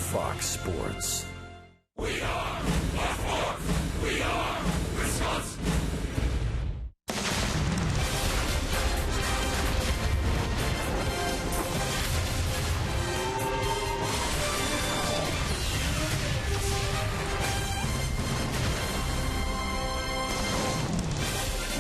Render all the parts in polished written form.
Fox Sports. We are Fox. We are Wisconsin.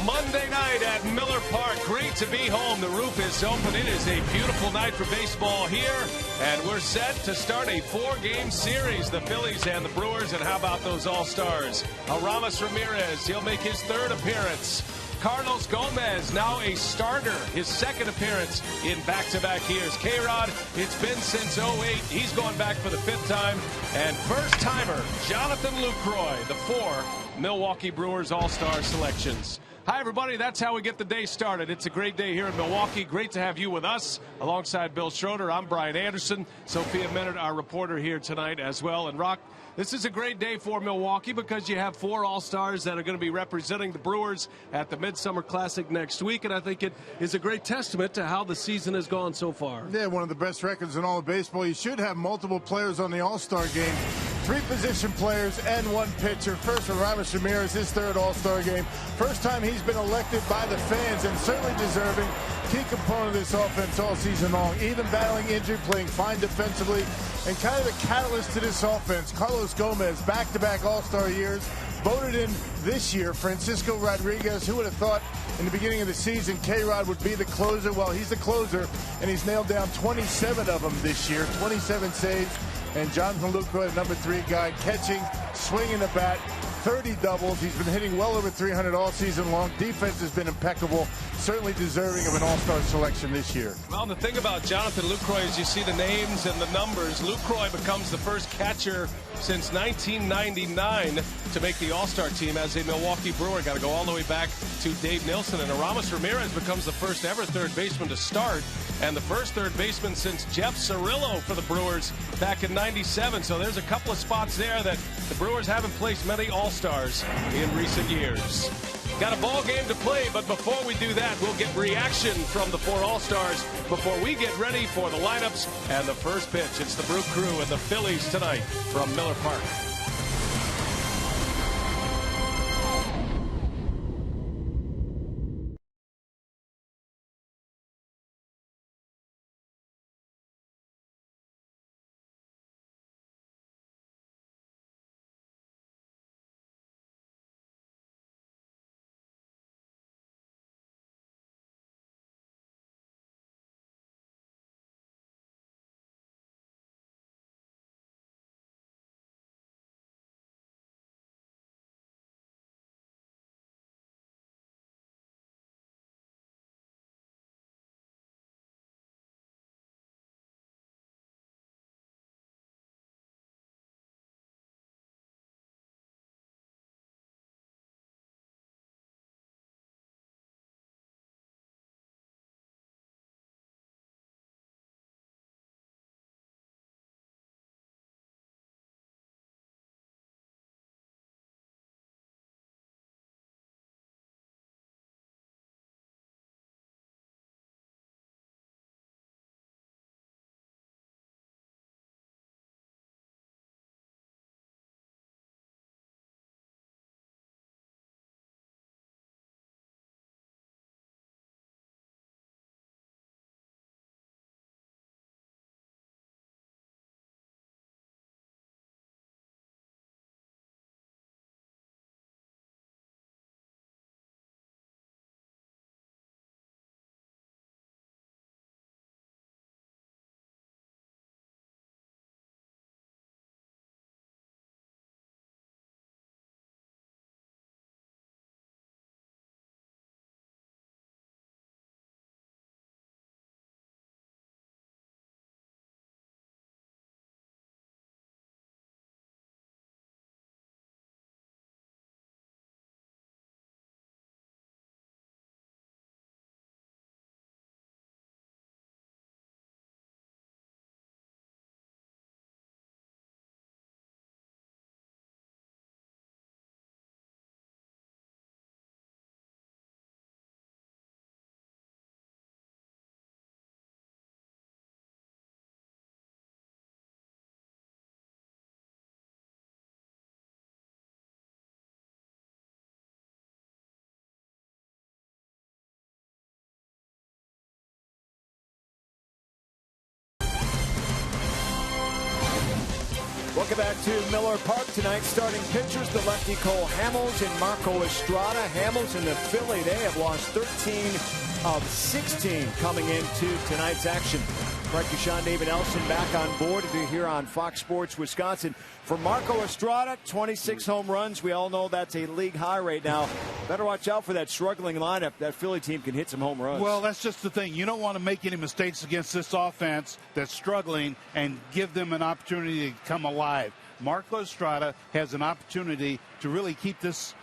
Monday night at Miller Park. Great to be home. The roof is open. It is a beautiful night for baseball here, and we're set to start a 4-game series. The Phillies and the Brewers, and how about those All-Stars? Aramis Ramirez, he'll make his 3rd appearance. Carlos Gomez, now a starter, his 2nd appearance in back-to-back years. K-Rod, it's been since '08. He's going back for the 5th time. And first-timer, Jonathan Lucroy, the 4 Milwaukee Brewers All-Star selections. Hi, everybody. That's how we get the day started. It's a great day here in Milwaukee. Great to have you with us. Alongside Bill Schroeder, I'm Brian Anderson. Sophia Minard, our reporter, here tonight as well. And, Rock, this is a great day for Milwaukee because you have 4 All-Stars that are going to be representing the Brewers at the Midsummer Classic next week. And I think it is a great testament to how the season has gone so far. Yeah, one of the best records in all of baseball. You should have multiple players on the All-Star game. 3 position players and 1 pitcher. First, Aramis Ramirez, his 3rd All-Star game. First time he's been elected by the fans, and certainly deserving. Key component of this offense all season long. Even battling injury, playing fine defensively, and kind of the catalyst to this offense. Carlos Gomez, back-to-back All-Star years. Voted in this year. Francisco Rodriguez, who would have thought in the beginning of the season K-Rod would be the closer? Well, he's the closer, and he's nailed down 27 of them this year. 27 saves. And Jonathan Lucroy, the number 3 guy, catching, swinging the bat, 30 doubles. He's been hitting well over 300 all season long. Defense has been impeccable. Certainly deserving of an All-Star selection this year. Well, the thing about Jonathan Lucroy is you see the names and the numbers. Lucroy becomes the first catcher since 1999 to make the All-Star team as a Milwaukee Brewer. Got to go all the way back to Dave Nilsson. And Aramis Ramirez becomes the first ever 3rd baseman to start, and the first 3rd baseman since Jeff Cirillo for the Brewers back in '97. So there's a couple of spots there that the Brewers haven't placed many All-Stars in recent years. Got a ball game to play, but before we do that, we'll get reaction from the 4 All-Stars before we get ready for the lineups and the first pitch. It's the Brew Crew and the Phillies tonight from Miller Park. Welcome back to Miller Park. Tonight, starting pitchers, the lefty Cole Hamels and Marco Estrada. Hamels and the Philly, they have lost 13 of 16 coming into tonight's action. Frank Deshaun, David Elson back on board here on Fox Sports Wisconsin. For Marco Estrada, 26 home runs. We all know that's a league high right now. Better watch out for that struggling lineup. That Philly team can hit some home runs. Well, that's just the thing. You don't want to make any mistakes against this offense that's struggling and give them an opportunity to come alive. Marco Estrada has an opportunity to really keep this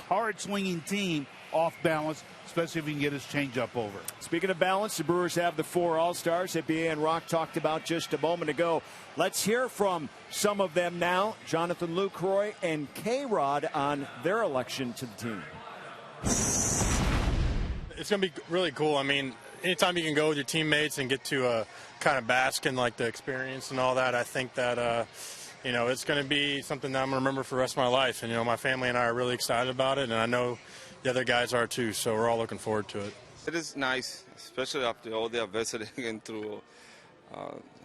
hard-swinging team off balance, especially if he can get his changeup over. Speaking of balance, the Brewers have the 4 All-Stars that BA and Rock talked about just a moment ago. Let's hear from some of them now. Jonathan Lucroy and K-Rod on their election to the team. It's going to be really cool. I mean, anytime you can go with your teammates and get to kind of bask in like the experience and all that, I think that you know, it's going to be something that I'm going to remember for the rest of my life. And, you know, my family and I are really excited about it, and I know the other guys are too, so we're all looking forward to it. It is nice, especially after all the adversity and through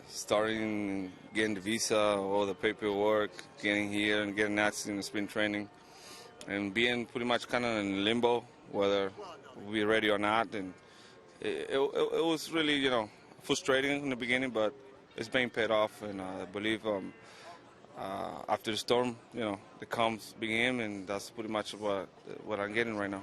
starting, getting the visa, all the paperwork, getting here and getting access in the spring training, and being pretty much kind of in limbo, whether we're ready or not. And it was really, you know, frustrating in the beginning, but it's being paid off, and I believe after the storm, you know, the calms begin, and that's pretty much what I'm getting right now.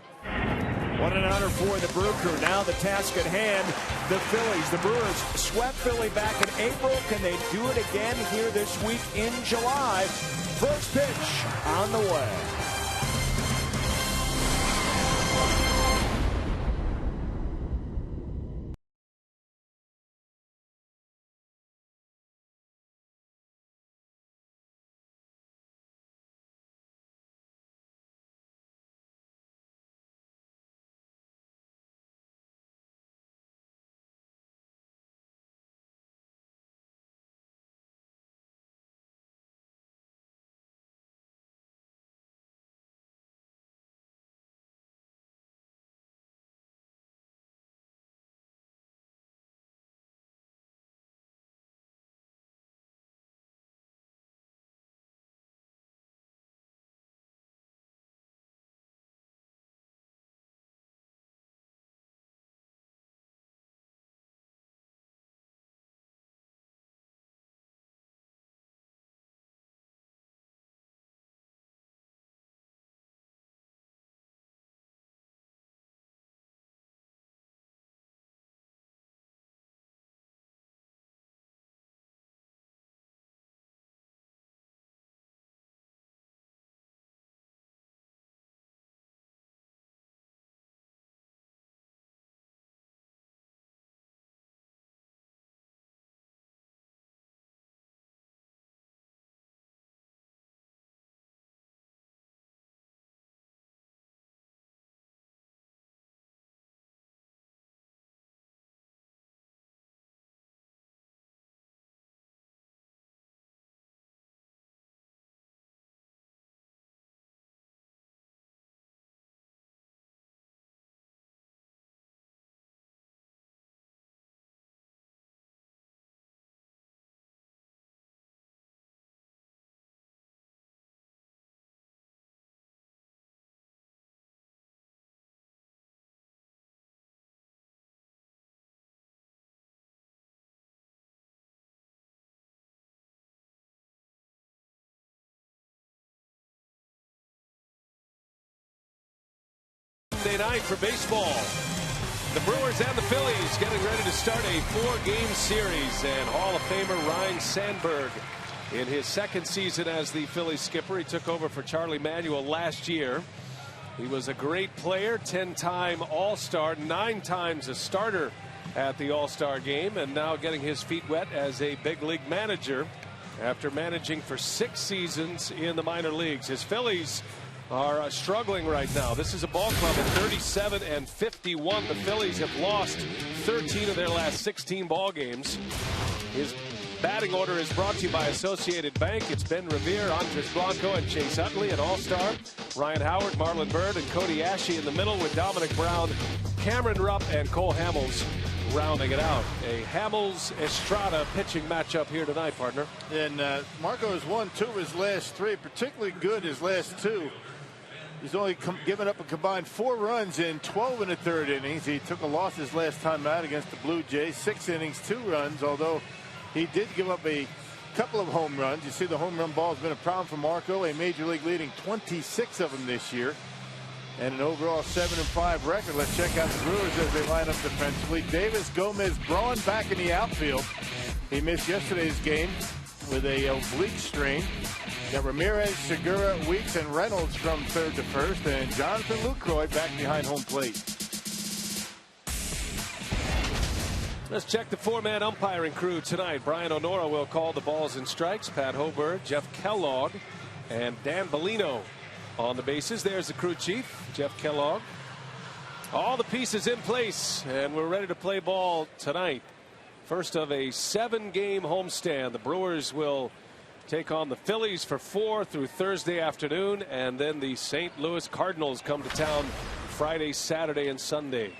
What an honor for the Brew Crew. Now the task at hand, the Phillies. The Brewers swept Philly back in April. Can they do it again here this week in July? First pitch on the way. Monday night for baseball. The Brewers and the Phillies getting ready to start a 4-game series, and Hall of Famer Ryne Sandberg in his second season as the Phillies skipper. He took over for Charlie Manuel last year. He was a great player, 10-time All-Star, 9 times a starter at the All-Star game, and now getting his feet wet as a big league manager after managing for 6 seasons in the minor leagues. His Phillies are struggling right now. This is a ball club at 37-51. The Phillies have lost 13 of their last 16 ball games. His batting order is brought to you by Associated Bank. It's Ben Revere, Andres Blanco, and Chase Utley at All-Star. Ryan Howard, Marlon Byrd, and Cody Ashe in the middle with Dominic Brown, Cameron Rupp, and Cole Hamels rounding it out. A Hamels-Estrada pitching matchup here tonight, partner. And Marco has won 2 of his last 3, particularly good his last 2. He's only given up a combined 4 runs in 12 and a third innings. He took a loss his last time out against the Blue Jays. 6 innings, 2 runs, although he did give up a couple of home runs. You see the home run ball has been a problem for Marco. A major league leading 26 of them this year. And an overall 7-5 record. Let's check out the Brewers as they line up defensively. Davis, Gomez, Braun back in the outfield. He missed yesterday's game with a oblique strain. Got Ramirez, Segura, Weeks, and Reynolds from third to first, and Jonathan Lucroy back behind home plate. Let's check the 4-man umpiring crew tonight. Brian Onora will call the balls and strikes. Pat Hoberg, Jeff Kellogg, and Dan Bellino on the bases. There's the crew chief, Jeff Kellogg. All the pieces in place, and we're ready to play ball tonight. First of a 7-game homestand. The Brewers will take on the Phillies for 4 through Thursday afternoon, and then the St. Louis Cardinals come to town Friday, Saturday, and Sunday.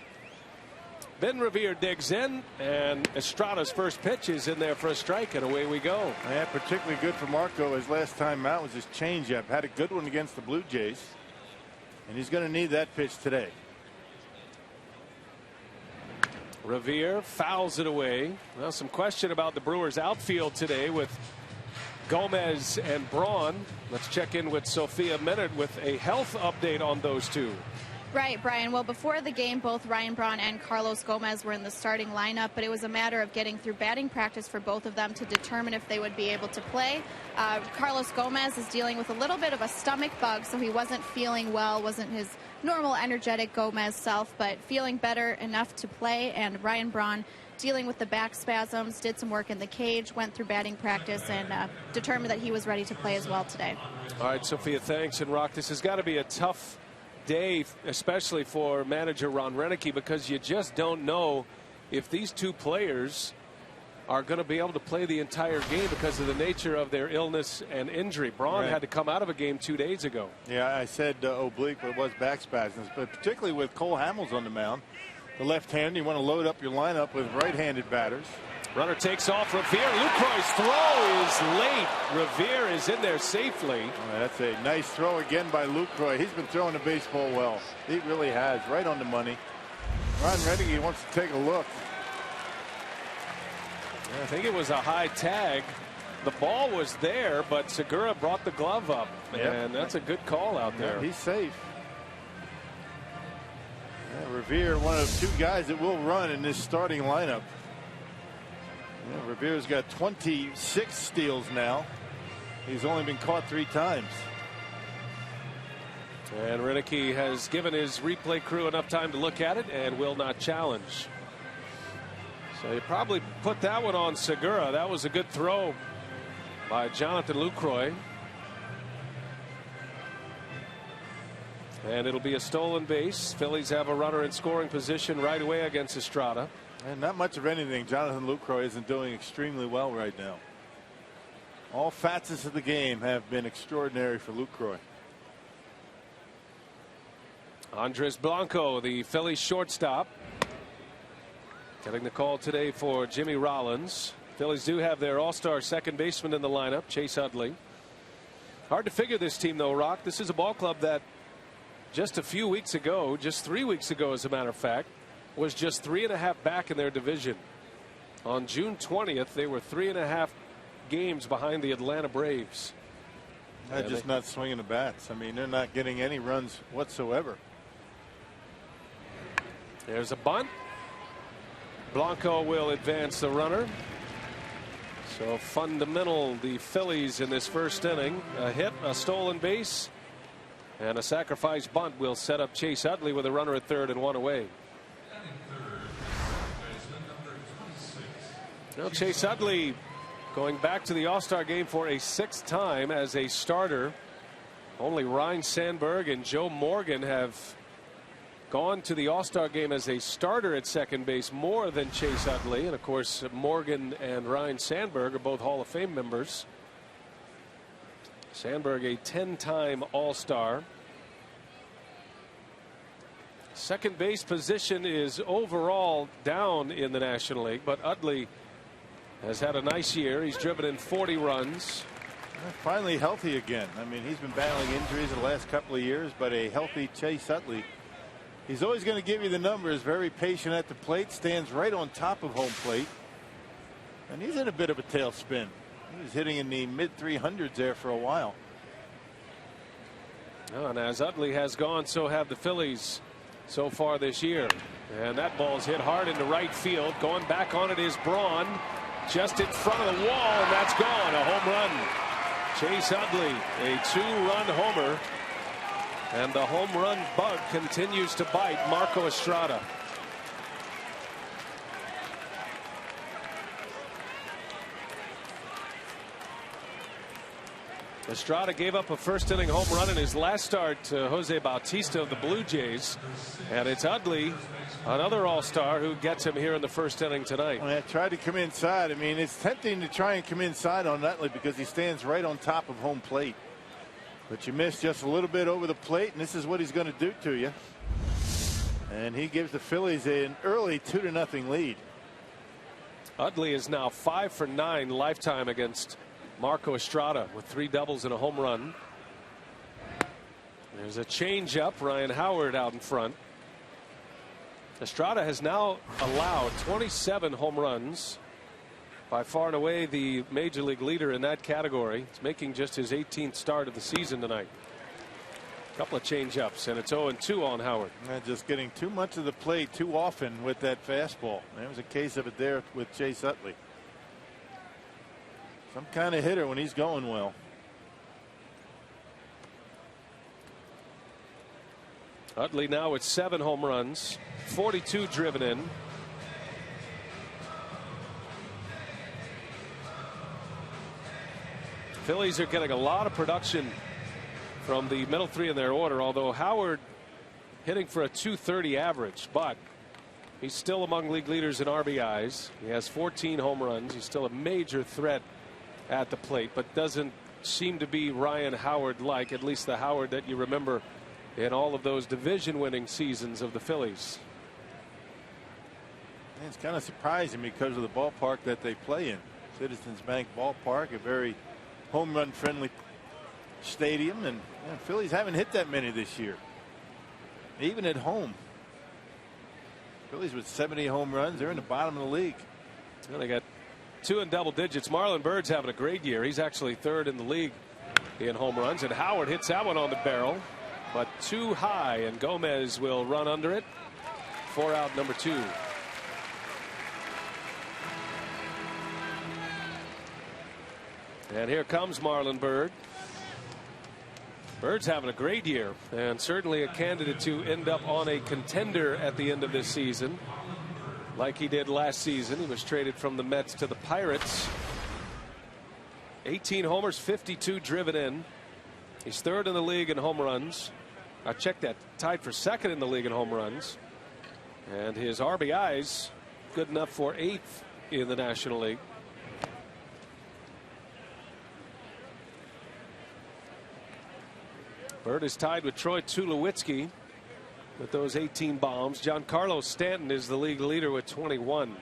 Ben Revere digs in, and Estrada's first pitch is in there for a strike, and away we go. Yeah, particularly good for Marco. His last time out was his changeup. Had a good one against the Blue Jays, and he's going to need that pitch today. Revere fouls it away. Well, some question about the Brewers outfield today with Gomez and Braun. Let's check in with Sophia Minnaert with a health update on those two. Right, Brian. Well, before the game, both Ryan Braun and Carlos Gomez were in the starting lineup, but it was a matter of getting through batting practice for both of them to determine if they would be able to play. Carlos Gomez is dealing with a little bit of a stomach bug, so he wasn't feeling well, wasn't his normal energetic Gomez self, but feeling better enough to play. And Ryan Braun dealing with the back spasms, did some work in the cage, went through batting practice, and determined that he was ready to play as well today. All right, Sophia, thanks. And Rock, this has got to be a tough day, especially for manager Ron Renneke, because you just don't know if these two players are going to be able to play the entire game because of the nature of their illness and injury. Braun had to come out of a game 2 days ago. Yeah, I said oblique, but it was back spasms. But particularly with Cole Hamels on the mound, the left-hand, you want to load up your lineup with right-handed batters. Runner takes off. Revere. Lucroy's throw is late. Revere is in there safely. Oh, that's a nice throw again by Lucroy. He's been throwing the baseball well. He really has. Right on the money. Ron Renneke wants to take a look. I think it was a high tag. The ball was there, but Segura brought the glove up. And that's a good call out there. He's safe. Yeah, Revere, one of 2 guys that will run in this starting lineup. Yeah, Revere's got 26 steals now. He's only been caught 3 times. And Renneke has given his replay crew enough time to look at it and will not challenge. So he probably put that one on Segura. That was a good throw by Jonathan Lucroy. And it'll be a stolen base. Phillies have a runner in scoring position right away against Estrada. And not much of anything. Jonathan Lucroy isn't doing extremely well right now. All facets of the game have been extraordinary for Lucroy. Andres Blanco, the Phillies shortstop, getting the call today for Jimmy Rollins. Phillies do have their all-star second baseman in the lineup, Chase Utley. Hard to figure this team, though, Rock. This is a ball club that just a few weeks ago, just 3 weeks ago, as a matter of fact, was just 3.5 back in their division. On June 20th, they were 3.5 games behind the Atlanta Braves. They're just not swinging the bats. I mean, they're not getting any runs whatsoever. There's a bunt. Blanco will advance the runner. So fundamental, the Phillies in this first inning. A hit, a stolen base, and a sacrifice bunt will set up Chase Utley with a runner at third and 1 away. Now Chase Utley going back to the All-Star game for a 6th time as a starter. Only Ryne Sandberg and Joe Morgan have gone to the All-Star game as a starter at second base more than Chase Utley. And of course, Morgan and Ryne Sandberg are both Hall of Fame members. Sandberg, a 10-time All-Star. Second base position is overall down in the National League, but Utley has had a nice year. He's driven in 40 runs. Finally healthy again. I mean, he's been battling injuries the last couple of years, but a healthy Chase Utley. He's always going to give you the numbers. Very patient at the plate, stands right on top of home plate, and he's in a bit of a tailspin. He was hitting in the mid 300s there for a while. And as Utley has gone, so have the Phillies so far this year. And that ball's hit hard into right field. Going back on it is Braun, just in front of the wall, and that's gone. A home run. Chase Utley, a 2-run homer. And the home run bug continues to bite Marco Estrada. Estrada gave up a first inning home run in his last start to Jose Bautista of the Blue Jays. And it's Utley, another all-star, who gets him here in the first inning tonight. Well, I tried to come inside. I mean, it's tempting to try and come inside on Utley because he stands right on top of home plate. But you miss just a little bit over the plate, and this is what he's going to do to you. And he gives the Phillies an early 2-0 lead. Utley is now 5 for 9 lifetime against Marco Estrada with 3 doubles and a home run. There's a changeup. Ryan Howard out in front. Estrada has now allowed 27 home runs, by far and away the major league leader in that category. It's making just his 18th start of the season tonight. A couple of changeups, and it's 0-2 on Howard. And just getting too much of the plate too often with that fastball. There was a case of it there with Chase Utley. Some kind of hitter when he's going well. Utley now with 7 home runs, 42 driven in. Phillies are getting a lot of production from the middle 3 in their order, although Howard hitting for a .230 average, but he's still among league leaders in RBIs. He has 14 home runs. He's still a major threat at the plate, but doesn't seem to be Ryan Howard like, at least the Howard that you remember in all of those division winning seasons of the Phillies. It's kind of surprising because of the ballpark that they play in. Citizens Bank Ballpark, a very home run friendly stadium, and Phillies haven't hit that many this year, even at home. Phillies with 70 home runs, they're in the bottom of the league. Well, they got 2 in double digits. Marlon Byrd's having a great year. He's actually 3rd in the league in home runs, and Howard hits that one on the barrel, but too high, and Gomez will run under it. 4 out, number 2. And here comes Marlon Byrd. Bird's having a great year, and certainly a candidate to end up on a contender at the end of this season, like he did last season. He was traded from the Mets to the Pirates. 18 homers, 52 driven in. He's 3rd in the league in home runs. I checked that, tied for 2nd in the league in home runs. And his RBIs good enough for 8th in the National League. Bird is tied with Troy Tulowitzki with those 18 bombs. Giancarlo Stanton is the league leader with 21.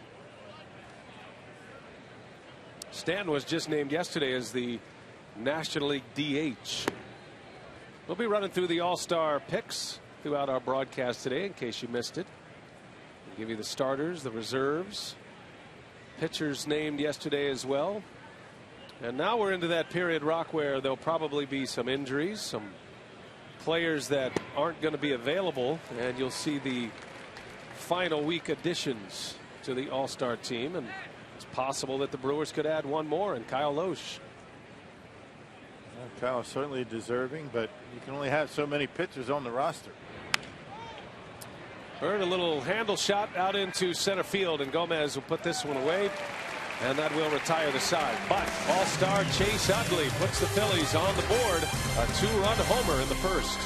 Stanton was just named yesterday as the National League DH. We'll be running through the All-Star picks throughout our broadcast today in case you missed it. We'll give you the starters, the reserves, pitchers named yesterday as well. And now we're into that period, Rock, where there'll probably be some injuries, some players that aren't going to be available, and you'll see the final week additions to the All-Star team, and it's possible that the Brewers could add one more, and Kyle Loesch. Well, Kyle is certainly deserving, but you can only have so many pitchers on the roster. Bird, a little handle shot out into center field, and Gomez will put this one away, and that will retire the side. But all-star Chase Utley puts the Phillies on the board, a 2-run homer in the first.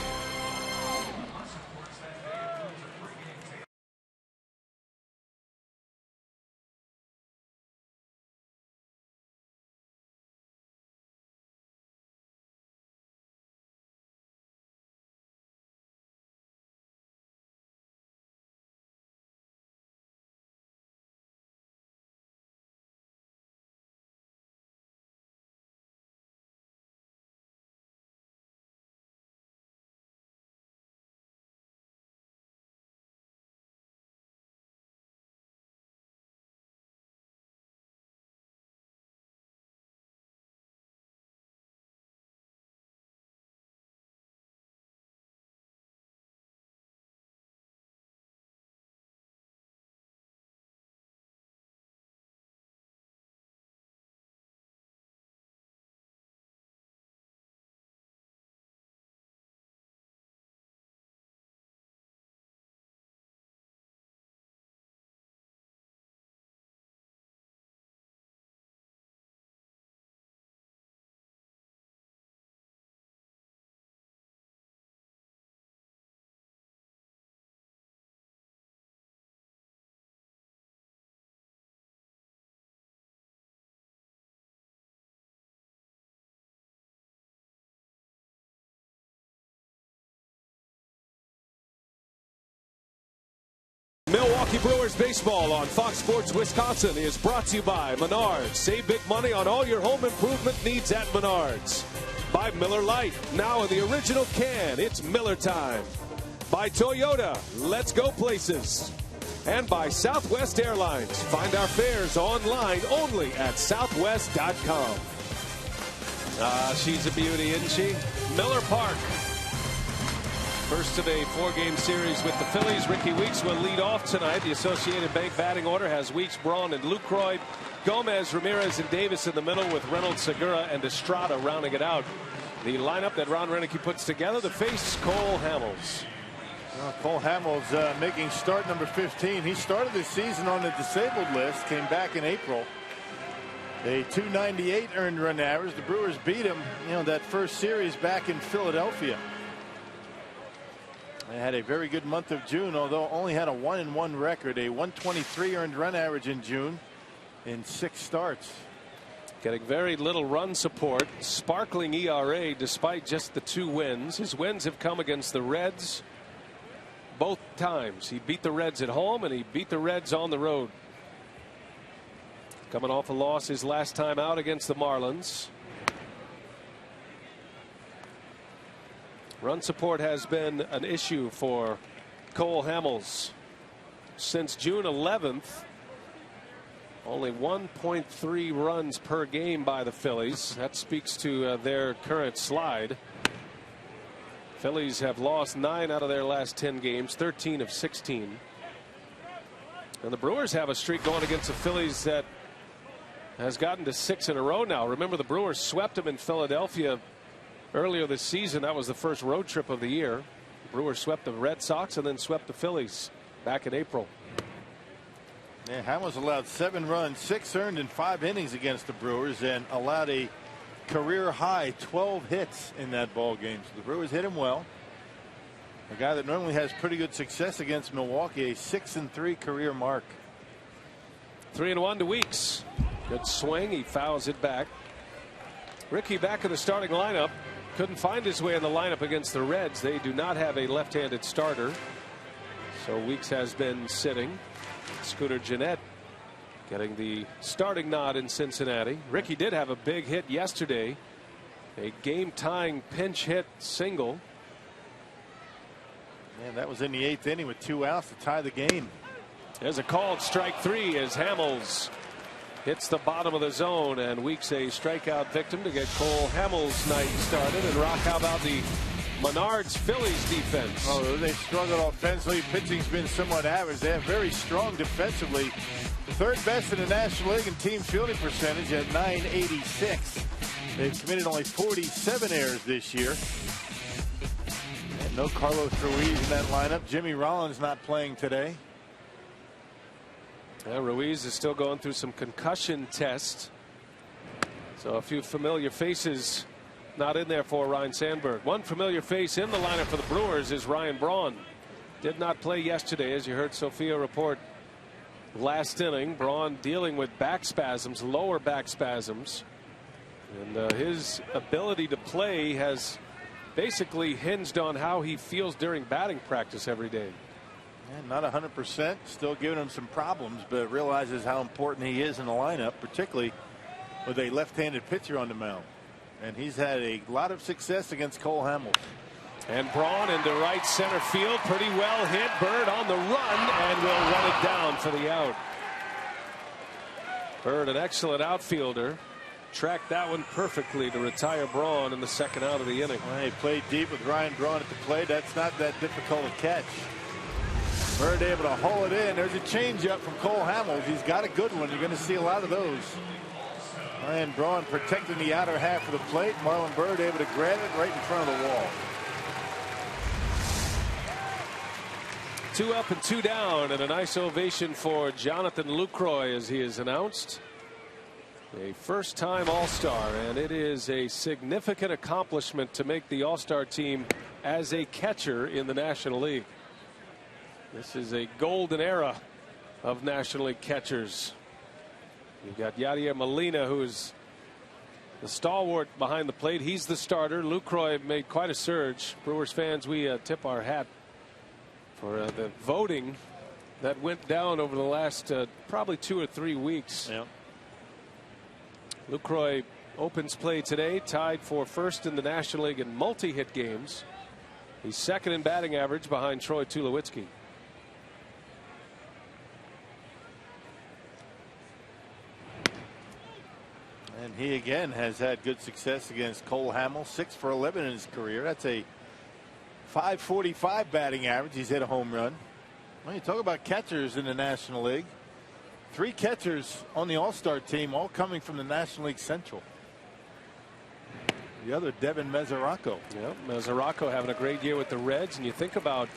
Milwaukee Brewers baseball on Fox Sports Wisconsin is brought to you by Menards. Save big money on all your home improvement needs at Menards. By Miller Lite, now in the original can, it's Miller time. By Toyota, let's go places. And by Southwest Airlines. Find our fares online only at southwest.com. She's a beauty, isn't she? Miller Park. First of a 4-game series with the Phillies. Ricky Weeks will lead off tonight. The Associated Bank batting order has Weeks, Braun, and Lucroy. Gomez, Ramirez, and Davis in the middle with Reynolds, Segura, and Estrada rounding it out. The lineup that Ron Renicky puts together to face Cole Hamels. Cole Hamels making start number 15. He started the season on the disabled list, came back in April. A .298 earned run average. The Brewers beat him, that first series back in Philadelphia. They had a very good month of June, although only had a 1-1 record. A .123 earned run average in June in 6 starts. Getting very little run support. Sparkling ERA despite just the 2 wins. His wins have come against the Reds both times. He beat the Reds at home and he beat the Reds on the road. Coming off a loss his last time out against the Marlins. Run support has been an issue for Cole Hamels since June 11th. Only 1.3 runs per game by the Phillies. That speaks to their current slide. Phillies have lost 9 out of their last 10 games, 13 of 16. And the Brewers have a streak going against the Phillies that has gotten to 6 in a row now. Remember, the Brewers swept them in Philadelphia earlier this season. That was the first road trip of the year. The Brewers swept the Red Sox and then swept the Phillies back in April. Yeah, Hamels allowed 7 runs, 6 earned in 5 innings against the Brewers, and allowed a career high 12 hits in that ball game. So the Brewers hit him well. A guy that normally has pretty good success against Milwaukee, a 6-3 career mark. 3-1 to Weeks. Good swing. He fouls it back. Ricky back in the starting lineup. Couldn't find his way in the lineup against the Reds. They do not have a left-handed starter. So Weeks has been sitting. Scooter Gennett getting the starting nod in Cincinnati. Ricky did have a big hit yesterday. A game-tying pinch hit single. And that was in the 8th inning with 2 outs to tie the game. There's a called strike 3 as Hamels hits the bottom of the zone, and Weeks a strikeout victim to get Cole Hamels' night started. And Rock, how about the Menards Phillies defense? Oh, they struggled offensively. Pitching's been somewhat average. They have very strong defensively. 3rd best in the National League in team fielding percentage at .986. They've committed only 47 errors this year. And no Carlos Ruiz in that lineup. Jimmy Rollins not playing today. Ruiz is still going through some concussion tests. So a few familiar faces not in there for Ryan Sandberg. One familiar face in the lineup for the Brewers is Ryan Braun. Did not play yesterday, as you heard Sophia report last inning. Braun dealing with back spasms, lower back spasms. And his ability to play has basically hinged on how he feels during batting practice every day. Not 100%, still giving him some problems, but realizes how important he is in the lineup, particularly with a left-handed pitcher on the mound. And he's had a lot of success against Cole Hamels. And Braun into right center field, pretty well hit. Bird on the run and will run it down for the out. Bird, an excellent outfielder, tracked that one perfectly to retire Braun in the 2nd out of the inning. Well, he played deep with Ryan Braun at the plate. That's not that difficult to catch. Bird able to haul it in. There's a changeup from Cole Hamels. He's got a good one. You're going to see a lot of those. Ryan Braun protecting the outer half of the plate. Marlon Bird able to grab it right in front of the wall. 2 up and 2 down, and a nice ovation for Jonathan Lucroy as he is announced. A first-time All-Star, and it is a significant accomplishment to make the All-Star team as a catcher in the National League. This is a golden era of National League catchers. You've got Yadier Molina, who is the stalwart behind the plate. He's the starter. Lucroy made quite a surge. Brewers fans, we tip our hat for the voting that went down over the last probably 2 or 3 weeks. Yeah. Lucroy opens play today, tied for first in the National League in multi-hit games. He's second in batting average behind Troy Tulowitzki. And he again has had good success against Cole Hamels, 6 for 11 in his career. That's a .545 batting average. He's hit a home run. Well, you talk about catchers in the National League. 3 catchers on the All-Star team, all coming from the National League Central. The other, Devin Mesoraco. Yep, Mesoraco having a great year with the Reds. And you think about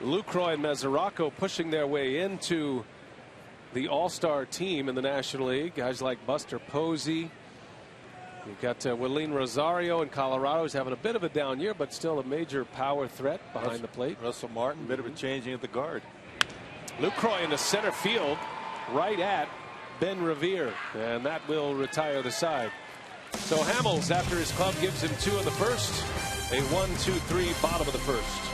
Lucroy and Mesoraco pushing their way into the All-Star team in the National League. Guys like Buster Posey. You've got Willeen Rosario in Colorado, who's having a bit of a down year, but still a major power threat behind the plate. Russell Martin, bit of a changing at the guard. Lucroy in the center field, right at Ben Revere, and that will retire the side. So Hamels, after his club gives him 2 of the first, a 1-2-3 bottom of the first.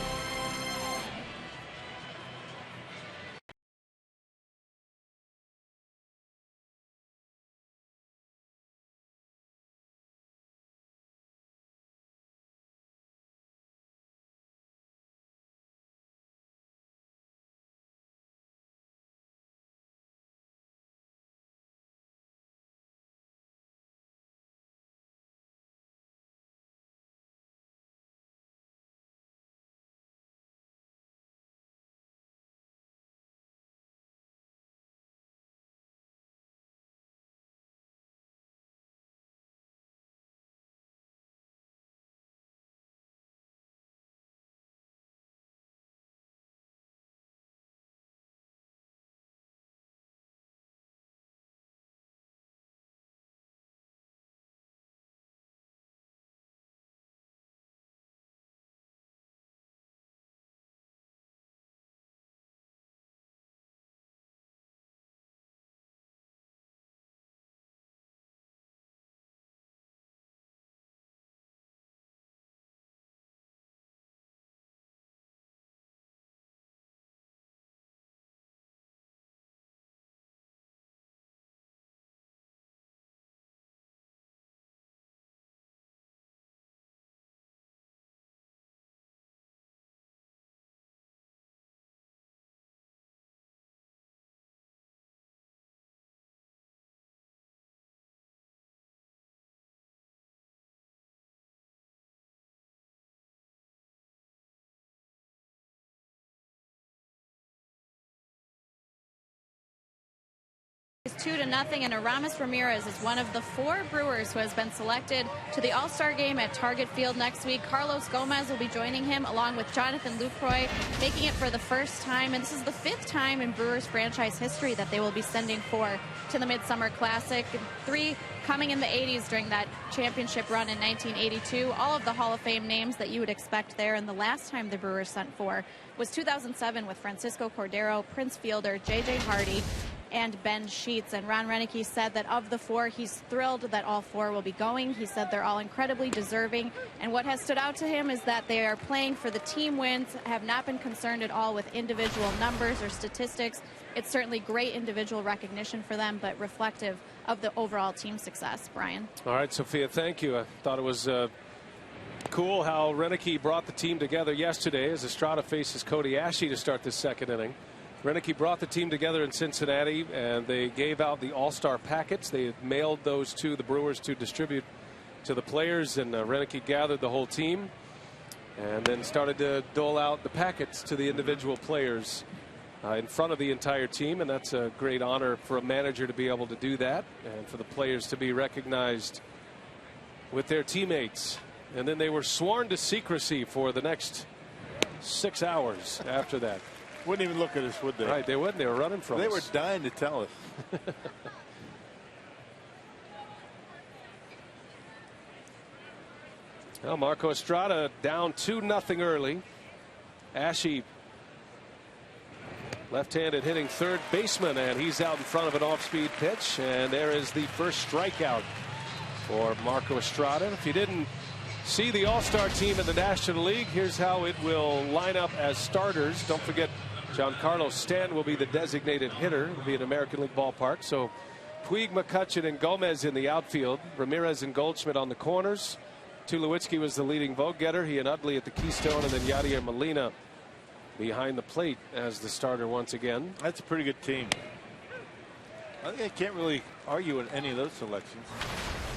It's 2-0, and Aramis Ramirez is one of the 4 Brewers who has been selected to the All-Star game at Target Field next week. Carlos Gomez will be joining him along with Jonathan Lucroy, making it for the first time, and this is the 5th time in Brewers franchise history that they will be sending 4 to the Midsummer Classic. 3 coming in the 80s during that championship run in 1982. All of the Hall of Fame names that you would expect there, and the last time the Brewers sent 4 was 2007 with Francisco Cordero, Prince Fielder, J.J. Hardy, and Ben Sheets. And Ron Renicky said that of the 4, he's thrilled that all 4 will be going. He said they're all incredibly deserving, and what has stood out to him is that they are playing for the team wins, have not been concerned at all with individual numbers or statistics. It's certainly great individual recognition for them, but reflective of the overall team success. Brian. All right, Sophia, thank you. I thought it was cool how Renicky brought the team together yesterday as Estrada faces Cody Ashe to start this second inning. Renicky brought the team together in Cincinnati, and they gave out the All-Star packets. They mailed those to the Brewers to distribute to the players, and Renicky gathered the whole team and then started to dole out the packets to the individual players in front of the entire team, and that's a great honor for a manager to be able to do that, and for the players to be recognized with their teammates. And then they were sworn to secrecy for the next 6 hours after that. Wouldn't even look at us, would they? Right, they wouldn't. They were running from us. They were dying to tell us. Well, Marco Estrada down 2-0 early. Ashe, left-handed hitting third baseman, and he's out in front of an off-speed pitch, and there is the first strikeout for Marco Estrada. If you didn't see the All-Star team in the National League, here's how it will line up as starters. Don't forget Giancarlo Stanton will be the designated hitter. It'll be an American League ballpark. So Puig, McCutchen, and Gomez in the outfield. Ramirez and Goldschmidt on the corners. Tulowitzki was the leading vote getter. He and Utley at the Keystone, and then Yadier Molina behind the plate as the starter once again. That's a pretty good team. I think I can't really argue with any of those selections.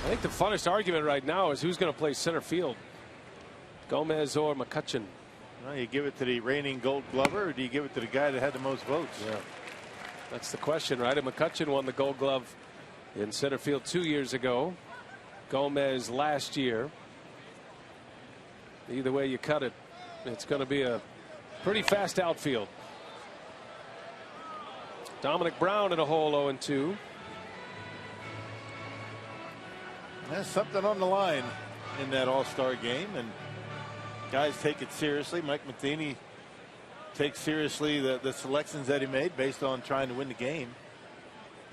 I think the funnest argument right now is who's going to play center field, Gomez or McCutchen. Well, you give it to the reigning Gold Glover, or do you give it to the guy that had the most votes? Yeah, that's the question, right? And McCutchen won the Gold Glove in center field 2 years ago. Gomez last year. Either way you cut it, it's going to be a pretty fast outfield. Dominic Brown in a hole 0-2. There's something on the line in that All-Star game, and guys take it seriously. Mike Matheny takes seriously the selections that he made based on trying to win the game.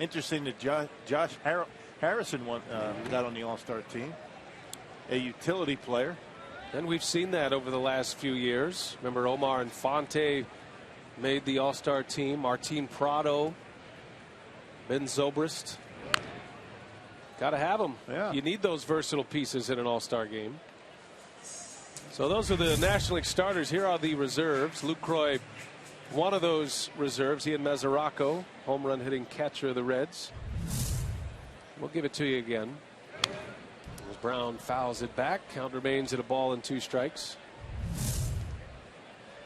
Interesting that Josh Harrison got on the All-Star team, a utility player. And we've seen that over the last few years. Remember, Omar Infante made the All-Star team. Martin Prado, Ben Zobrist. Got to have them. Yeah. You need those versatile pieces in an All-Star game. So those are the National League starters. Here are the reserves. Lucroy, one of those reserves. He and Mesoraco, home run hitting catcher of the Reds. We'll give it to you again. As Brown fouls it back. Count remains at a ball and 2 strikes.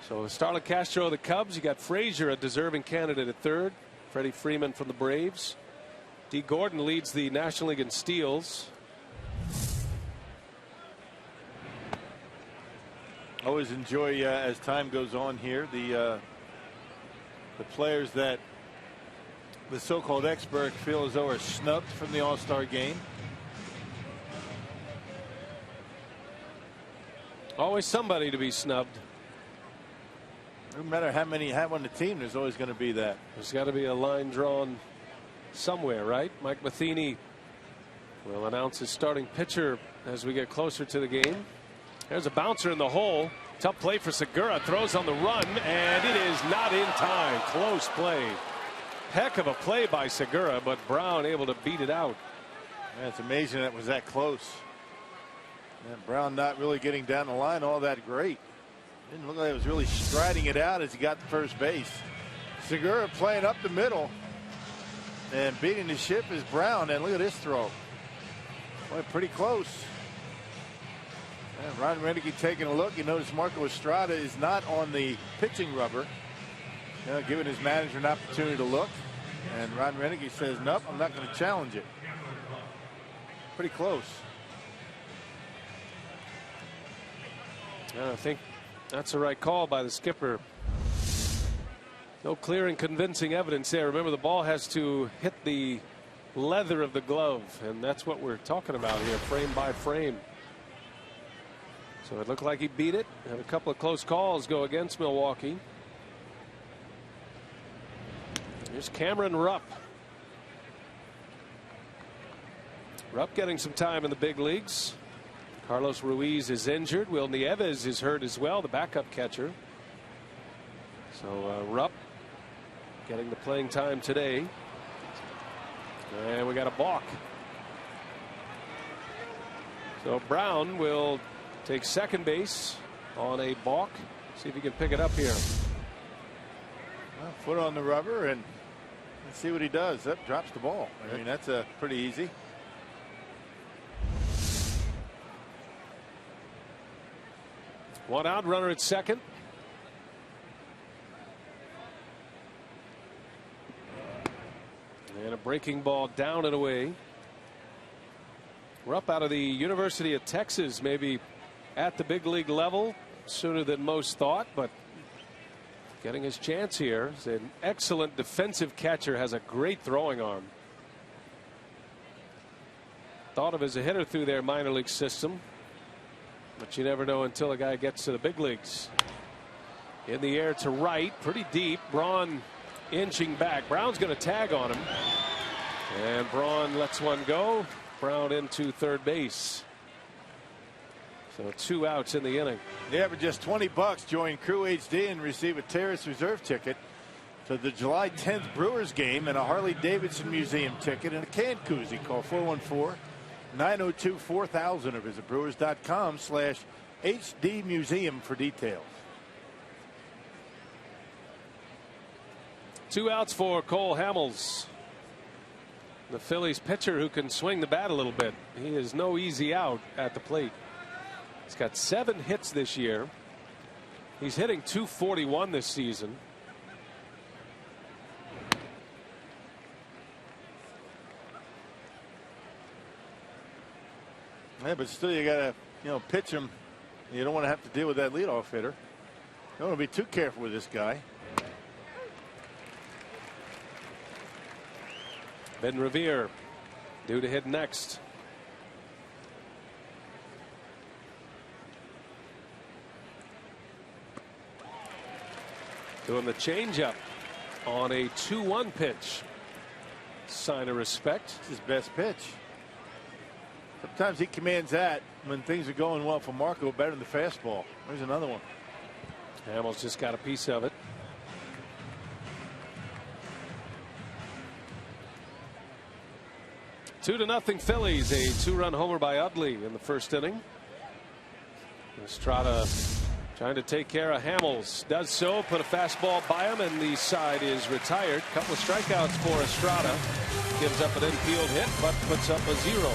So Starlin Castro of the Cubs. You got Frazier, a deserving candidate at third. Freddie Freeman from the Braves. D. Gordon leads the National League in steals. Always enjoy as time goes on here the players that the so-called experts feel as though are snubbed from the All-Star game. Always somebody to be snubbed. No matter how many you have on the team, there's always going to be that. There's got to be a line drawn somewhere, right? Mike Matheny will announce his starting pitcher as we get closer to the game. There's a bouncer in the hole. Tough play for Segura. Throws on the run, and it is not in time. Close play. Heck of a play by Segura, but Brown able to beat it out. Man, it's amazing that was that close. And Brown not really getting down the line all that great. Didn't look like he was really striding it out as he got to first base. Segura playing up the middle. And beating the ship is Brown. And look at this throw. Boy, pretty close. And Ron Renneke taking a look. You notice Marco Estrada is not on the pitching rubber. You know, giving his manager an opportunity to look. And Ron Renneke says, nope, I'm not going to challenge it. Pretty close. I think that's the right call by the skipper. No clear and convincing evidence there. Remember, the ball has to hit the leather of the glove, and that's what we're talking about here, frame by frame. So it looked like he beat it. Had a couple of close calls go against Milwaukee. Here's Cameron Rupp. Rupp getting some time in the big leagues. Carlos Ruiz is injured. Will Nieves is hurt as well, the backup catcher. So Rupp getting the playing time today. And we got a balk. So Brown will take second base on a balk. See if he can pick it up here. Well, foot on the rubber, and let's see what he does. That drops the ball. I mean, that's pretty easy. One out, runner at second. And a breaking ball down and away. We're up out of the University of Texas, maybe at the big league level sooner than most thought, but getting his chance here. He's an excellent defensive catcher, has a great throwing arm. Thought of as a hitter through their minor league system, but you never know until a guy gets to the big leagues. In the air to right, pretty deep. Braun inching back. Brown's going to tag on him, and Braun lets one go. Brown into third base. So 2 outs in the inning. Yeah, for just $20, join Crew HD and receive a Terrace Reserve ticket. to the July 10th Brewers game and a Harley-Davidson Museum ticket and a can koozie. Call 414-902-4000 or visit brewers.com/HD Museum for details. 2 outs for Cole Hamels, the Phillies pitcher who can swing the bat a little bit. He is no easy out at the plate. He's got 7 hits this year. He's hitting .241 this season. Yeah, but still you got to, pitch him. You don't want to have to deal with that leadoff hitter. You don't want to be too careful with this guy. Ben Revere due to hit next. Doing the changeup on a 2-1 pitch. Sign of respect. It's his best pitch. Sometimes he commands that when things are going well for Marco better than the fastball. There's another one. Hamels just got a piece of it. Two to nothing Phillies. A 2-run homer by Utley in the first inning. Estrada trying to take care of Hamels. Does so. Put a fastball by him, and the side is retired. Couple of strikeouts for Estrada. Gives up an infield hit, but puts up a 0.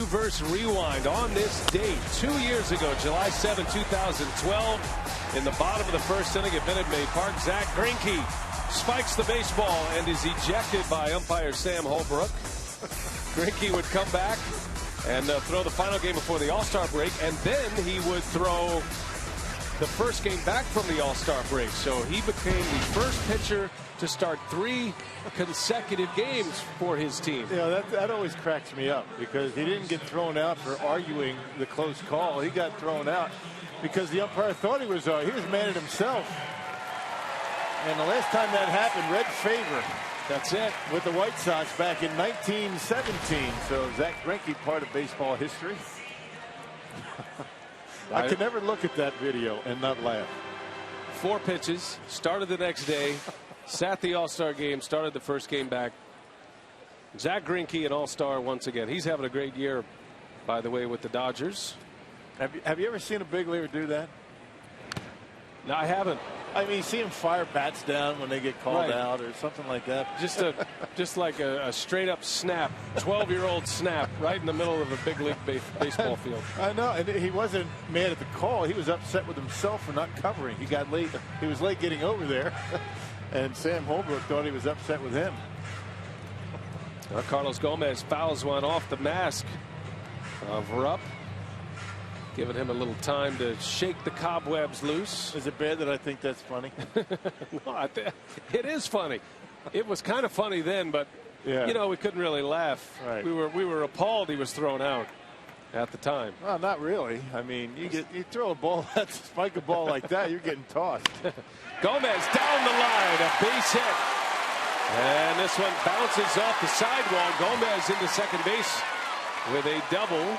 Verse rewind on this date 2 years ago, July 7, 2012. In the bottom of the first inning at Minute Maid Park, Zach Greinke spikes the baseball and is ejected by umpire Sam Holbrook. Greinke would come back and throw the final game before the All-Star break, and then he would throw the first game back from the All-Star break. So he became the first pitcher to start 3 consecutive games for his team. That always cracks me up because he didn't get thrown out for arguing the close call. He got thrown out because the umpire thought he was mad at himself. And the last time that happened, Red Favor. That's it. With the White Sox back in 1917. So Zach Greinke, part of baseball history. I could never look at that video and not laugh. 4 pitches, started the next day, sat the All-Star game, started the first game back. Zach Greinke, an All-Star once again. He's having a great year, by the way, with the Dodgers. Have you ever seen a big leaguer do that? No, I haven't. I mean, you see him fire bats down when they get called out or something like that. Just like a straight-up snap, 12-year-old snap right in the middle of a big league baseball field. I know, and he wasn't mad at the call. He was upset with himself for not covering. He got late. He was late getting over there, and Sam Holbrook thought he was upset with him. Carlos Gomez fouls one off the mask of Rupp. giving him a little time to shake the cobwebs loose. Is it bad that I think that's funny? No, it is funny. It was kind of funny then, but yeah. you know, we couldn't really laugh. Right. We were appalled he was thrown out at the time. Well, not really. I mean, you throw a ball, spike a ball like that, you're getting tossed. Gomez down the line, a base hit. And this one bounces off the sidewall. Gomez into second base with a double.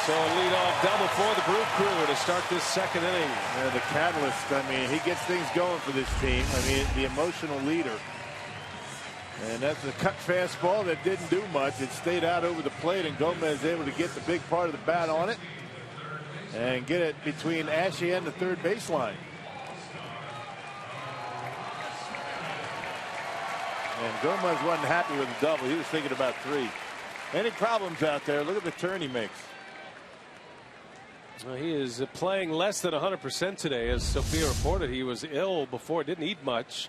So a leadoff double for the Brew Crew to start this second inning. Yeah, the catalyst, I mean, he gets things going for this team. I mean, the emotional leader. And that's a cut fastball that didn't do much. It stayed out over the plate, and Gomez able to get the big part of the bat on it and get it between Ashe and the third baseline. And Gomez wasn't happy with the double. He was thinking about 3. Any problems out there? Look at the turn he makes. Well, he is playing less than 100% today. As Sophia reported, he was ill before, didn't eat much.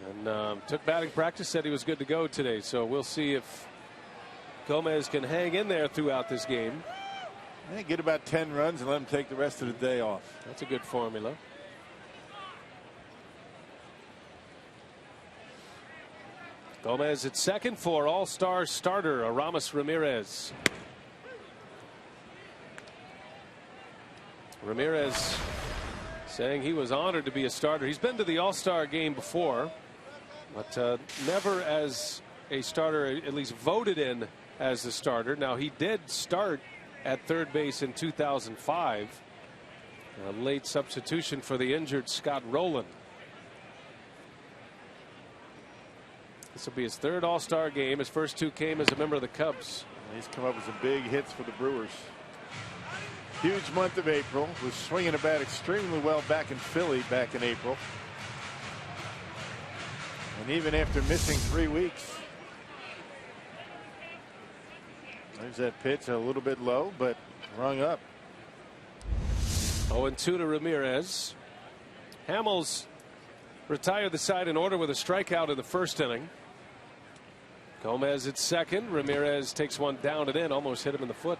And took batting practice, said he was good to go today. So we'll see if Gomez can hang in there throughout this game. I think get about 10 runs and let him take the rest of the day off. That's a good formula. Gomez at second for all-star starter Aramis Ramirez. Ramirez saying he was honored to be a starter. He's been to the all-star game before, but never as a starter, at least voted in as the starter. Now, he did start at third base in 2005. A late substitution for the injured Scott Rowland. This will be his third all-star game. His first 2 came as a member of the Cubs. He's come up with some big hits for the Brewers. Huge month of April. Was swinging the bat extremely well back in Philly back in April. And even after missing 3 weeks. There's that pitch, a little bit low, but rung up. 0-2 to Ramirez. Hamels retired the side in order with a strikeout in the first inning. Gomez at second. Ramirez takes one down and in, almost hit him in the foot.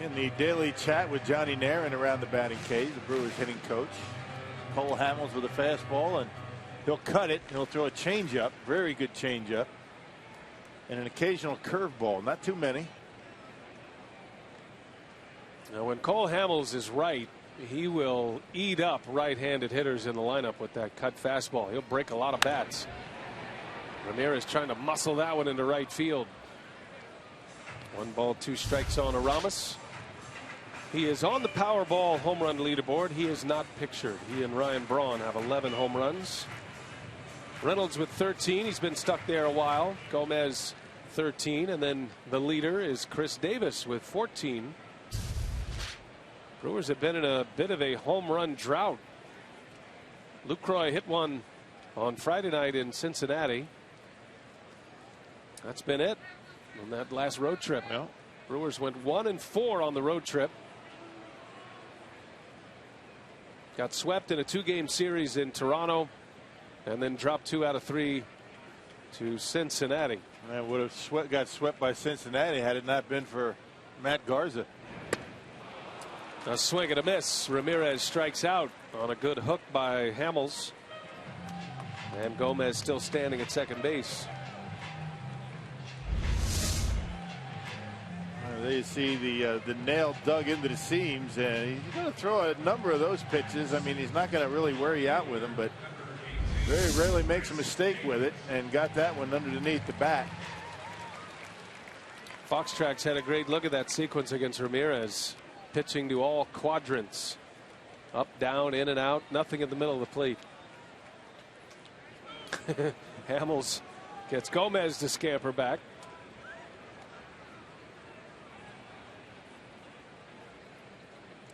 In the daily chat with Johnny Nairn around the batting cage, the Brewers hitting coach. Cole Hamels with a fastball, and he'll cut it. He'll throw a changeup, very good changeup, and an occasional curveball. Not too many. Now, when Cole Hamels is right, he will eat up right-handed hitters in the lineup with that cut fastball. He'll break a lot of bats. Ramirez trying to muscle that one into right field. 1 ball, 2 strikes on Aramis. He is on the Powerball home run leaderboard. He is not pictured. He and Ryan Braun have 11 home runs. Reynolds with 13. He's been stuck there a while. Gomez 13, and then the leader is Chris Davis with 14. Brewers have been in a bit of a home run drought. Lucroy hit one on Friday night in Cincinnati. That's been it on that last road trip. No. Brewers went 1-4 on the road trip. Got swept in a 2-game series in Toronto, and then dropped 2 out of 3 to Cincinnati. And would have got swept by Cincinnati had it not been for Matt Garza. A swing and a miss. Ramirez strikes out on a good hook by Hamels. And Gomez still standing at second base. There you see the nail dug into the seams, and he's going to throw a number of those pitches. I mean, he's not going to really wear you out with them, but very rarely makes a mistake with it, and got that one underneath the bat. Fox Tracks had a great look at that sequence against Ramirez. Pitching to all quadrants. Up, down, in and out. Nothing in the middle of the plate. Hamels gets Gomez to scamper back.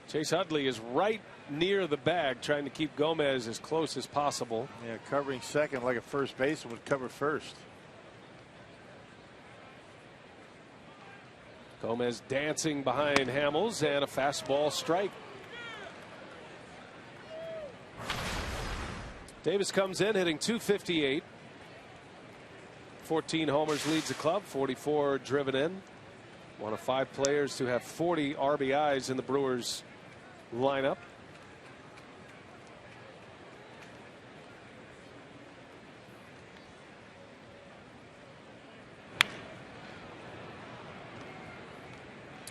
Chase Utley is right near the bag, trying to keep Gomez as close as possible. Yeah, covering second like a first baseman would cover first. Gomez dancing behind Hamels, and a fastball strike. Davis comes in hitting .258 14 homers, leads the club, 44 driven in. One of 5 players to have 40 RBIs in the Brewers lineup.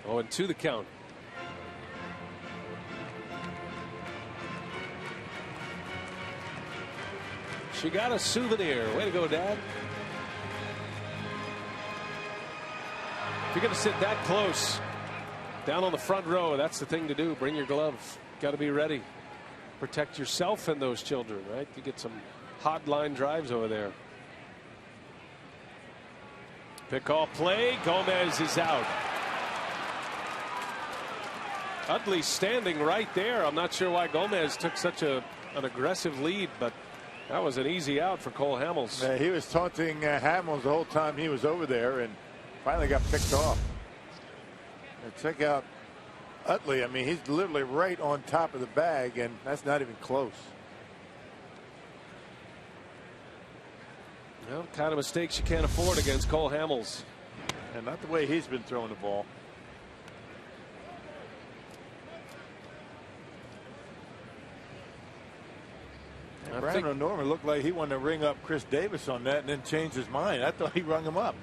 Oh, and 2 the count. She got a souvenir. Way to go, Dad. If you're going to sit that close down on the front row, that's the thing to do. Bring your glove. Got to be ready. Protect yourself and those children, right? You get some hot line drives over there. Pick off play. Gomez is out. Utley standing right there. I'm not sure why Gomez took such an aggressive lead, but that was an easy out for Cole Hamels. He was taunting Hamels the whole time he was over there and finally got picked off. And check out Utley. I mean, he's literally right on top of the bag, and that's not even close. Well, kind of mistakes you can't afford against Cole Hamels. And not the way he's been throwing the ball. Brian O'Norman looked like he wanted to ring up Chris Davis on that and then changed his mind. I thought he rung him up.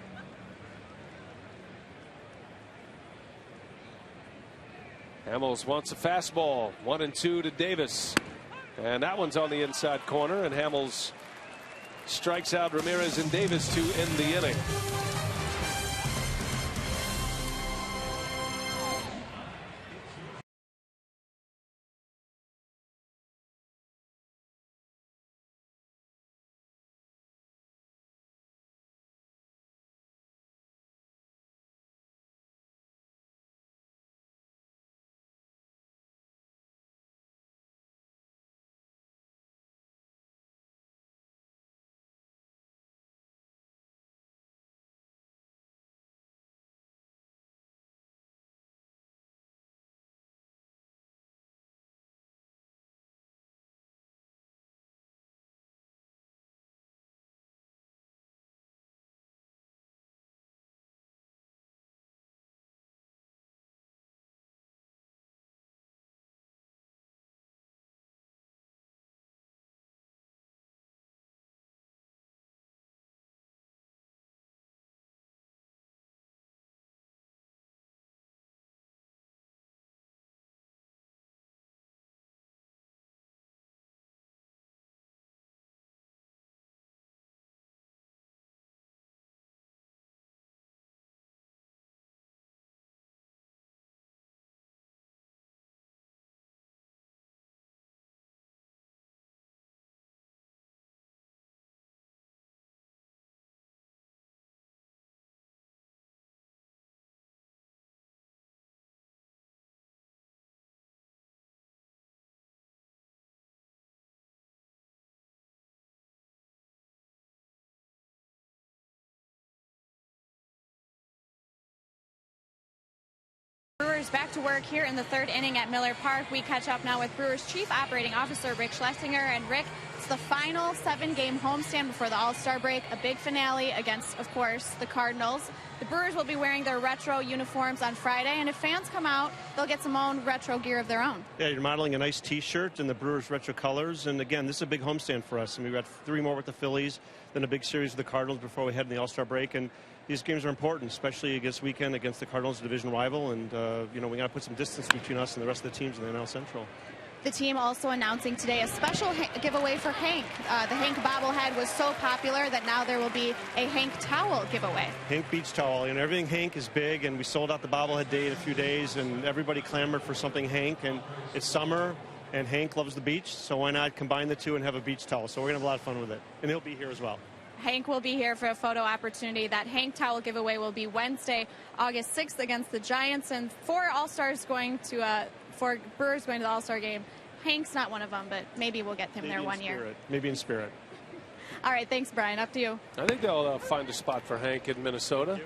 Hamels wants a fastball. 1-2 to Davis. And that one's on the inside corner, and Hamels strikes out Ramirez and Davis to end the inning. Brewers back to work here in the 3rd inning at Miller Park. We catch up now with Brewers Chief Operating Officer Rick Schlesinger. And Rick, it's the final 7-game homestand before the All-Star break. A big finale against, of course, the Cardinals. The Brewers will be wearing their retro uniforms on Friday, and if fans come out, they'll get some own retro gear of their own. Yeah, you're modeling a nice T-shirt in the Brewers retro colors, and again, this is a big homestand for us. And we've got 3 more with the Phillies, then a big series with the Cardinals before we head in the All-Star break. And these games are important, especially against weekend against the Cardinals, division rival, and you know, we got to put some distance between us and the rest of the teams in the NL Central. The team also announcing today a special giveaway for Hank. The Hank bobblehead was so popular that now there will be a Hank towel giveaway. Hank beach towel, and everything Hank is big, and we sold out the bobblehead day in a few days, and everybody clamored for something Hank, and it's summer, and Hank loves the beach, so why not combine the two and have a beach towel? So we're going to have a lot of fun with it, and he'll be here as well. Hank will be here for a photo opportunity. That Hank towel giveaway will be Wednesday, August 6th against the Giants, and 4 All-Stars going to, 4 Brewers going to the All-Star game. Hank's not one of them, but maybe we'll get him maybe there one year. Maybe in spirit. All right, thanks, Brian. Up to you. I think they'll find a spot for Hank in Minnesota.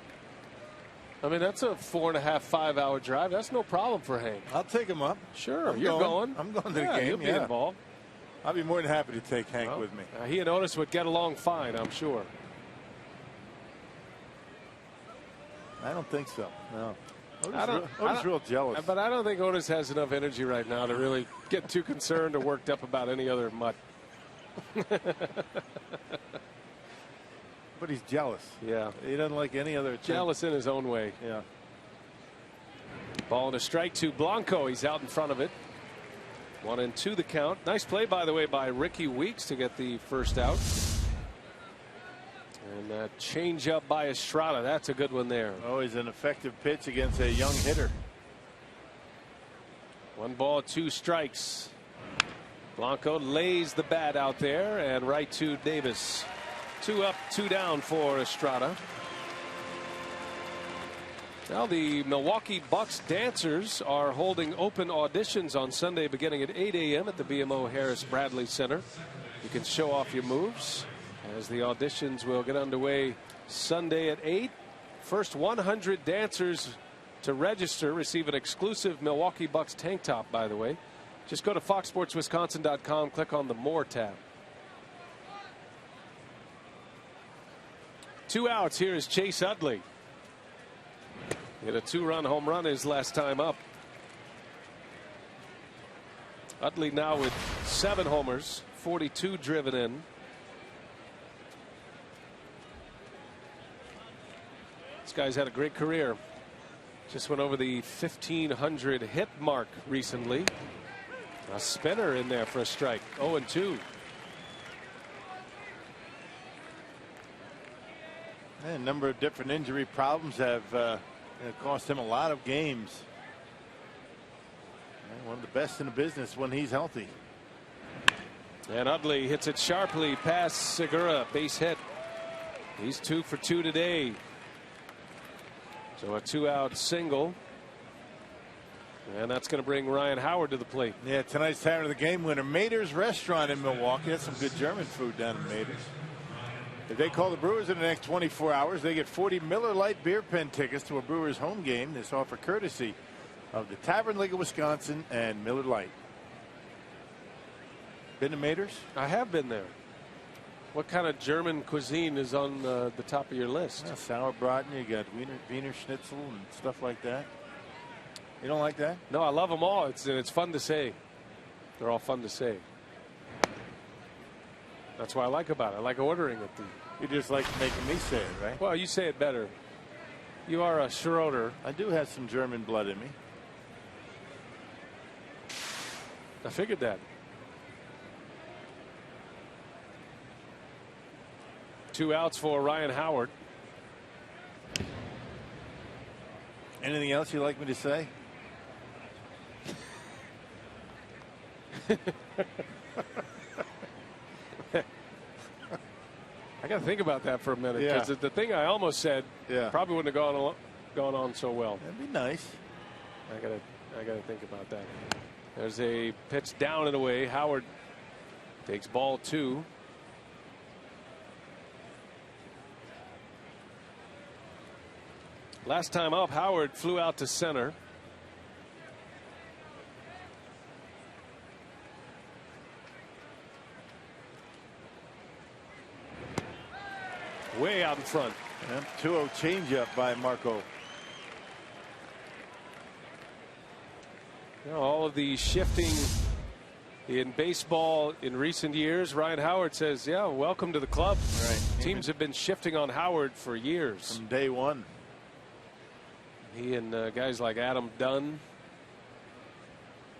I mean, that's a 4.5, 5-hour drive. That's no problem for Hank. I'll take him up. Sure, you're going. I'm going to the game. You'll be involved. I'll be more than happy to take Hank with me. He and Otis would get along fine, I'm sure. I don't think so. No. Otis real jealous. But I don't think Otis has enough energy right now to really get too concerned or worked up about any other mutt. But he's jealous. Yeah. He doesn't like any other attempt. Jealous in his own way. Yeah. Ball and a strike to Blanco. He's out in front of it. 1-2 the count. Nice play, by the way, by Ricky Weeks to get the first out. And a change up by Estrada. That's a good one there. Always an effective pitch against a young hitter. 1 ball, 2 strikes. Blanco lays the bat out there and right to Davis. 2 up, 2 down for Estrada. Now the Milwaukee Bucks dancers are holding open auditions on Sunday beginning at 8 a.m. at the BMO Harris Bradley Center. You can show off your moves as the auditions will get underway Sunday at 8. First 100 dancers to register receive an exclusive Milwaukee Bucks tank top, by the way. Just go to foxsportswisconsin.com, click on the More tab. 2 outs. Here is Chase Utley. Hit a 2-run home run his last time up. Utley now with 7 homers, 42 driven in. This guy's had a great career. Just went over the 1,500 hit mark recently. A spinner in there for a strike. 0-2. A number of different injury problems have cost him a lot of games. One of the best in the business when he's healthy. And Utley hits it sharply past Segura. Base hit. He's 2 for 2 today. So a 2-out single. And that's going to bring Ryan Howard to the plate. Yeah, tonight's time of the game winner. Mader's Restaurant in Milwaukee. That's some good German food down in Mader's. If they call the Brewers in the next 24 hours, they get 40 Miller Lite beer pen tickets to a Brewers home game. This offer courtesy of the Tavern League of Wisconsin and Miller Lite. Been to Mader's? I have been there. What kind of German cuisine is on the top of your list? Yeah, sauerbraten, you got Wiener Schnitzel and stuff like that. You don't like that? No, I love them all. It's fun to say. They're all fun to say. That's what I like about it. I like ordering it. You just like making me say it, right? Well, you say it better. You are a Schroeder. I do have some German blood in me. I figured that. 2 outs for Ryan Howard. Anything else you'd like me to say? I got to think about that for a minute, Yeah. because the thing I almost said probably wouldn't have gone on so well. That'd be nice. I gotta think about that. There's a pitch down and away. Howard takes ball 2. Last time up, Howard flew out to center. Way out in front. 2-0 changeup by Marco. You know, all of the shifting in baseball in recent years, Ryan Howard says, yeah, welcome to the club. Right. Teams have been shifting on Howard for years. From day one. He and guys like Adam Dunn,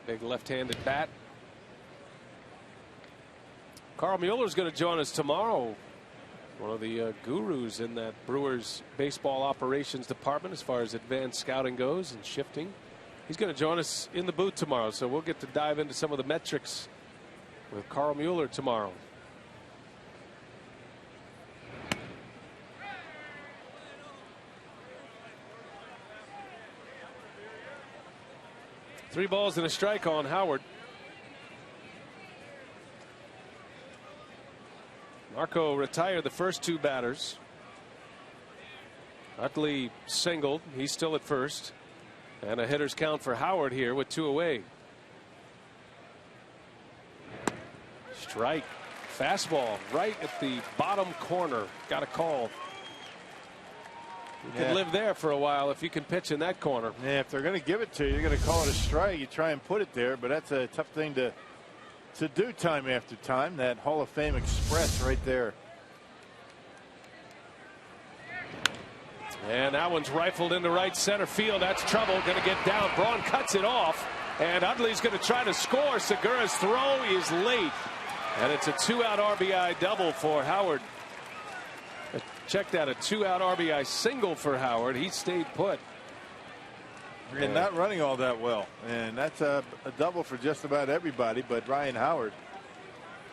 big left-handed bat. Carl Mueller's going to join us tomorrow. One of the gurus in that Brewers baseball operations department as far as advanced scouting goes and shifting. He's going to join us in the booth tomorrow, so we'll get to dive into some of the metrics with Carl Mueller tomorrow. Three balls and a strike on Howard. Marco retired the first 2 batters. Utley singled. He's still at first. And a hitter's count for Howard here with 2 away. Strike. Fastball right at the bottom corner. Got a call. You can live there for a while if you can pitch in that corner. Yeah, if they're going to give it to you, you're going to call it a strike. You try and put it there, but that's a tough thing to do time after time. That Hall of Fame express right there. And that one's rifled into right center field. That's trouble. Going to get down. Braun cuts it off. And Utley's going to try to score. Segura's throw is late. And it's a 2-out RBI double for Howard. Check that, a 2-out RBI single for Howard. He stayed put. And not running all that well. And that's a double for just about everybody but Ryan Howard.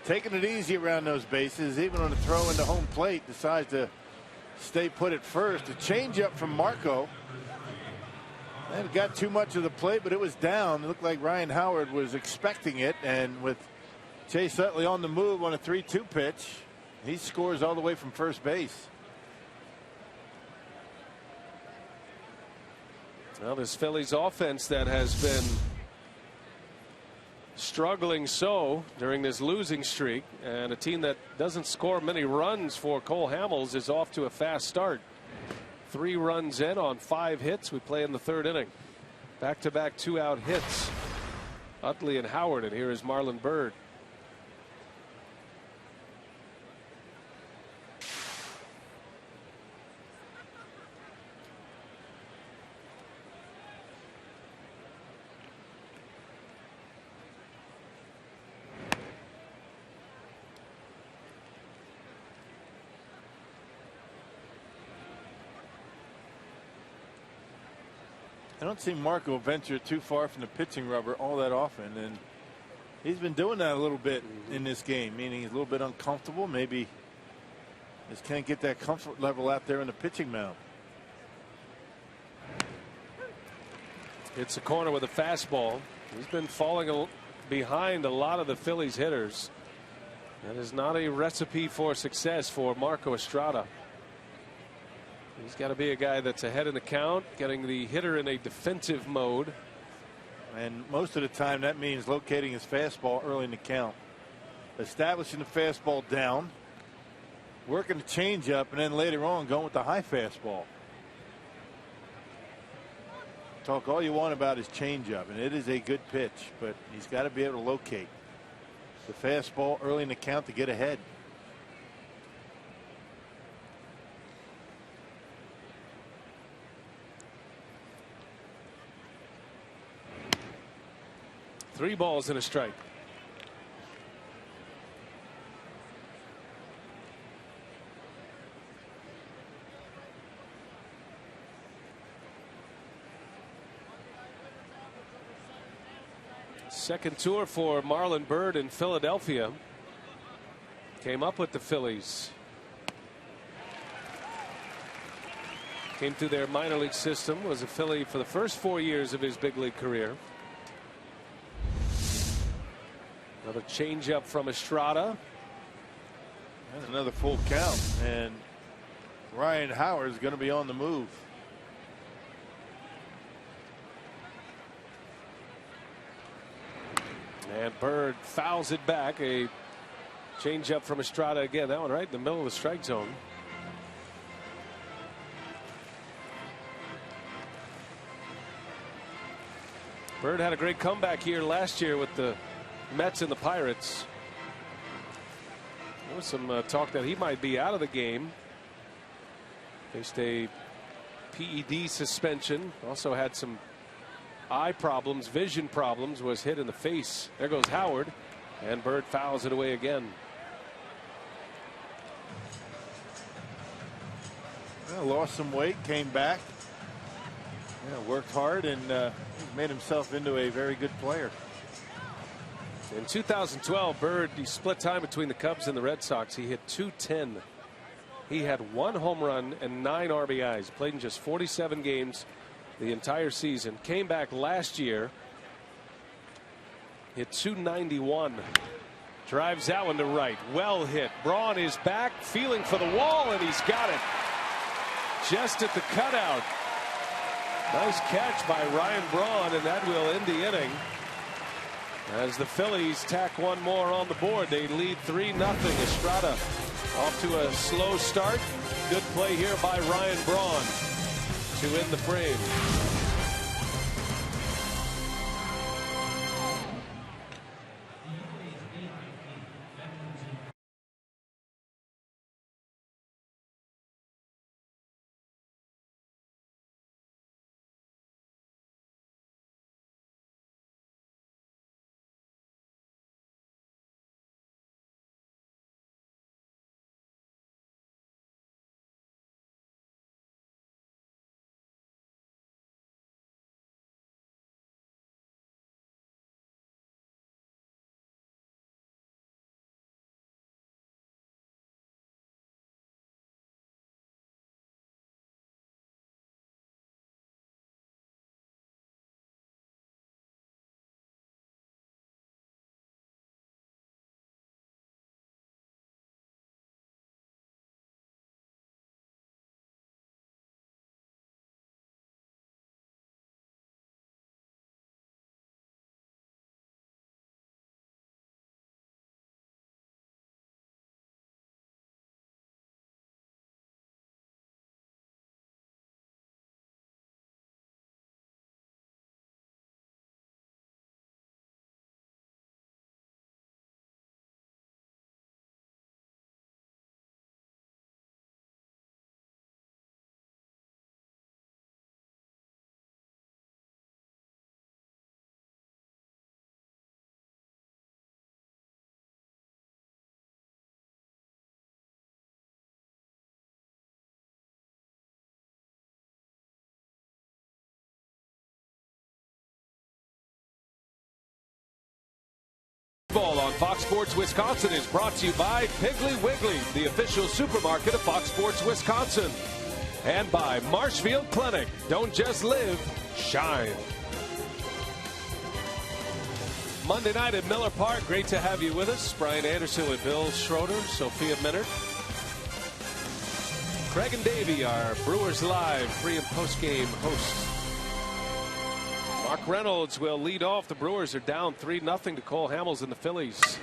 Taking it easy around those bases, even on the throw into home plate, decides to stay put at first. A changeup from Marco. And it got too much of the plate, but it was down. It looked like Ryan Howard was expecting it, and with Chase Utley on the move on a 3-2 pitch, he scores all the way from first base. Well, this Phillies offense that has been struggling so during this losing streak, and a team that doesn't score many runs for Cole Hamels is off to a fast start. 3 runs in on 5 hits. We play in the 3rd inning. Back-to-back 2-out hits. Utley and Howard, and here is Marlon Byrd. I don't see Marco venture too far from the pitching rubber all that often, and he's been doing that a little bit in this game, meaning he's a little bit uncomfortable. Maybe just can't get that comfort level out there in the pitching mound. It's a corner with a fastball. He's been falling behind a lot of the Phillies hitters. That is not a recipe for success for Marco Estrada. He's got to be a guy that's ahead in the count, getting the hitter in a defensive mode. And most of the time that means locating his fastball early in the count. Establishing the fastball down, working the changeup, and then later on going with the high fastball. Talk all you want about his changeup, and it is a good pitch, but he's got to be able to locate the fastball early in the count to get ahead. Three balls and a strike. Second tour for Marlon Byrd in Philadelphia. Came up with the Phillies. Came through their minor league system. Was a Philly for the first 4 years of his big league career. Another changeup from Estrada. And another full count. And Ryan Howard is going to be on the move. And Byrd fouls it back. A changeup from Estrada again. That one right in the middle of the strike zone. Byrd had a great comeback here last year with the Mets and the Pirates. There was some talk that he might be out of the game. Faced a PED suspension. Also had some eye problems, vision problems, was hit in the face. There goes Howard, and Byrd fouls it away again. Well, lost some weight, came back. Yeah, worked hard and made himself into a very good player. In 2012, Byrd, he split time between the Cubs and the Red Sox. He hit .210. He had 1 home run and 9 RBIs. Played in just 47 games the entire season. Came back last year. Hit .291. Drives that one to right. Well hit. Braun is back, feeling for the wall, and he's got it. Just at the cutout. Nice catch by Ryan Braun, and that will end the inning. As the Phillies tack one more on the board, they lead 3-0. Estrada off to a slow start. Good play here by Ryan Braun. to win the frame. Ball on Fox Sports Wisconsin is brought to you by Piggly Wiggly, the official supermarket of Fox Sports Wisconsin. And by Marshfield Clinic. Don't just live, shine. Monday night at Miller Park. Great to have you with us. Brian Anderson with Bill Schroeder, Sophia Minard. Craig and Davey, our Brewers Live pre- and post-game hosts. Mark Reynolds will lead off. The Brewers are down 3-0 to Cole Hamels and the Phillies.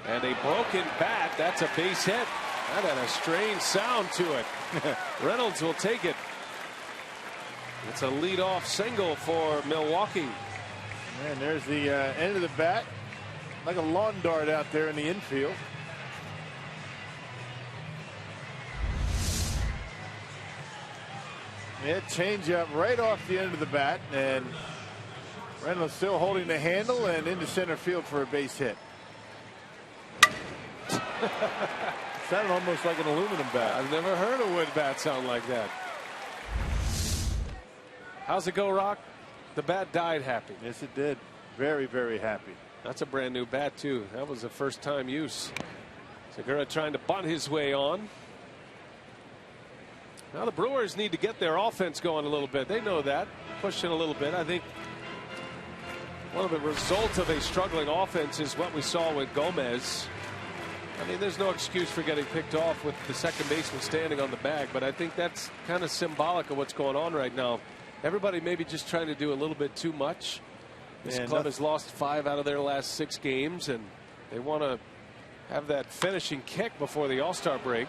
And a broken bat. That's a base hit. That had a strange sound to it. Reynolds will take it. It's a leadoff single for Milwaukee. And there's the end of the bat. Like a lawn dart out there in the infield. Yeah, change up right off the end of the bat. And Reynolds still holding the handle and into center field for a base hit. Sounded almost like an aluminum bat. I've never heard a wood bat sound like that. How's it go, Rock? The bat died happy. Yes, it did. Very, very happy. That's a brand new bat, too. That was a first time use. Segura trying to bunt his way on. Now the Brewers need to get their offense going a little bit. They know that. Pushing a little bit. I think one of the results of a struggling offense is what we saw with Gomez. I mean, there's no excuse for getting picked off with the second baseman standing on the bag, but I think that's kind of symbolic of what's going on right now. Everybody maybe just trying to do a little bit too much. This club has lost 5 out of their last 6 games, and they want to have that finishing kick before the All-Star break.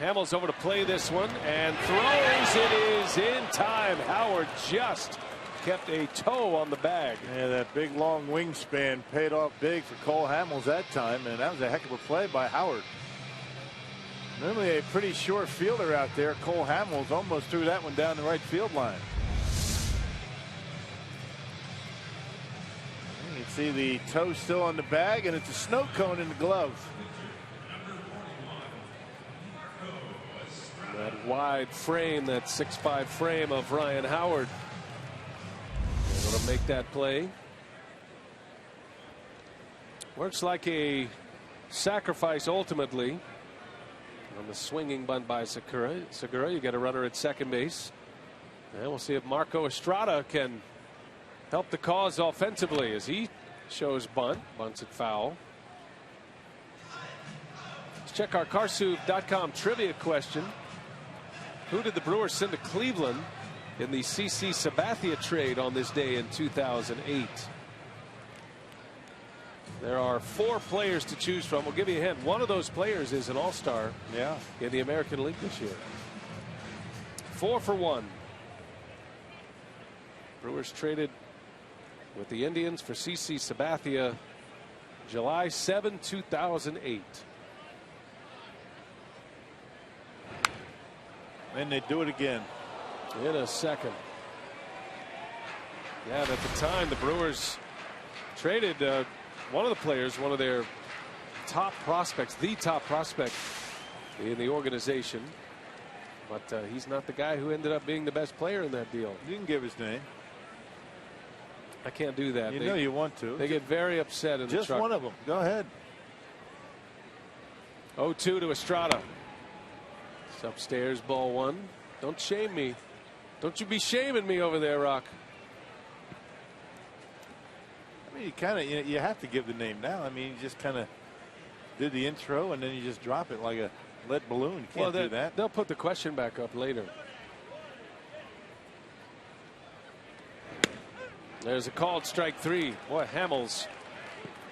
Hamels over to play this one and throws. It is in time. Howard just kept a toe on the bag. Yeah, that big long wingspan paid off big for Cole Hamels that time, and that was a heck of a play by Howard. Normally a pretty short fielder out there. Cole Hamels almost threw that one down the right field line. You can see the toe still on the bag, and it's a snow cone in the glove. That wide frame, that 6'5" frame of Ryan Howard. Able to make that play. Works like a sacrifice ultimately on the swinging bunt by Segura. You get a runner at second base. And we'll see if Marco Estrada can help the cause offensively as he shows bunts it foul. Let's check our Carsouv.com trivia question. Who did the Brewers send to Cleveland in the CC Sabathia trade on this day in 2008? There are 4 players to choose from. We'll give you a hint. One of those players is an all-star in the American League this year. 4 for 1. Brewers traded with the Indians for CC Sabathia July 7, 2008. And they do it again. In a second. Yeah, and at the time, the Brewers traded one of the players, one of their top prospects, the top prospect in the organization. But he's not the guy who ended up being the best player in that deal. You can give his name. I can't do that. You know you want to. They get very upset in the truck. Just one of them. Go ahead. 0-2 to Estrada. It's upstairs, ball one. Don't shame me. Don't you be shaming me over there, Rock. I mean, you kind of you have to give the name now. I mean, you just kind of did the intro and then you just drop it like a lead balloon. You can't do that. They'll put the question back up later. There's a called strike three. Boy, Hamels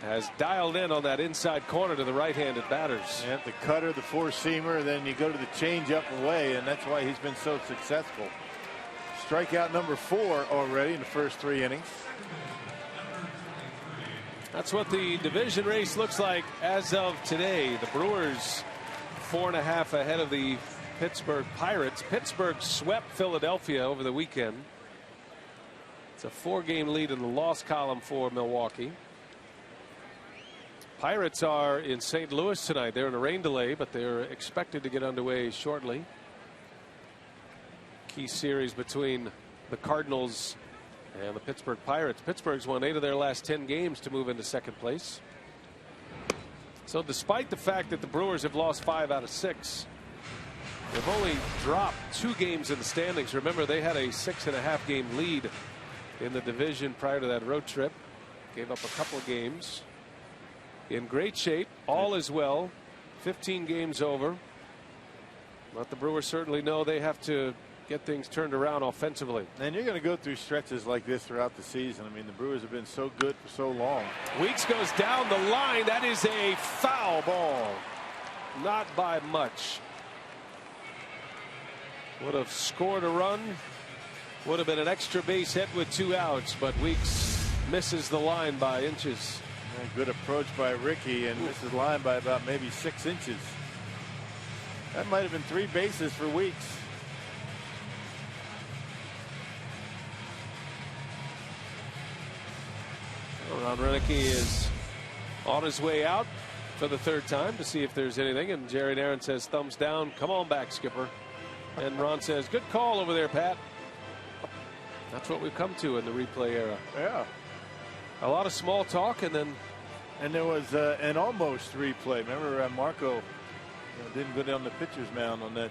has dialed in on that inside corner to the right-handed batters. Yeah, the cutter, the four-seamer, then you go to the change-up away, and that's why he's been so successful. Strikeout number 4 already in the first 3 innings. That's what the division race looks like as of today. The Brewers 4.5 ahead of the Pittsburgh Pirates. Pittsburgh swept Philadelphia over the weekend. It's a 4-game lead in the loss column for Milwaukee. Pirates are in St. Louis tonight. They're in a rain delay, but they're expected to get underway shortly. Key series between the Cardinals and the Pittsburgh Pirates. Pittsburgh's won 8 of their last 10 games to move into second place. So despite the fact that the Brewers have lost 5 out of 6, they've only dropped 2 games in the standings. Remember, they had a 6.5 game lead in the division prior to that road trip. Gave up a couple of games. In great shape, all is well. 15 games over. But the Brewers certainly know they have to get things turned around offensively. And you're going to go through stretches like this throughout the season. I mean, the Brewers have been so good for so long. Weeks goes down the line. That is a foul ball. Not by much. Would have scored a run. Would have been an extra base hit with 2 outs, but Weeks misses the line by inches. Good approach by Ricky and misses the line by about maybe 6 inches. That might have been 3 bases for Weeks. Ron Renicky is on his way out for the 3rd time to see if there's anything, and Jerry Aaron says thumbs down. Come on back, Skipper. And Ron says good call over there, Pat. That's what we've come to in the replay era. Yeah. A lot of small talk, and there was an almost replay. Remember, Marco didn't go down the pitcher's mound on that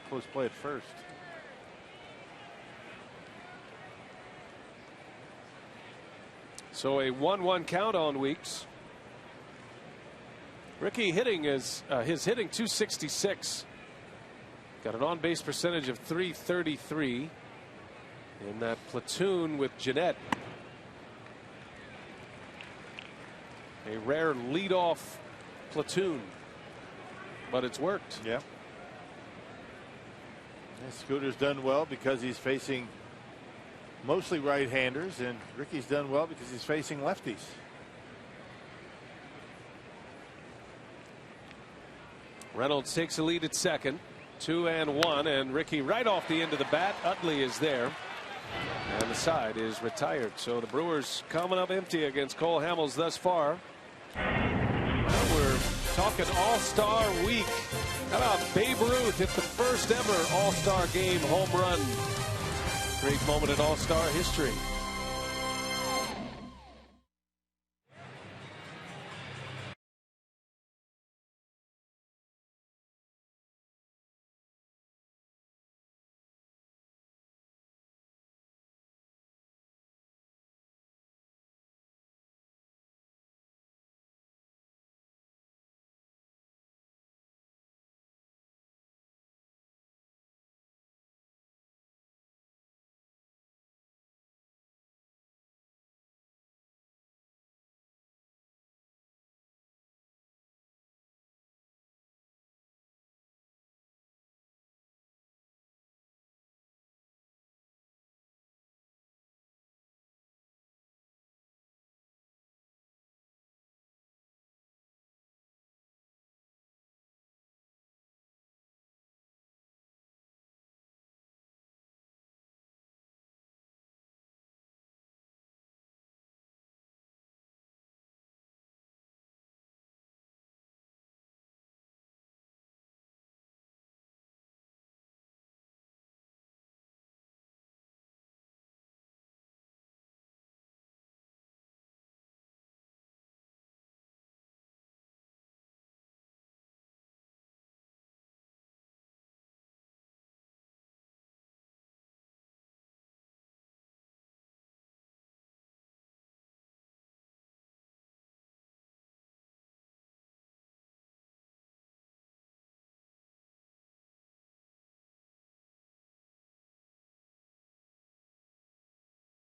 close play at first. So a 1-1 count on Weeks. Ricky hitting is his hitting .266. Got an on-base percentage of .333 in that platoon with Jeanette. A rare leadoff platoon, but it's worked. Yeah. Scooter's done well because he's facing mostly right-handers, and Ricky's done well because he's facing lefties. Reynolds takes a lead at second. 2-1, and Ricky right off the end of the bat. Utley is there, and the side is retired. So the Brewers coming up empty against Cole Hamels thus far. Well, we're talking All-Star week. How about Babe Ruth hit the first ever All-Star game home run? Great moment in All-Star history.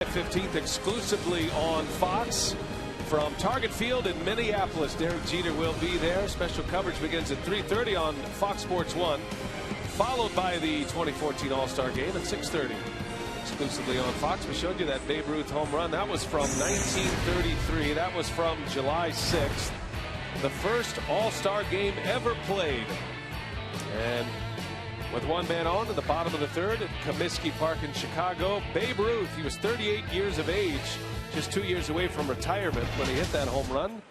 15th exclusively on Fox from Target Field in Minneapolis. Derek Jeter will be there. Special coverage begins at 3:30 on Fox Sports 1, followed by the 2014 All-Star Game at 6:30. Exclusively on Fox. We showed you that Babe Ruth home run. That was from 1933. That was from July 6th. The first All-Star game ever played. And with one man on in the bottom of the third at Comiskey Park in Chicago, Babe Ruth, he was 38 years of age, just 2 years away from retirement when he hit that home run.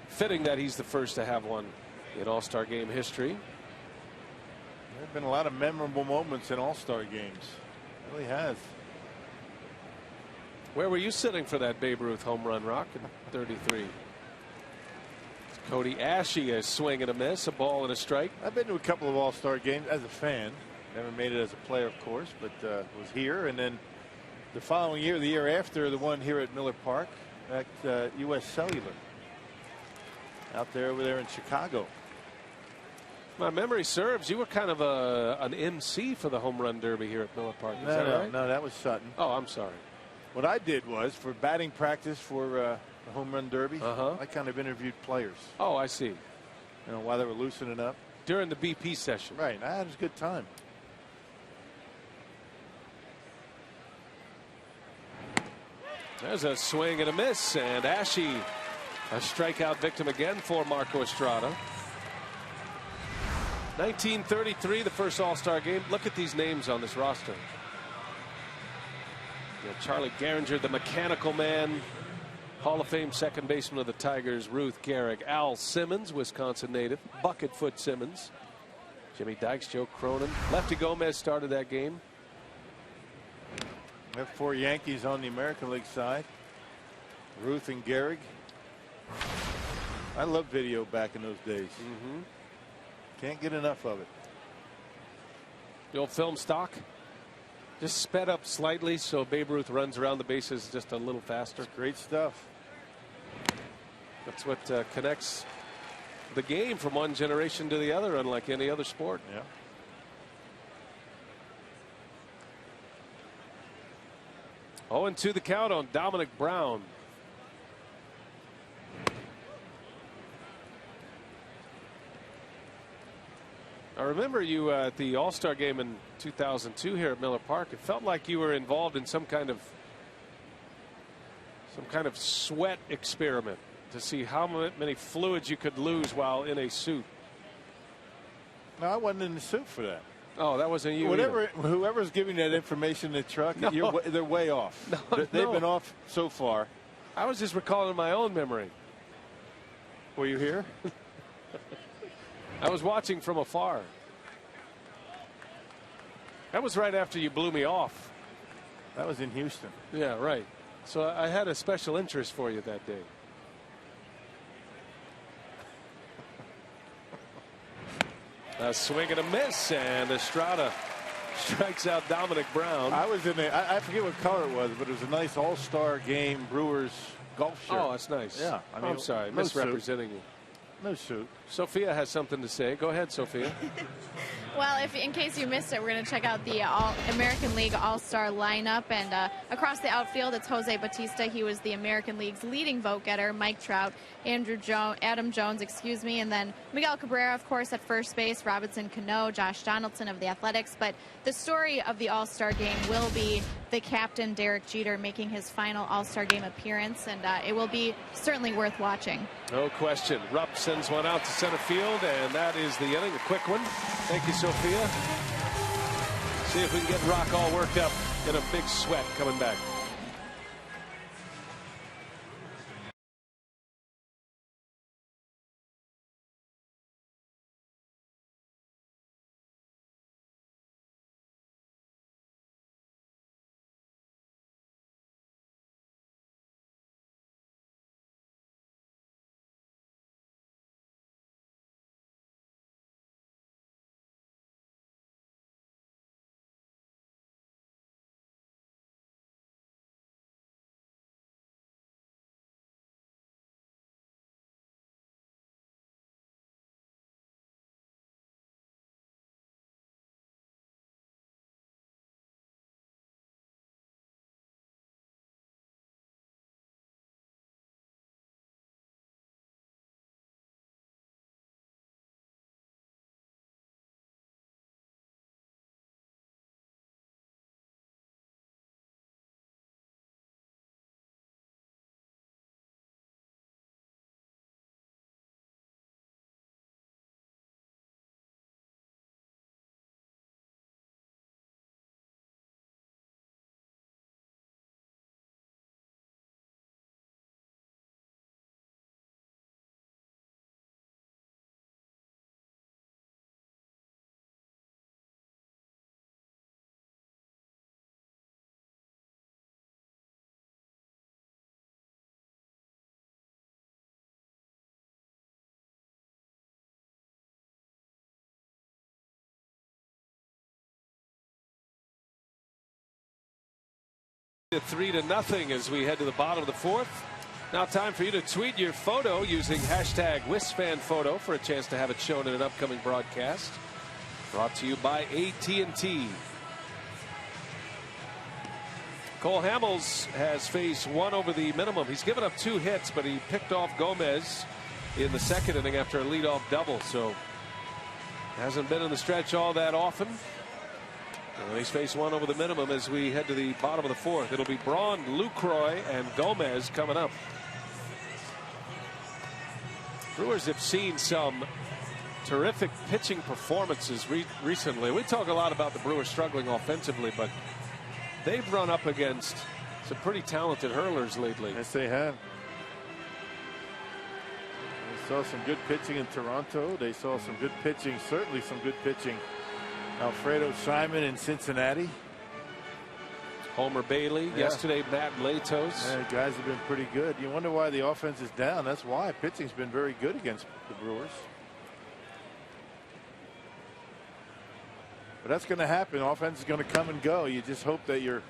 Fitting that he's the first to have one in All-Star game history. There have been a lot of memorable moments in All-Star games. It really has. Where were you sitting for that Babe Ruth home run, Rock, in 33? Cody Ashe, a swing and a miss, a ball and a strike. I've been to a couple of All-Star games as a fan. Never made it as a player, of course, but was here. And then the following year, the year after, the one here at Miller Park at U.S. Cellular. Out there, over there in Chicago. My memory serves, you were kind of an MC for the home run derby here at Miller Park. Is that right? No, that was Sutton. Oh, I'm sorry. What I did was, for batting practice for the home run derby, I kind of interviewed players. Oh, I see. You know, while they were loosening up. During the BP session. Right. That was a good time. There's a swing and a miss, and Ashe, a strikeout victim again for Marco Estrada. 1933, the first All-Star game. Look at these names on this roster. You know, Charlie Gehringer, the mechanical man, Hall of Fame second baseman of the Tigers, Ruth Gehrig. Al Simmons, Wisconsin native, Bucketfoot Simmons, Jimmy Dykes, Joe Cronin. Lefty Gomez started that game. We have 4 Yankees on the American League side. Ruth and Gehrig. I loved video back in those days. Can't get enough of it. The old film stock, just sped up slightly so Babe Ruth runs around the bases just a little faster. That's great stuff. That's what connects the game from one generation to the other, unlike any other sport. Yeah. Oh, and 2 the count on Dominic Brown. I remember you at the All-Star game in 2002 here at Miller Park. It felt like you were involved in some kind of sweat experiment to see how many fluids you could lose while in a suit. No, I wasn't in the suit for that. Oh, that wasn't you. Whoever's giving that information in the truck, they're way off. They've been off so far. I was just recalling my own memory. Were you here? I was watching from afar. That was right after you blew me off. That was in Houston. Yeah, right. So I had a special interest for you that day. A swing and a miss, and Estrada strikes out Dominic Brown. I was in I forget what color it was, but it was a nice All-Star game Brewers golf shirt. Oh, that's nice. Yeah. I mean, I'm sorry, no misrepresenting you. No suit. Sophia has something to say. Go ahead, Sophia. Well, in case you missed it, we're going to check out the American League All-Star lineup. And across the outfield, it's Jose Bautista. He was the American League's leading vote getter. Mike Trout, Adam Jones, and then Miguel Cabrera, of course, at first base. Robinson Cano, Josh Donaldson of the Athletics. But the story of the All-Star game will be the captain, Derek Jeter, making his final All-Star game appearance. And it will be certainly worth watching. No question. Rupp sends one out to center field, and that is the inning. A quick one. Thank you, Sophia. See if we can get Rock all worked up. Get a big sweat coming back. 3-0 as we head to the bottom of the fourth. Now time for you to tweet your photo using hashtag WisFanPhoto for a chance to have it shown in an upcoming broadcast. Brought to you by AT&T. Cole Hamels has faced one over the minimum. He's given up 2 hits, but he picked off Gomez in the second inning after a leadoff double. So hasn't been in the stretch all that often. And he's faced one over the minimum as we head to the bottom of the fourth. It'll be Braun, Lucroy, and Gomez coming up. Brewers have seen some terrific pitching performances recently. We talk a lot about the Brewers struggling offensively, but they've run up against some pretty talented hurlers lately. Yes, they have. They saw some good pitching in Toronto. They saw some good pitching, certainly some good pitching. Alfredo Simon in Cincinnati. Homer Bailey yesterday. Matt Latos. Yeah, guys have been pretty good. You wonder why the offense is down. That's why pitching's been very good against the Brewers. But that's going to happen. Offense is going to come and go. You just hope that your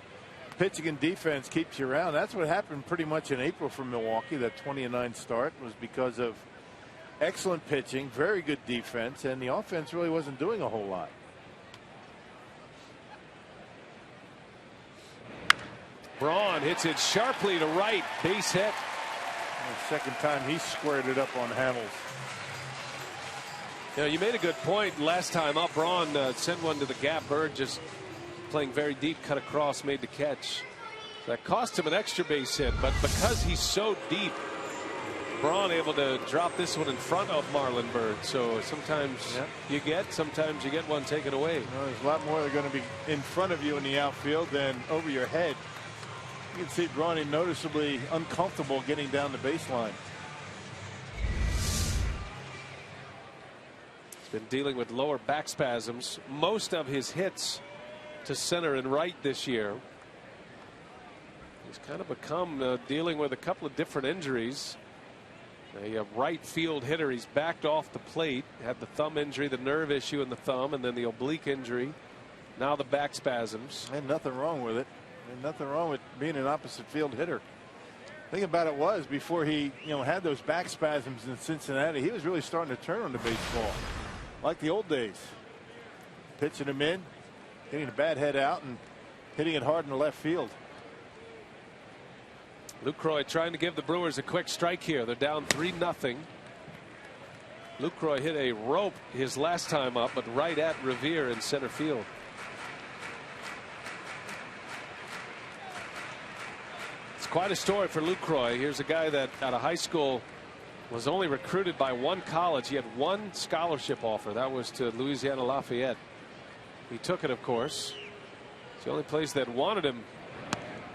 pitching and defense keeps you around. That's what happened pretty much in April for Milwaukee. That 20-9 start was because of excellent pitching, very good defense, and the offense really wasn't doing a whole lot. Braun hits it sharply to right. Base hit. The second time he squared it up on Hamels. You know, you made a good point last time up. Braun sent one to the gap. Bird just playing very deep, cut across, made the catch. That cost him an extra base hit, but because he's so deep, Braun able to drop this one in front of Marlon Bird. So sometimes you get one taken away. Well, there's a lot more that are going to be in front of you in the outfield than over your head. You can see Braun noticeably uncomfortable getting down the baseline. He's been dealing with lower back spasms. Most of his hits to center and right this year. He's kind of become dealing with a couple of different injuries. A right field hitter. He's backed off the plate. Had the thumb injury, the nerve issue in the thumb, and then the oblique injury. Now the back spasms. And nothing wrong with it. And nothing wrong with being an opposite field hitter. The thing about it was before he had those back spasms in Cincinnati, he was really starting to turn on the baseball like the old days. Pitching him in, getting a bad head out, and hitting it hard in the left field. Lucroy trying to give the Brewers a quick strike here. They're down 3-0. Lucroy hit a rope his last time up, but right at Revere in center field. It's quite a story for Lucroy. Here's a guy that out of high school was only recruited by one college. He had one scholarship offer. That was to Louisiana Lafayette. He took it, of course. It's the only place that wanted him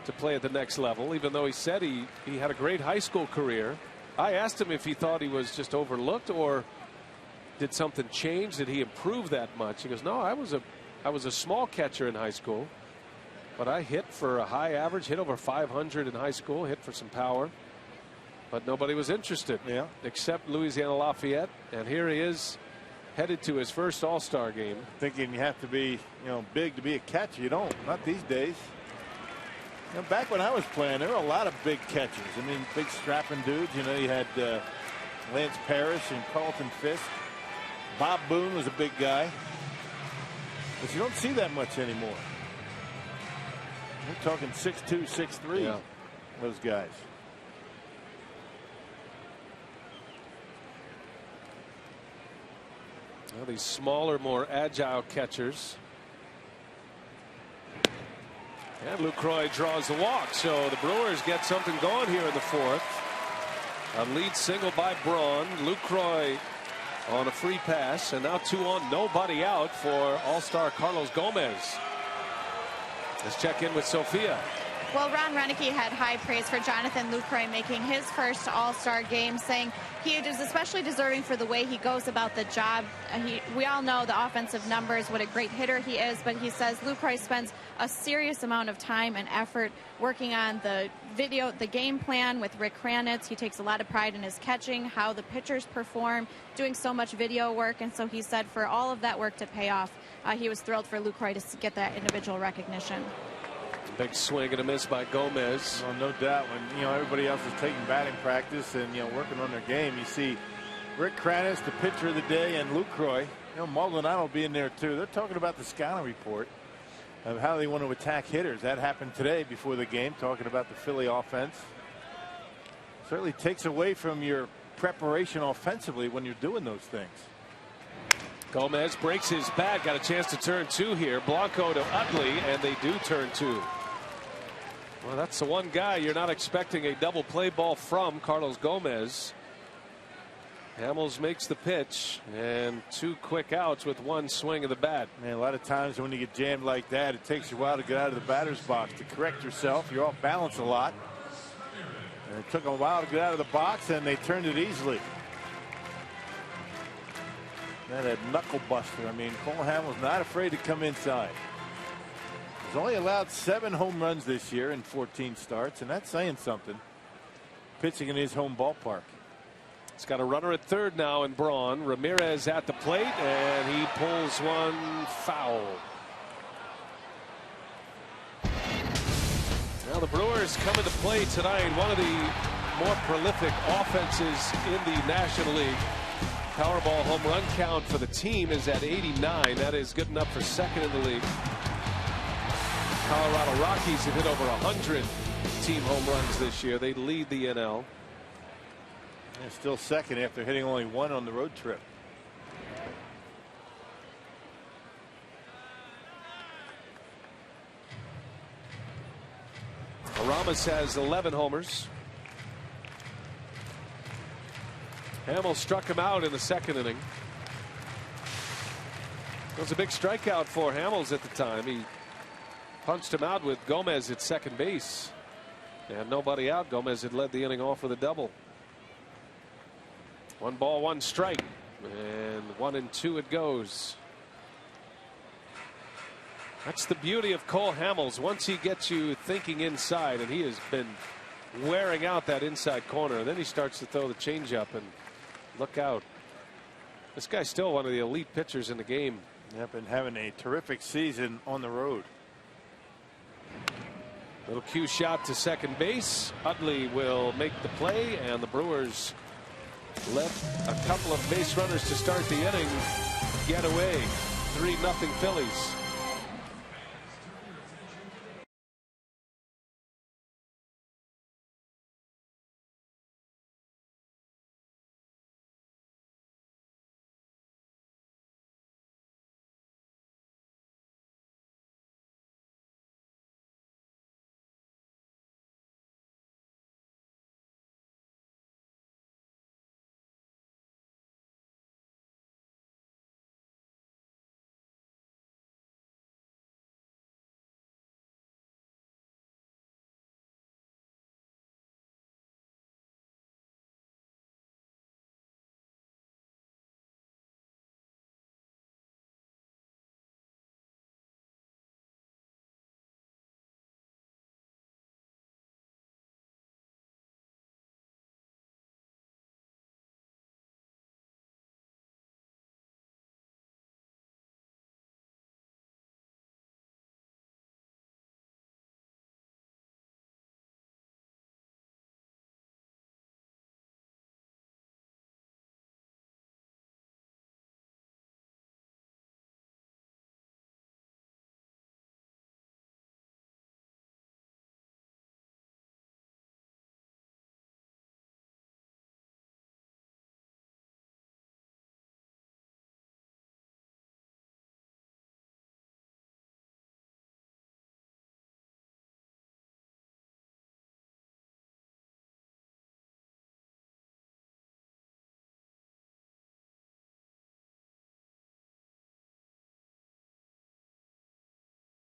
to play at the next level, even though he said he had a great high school career. I asked him if he thought he was just overlooked or did something change. Did he improve that much? He goes, no, I was a small catcher in high school, but I hit for a high average, hit over 500 in high school, hit for some power, but nobody was interested except Louisiana Lafayette. And here he is headed to his first All-Star game. Thinking you have to be big to be a catcher. You don't, not these days. Back when I was playing, there were a lot of big catchers. I mean, big strapping dudes. You had Lance Parrish and Carlton Fisk. Bob Boone was a big guy. But you don't see that much anymore. We're talking 6'2", 6'3", those guys. Well, these smaller, more agile catchers. And Lucroy draws the walk, so the Brewers get something going here in the fourth. A lead single by Braun. Lucroy on a free pass, and now 2 on, nobody out for All-Star Carlos Gomez. Let's check in with Sophia. Well, Ron Renneke had high praise for Jonathan Lucroy making his first All-Star game, saying he is especially deserving for the way he goes about the job. We all know the offensive numbers, what a great hitter he is, but he says Lucroy spends a serious amount of time and effort working on the game plan with Rick Kranitz. He takes a lot of pride in his catching, how the pitchers perform, doing so much video work, and so he said for all of that work to pay off, he was thrilled for Lucroy to get that individual recognition. Big swing and a miss by Gomez. Well, no doubt. When everybody else is taking batting practice and working on their game, you see Rick Kranis, the pitcher of the day, and Lucroy. Maldonado being there too. They're talking about the scouting report of how they want to attack hitters. That happened today before the game, talking about the Philly offense. Certainly takes away from your preparation offensively when you're doing those things. Gomez breaks his bat. Got a chance to turn 2 here. Blanco to Utley, and they do turn 2. Well, that's the one guy you're not expecting a double play ball from, Carlos Gomez. Hamels makes the pitch, and 2 quick outs with 1 swing of the bat. Man, a lot of times when you get jammed like that, it takes you a while to get out of the batter's box to correct yourself. You're off balance a lot. And it took them a while to get out of the box, and they turned it easily. That knuckle buster. I mean, Cole Hamels not afraid to come inside. He's only allowed 7 home runs this year in 14 starts, and that's saying something. Pitching in his home ballpark. He's got a runner at third now in Braun. Ramirez at the plate, and he pulls one foul. Now the Brewers come into play tonight. One of the more prolific offenses in the National League. Powerball home run count for the team is at 89. That is good enough for second in the league. Colorado Rockies have hit over 100 team home runs this year. They lead the NL. And still second after hitting only 1 on the road trip. Aramis has 11 homers. Hamels struck him out in the second inning. It was a big strikeout for Hamels at the time. He punched him out with Gomez at second base. And nobody out. Gomez had led the inning off with a double. 1 ball, 1 strike. And 1-2 it goes. That's the beauty of Cole Hamels. Once he gets you thinking inside, and he has been wearing out that inside corner, and then he starts to throw the changeup, and look out. This guy's still one of the elite pitchers in the game. Yep, and having a terrific season on the road. Little cue shot to second base. Utley will make the play, and the Brewers let a couple of base runners to start the inning get away. 3-0 Phillies.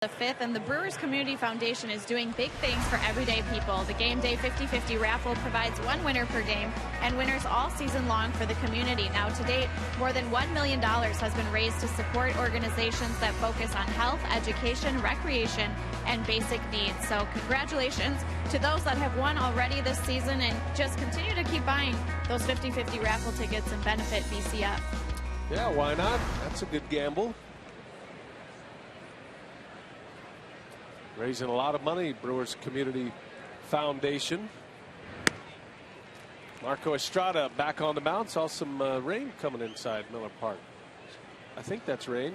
The 5th, and the Brewers Community Foundation is doing big things for everyday people. The Game Day 50-50 raffle provides 1 winner per game and winners all season long for the community. Now, to date, more than $1 million has been raised to support organizations that focus on health, education, recreation, and basic needs. So congratulations to those that have won already this season, and just continue to keep buying those 50-50 raffle tickets and benefit BCF. Yeah, why not? That's a good gamble. raising a lot of money. Brewers Community Foundation. Marco Estrada back on the mound. Saw some rain coming inside Miller Park. I think that's rain.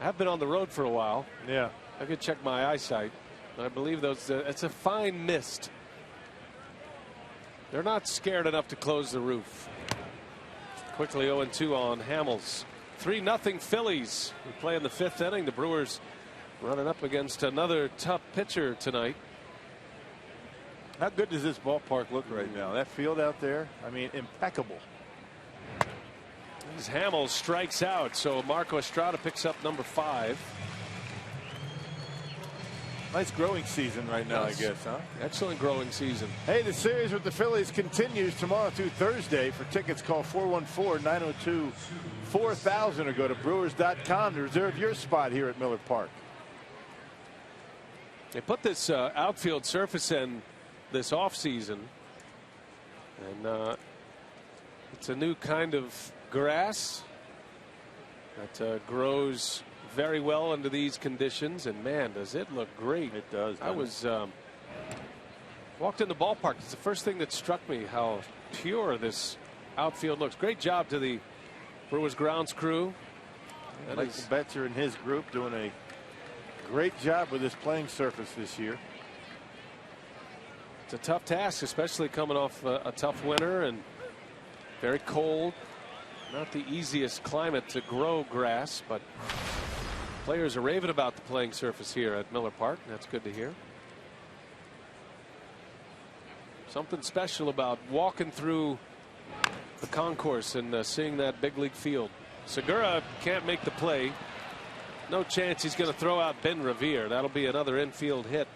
I have been on the road for a while. Yeah. I could check my eyesight. I believe those. It's a fine mist. They're not scared enough to close the roof. Quickly 0-2 on Hamels. 3-0 Phillies. We play in the 5th inning. The Brewers running up against another tough pitcher tonight. How good does this ballpark look right now? That field out there, I mean, impeccable. As Hamels strikes out, so Marco Estrada picks up number 5. Nice growing season right now, yes. I guess, huh? Excellent growing season. Hey, the series with the Phillies continues tomorrow through Thursday. For tickets, call 414-902-4000 or go to Brewers.com to reserve your spot here at Miller Park. They put this outfield surface in this offseason, and it's a new kind of grass that grows very well under these conditions, and man, does it look great. It does. I was walked in the ballpark. It's the first thing that struck me, how pure this outfield looks. Great job to the Brewers grounds crew. Michael Betzer and his group doing a great job with this playing surface this year. It's a tough task, especially coming off a tough winter and very cold. Not the easiest climate to grow grass, but players are raving about the playing surface here at Miller Park. That's good to hear. Something special about walking through the concourse and seeing that big league field. Segura can't make the play. No chance he's going to throw out Ben Revere. That'll be another infield hit.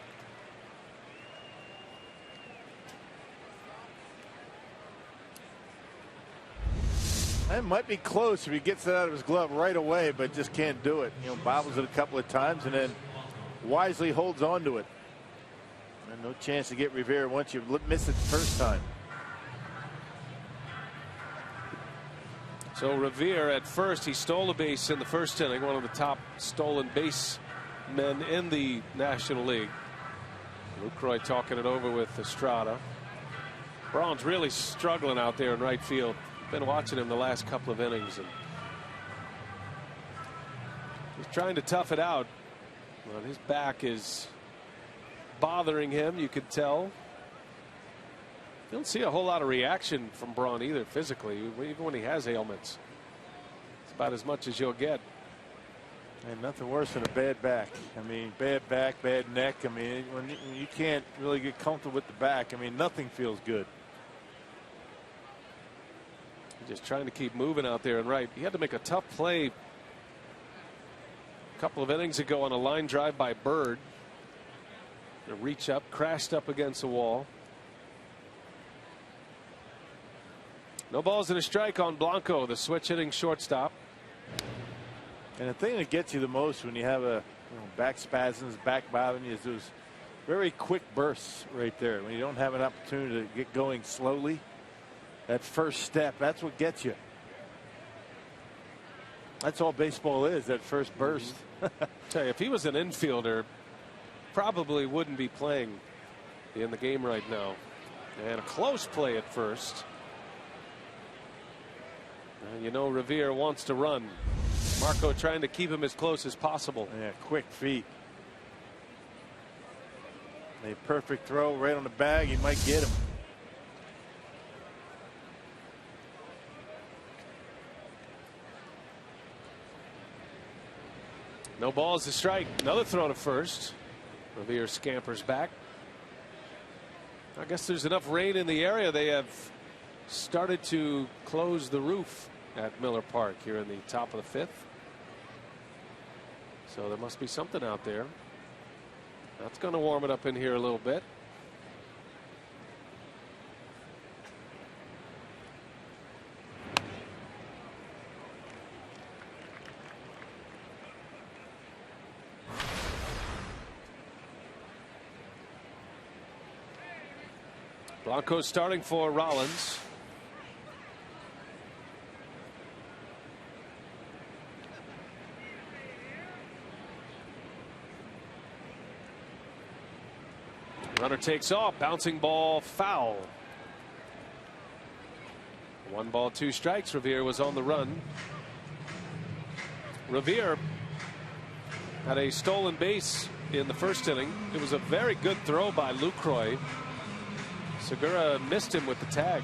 That might be close if he gets it out of his glove right away, but just can't do it. You know, bobbles it a couple of times and then wisely holds on to it. And no chance to get Revere once you miss it the first time. So Revere at first, he stole a base in the first inning, one of the top stolen base men in the National League. Lucroy talking it over with Estrada. Braun's really struggling out there in right field. Been watching him the last couple of innings, and he's trying to tough it out. Well, his back is bothering him, you could tell. You don't see a whole lot of reaction from Braun either physically, even when he has ailments. It's about as much as you'll get. And nothing worse than a bad back. I mean, bad back, bad neck. I mean, when you can't really get comfortable with the back, I mean, nothing feels good. Just trying to keep moving out there and right. He had to make a tough play a couple of innings ago on a line drive by Bird. A reach up, crashed up against the wall. No balls and a strike on Blanco, the switch hitting shortstop. And the thing that gets you the most when you have back spasms, back bothering you, is those very quick bursts right there. When you don't have an opportunity to get going slowly. That first step, that's what gets you. That's all baseball is, that first burst. Tell you, if he was an infielder, probably wouldn't be playing in the game right now. And a close play at first. And you know Revere wants to run. Marco trying to keep him as close as possible. Yeah, quick feet. A perfect throw right on the bag. He might get him. No balls to strike. Another throw to first. Revere scampers back. I guess there's enough rain in the area. They have started to close the roof at Miller Park here in the top of the 5th. So there must be something out there. That's going to warm it up in here a little bit. Blanco starting for Rollins. Runner takes off, bouncing ball, foul. 1 ball, 2 strikes. Revere was on the run. Revere had a stolen base in the first inning. It was a very good throw by Lucroy. Segura missed him with the tag.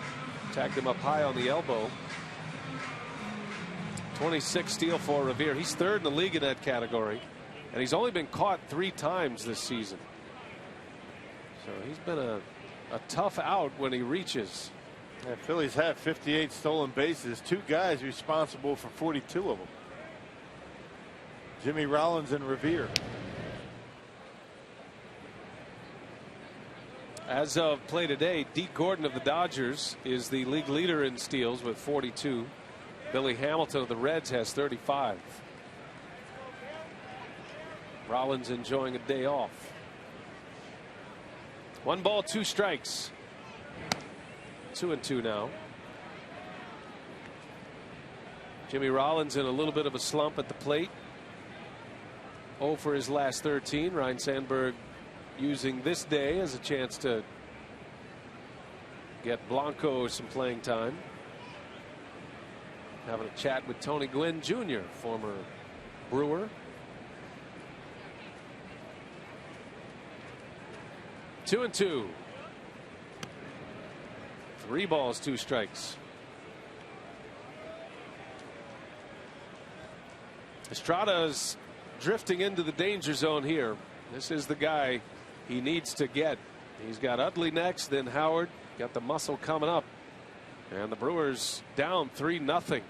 Tagged him up high on the elbow. 26 steal for Revere. He's 3rd in the league in that category. And he's only been caught 3 times this season. So he's been a tough out when he reaches. Yeah, Phillies have 58 stolen bases. 2 guys responsible for 42 of them. Jimmy Rollins and Revere. As of play today, Deke Gordon of the Dodgers is the league leader in steals with 42. Billy Hamilton of the Reds has 35. Rollins enjoying a day off. 1 ball, 2 strikes. 2-2 now. Jimmy Rollins in a little bit of a slump at the plate. 0 for his last 13. Ryan Sandberg using this day as a chance to get Blanco some playing time. Having a chat with Tony Gwynn Jr., former Brewer. 2-2. 3 balls, 2 strikes. Estrada's drifting into the danger zone here. This is the guy he needs to get. He's got Utley next, then Howard. Got the muscle coming up. And the Brewers down 3-0.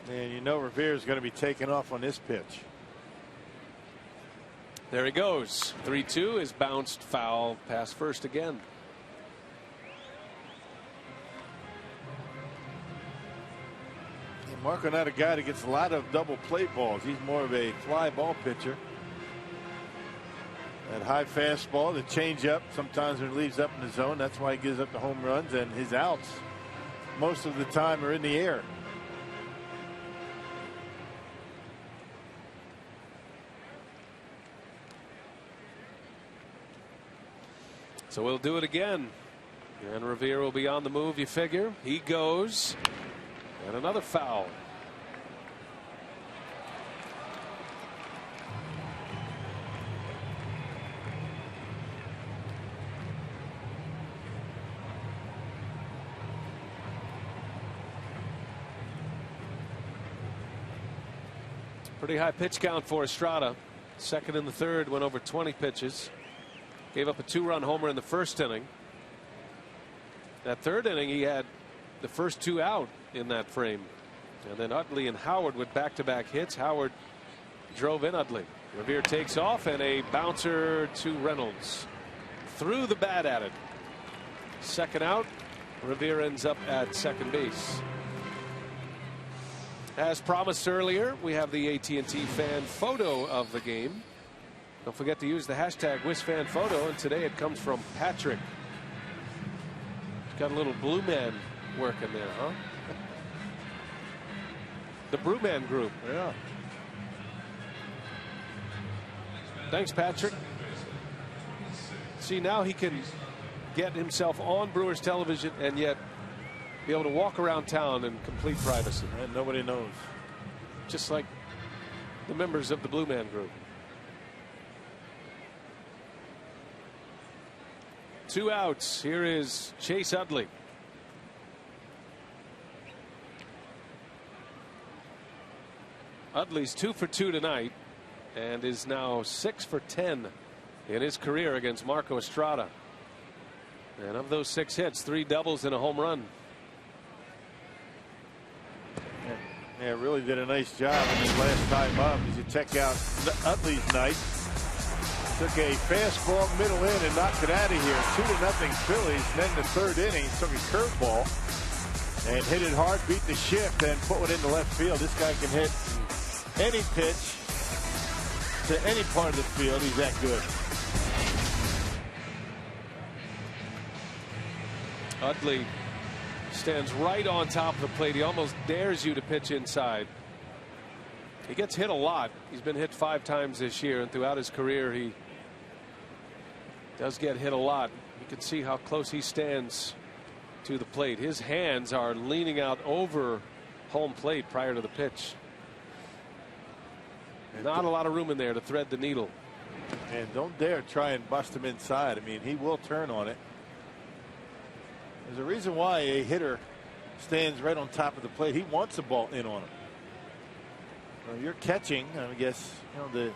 And you know Revere is going to be taking off on this pitch. There he goes. 3-2 is bounced foul past first again. Marco not a guy that gets a lot of double play balls. He's more of a fly ball pitcher. That high fastball, the changeup, sometimes when it leaves up in the zone, that's why he gives up the home runs, and his outs most of the time are in the air. So we'll do it again. And Revere will be on the move, you figure. He goes. And another foul. Pretty high pitch count for Estrada. 2nd in the 3rd, went over 20 pitches. Gave up a 2-run homer in the first inning. That 3rd inning, he had the first 2 out in that frame. And then Utley and Howard with back-to-back hits. Howard drove in Utley. Revere takes off, and a bouncer to Reynolds. Threw the bat at it. 2nd out. Revere ends up at second base. As promised earlier, we have the AT&T fan photo of the game. Don't forget to use the hashtag WisFanPhoto, and today it comes from Patrick. Got a little Blue Man working there, huh? The Brewman Group. Yeah. Thanks, Patrick. See, now he can get himself on Brewers television and yet be able to walk around town in complete privacy. And nobody knows. Just like the members of the Blue Man Group. 2 outs. Here is Chase Utley. Utley's 2 for 2 tonight and is now 6 for 10 in his career against Marco Estrada. And of those 6 hits, 3 doubles and a home run. Yeah, really did a nice job in his last time up. As you check out Utley's night, took a fastball middle in and knocked it out of here. 2-0 Phillies. Then the 3rd inning, took a curveball and hit it hard, beat the shift, and put one into left field. This guy can hit any pitch to any part of the field. He's that good. Utley stands right on top of the plate. He almost dares you to pitch inside. He gets hit a lot. He's been hit 5 times this year, and throughout his career he does get hit a lot. You can see how close he stands to the plate. His hands are leaning out over home plate prior to the pitch. Not a lot of room in there to thread the needle. And don't dare try and bust him inside. I mean, he will turn on it. There's a reason why a hitter stands right on top of the plate. He wants the ball in on him. Well, you're catching, I guess, you know, the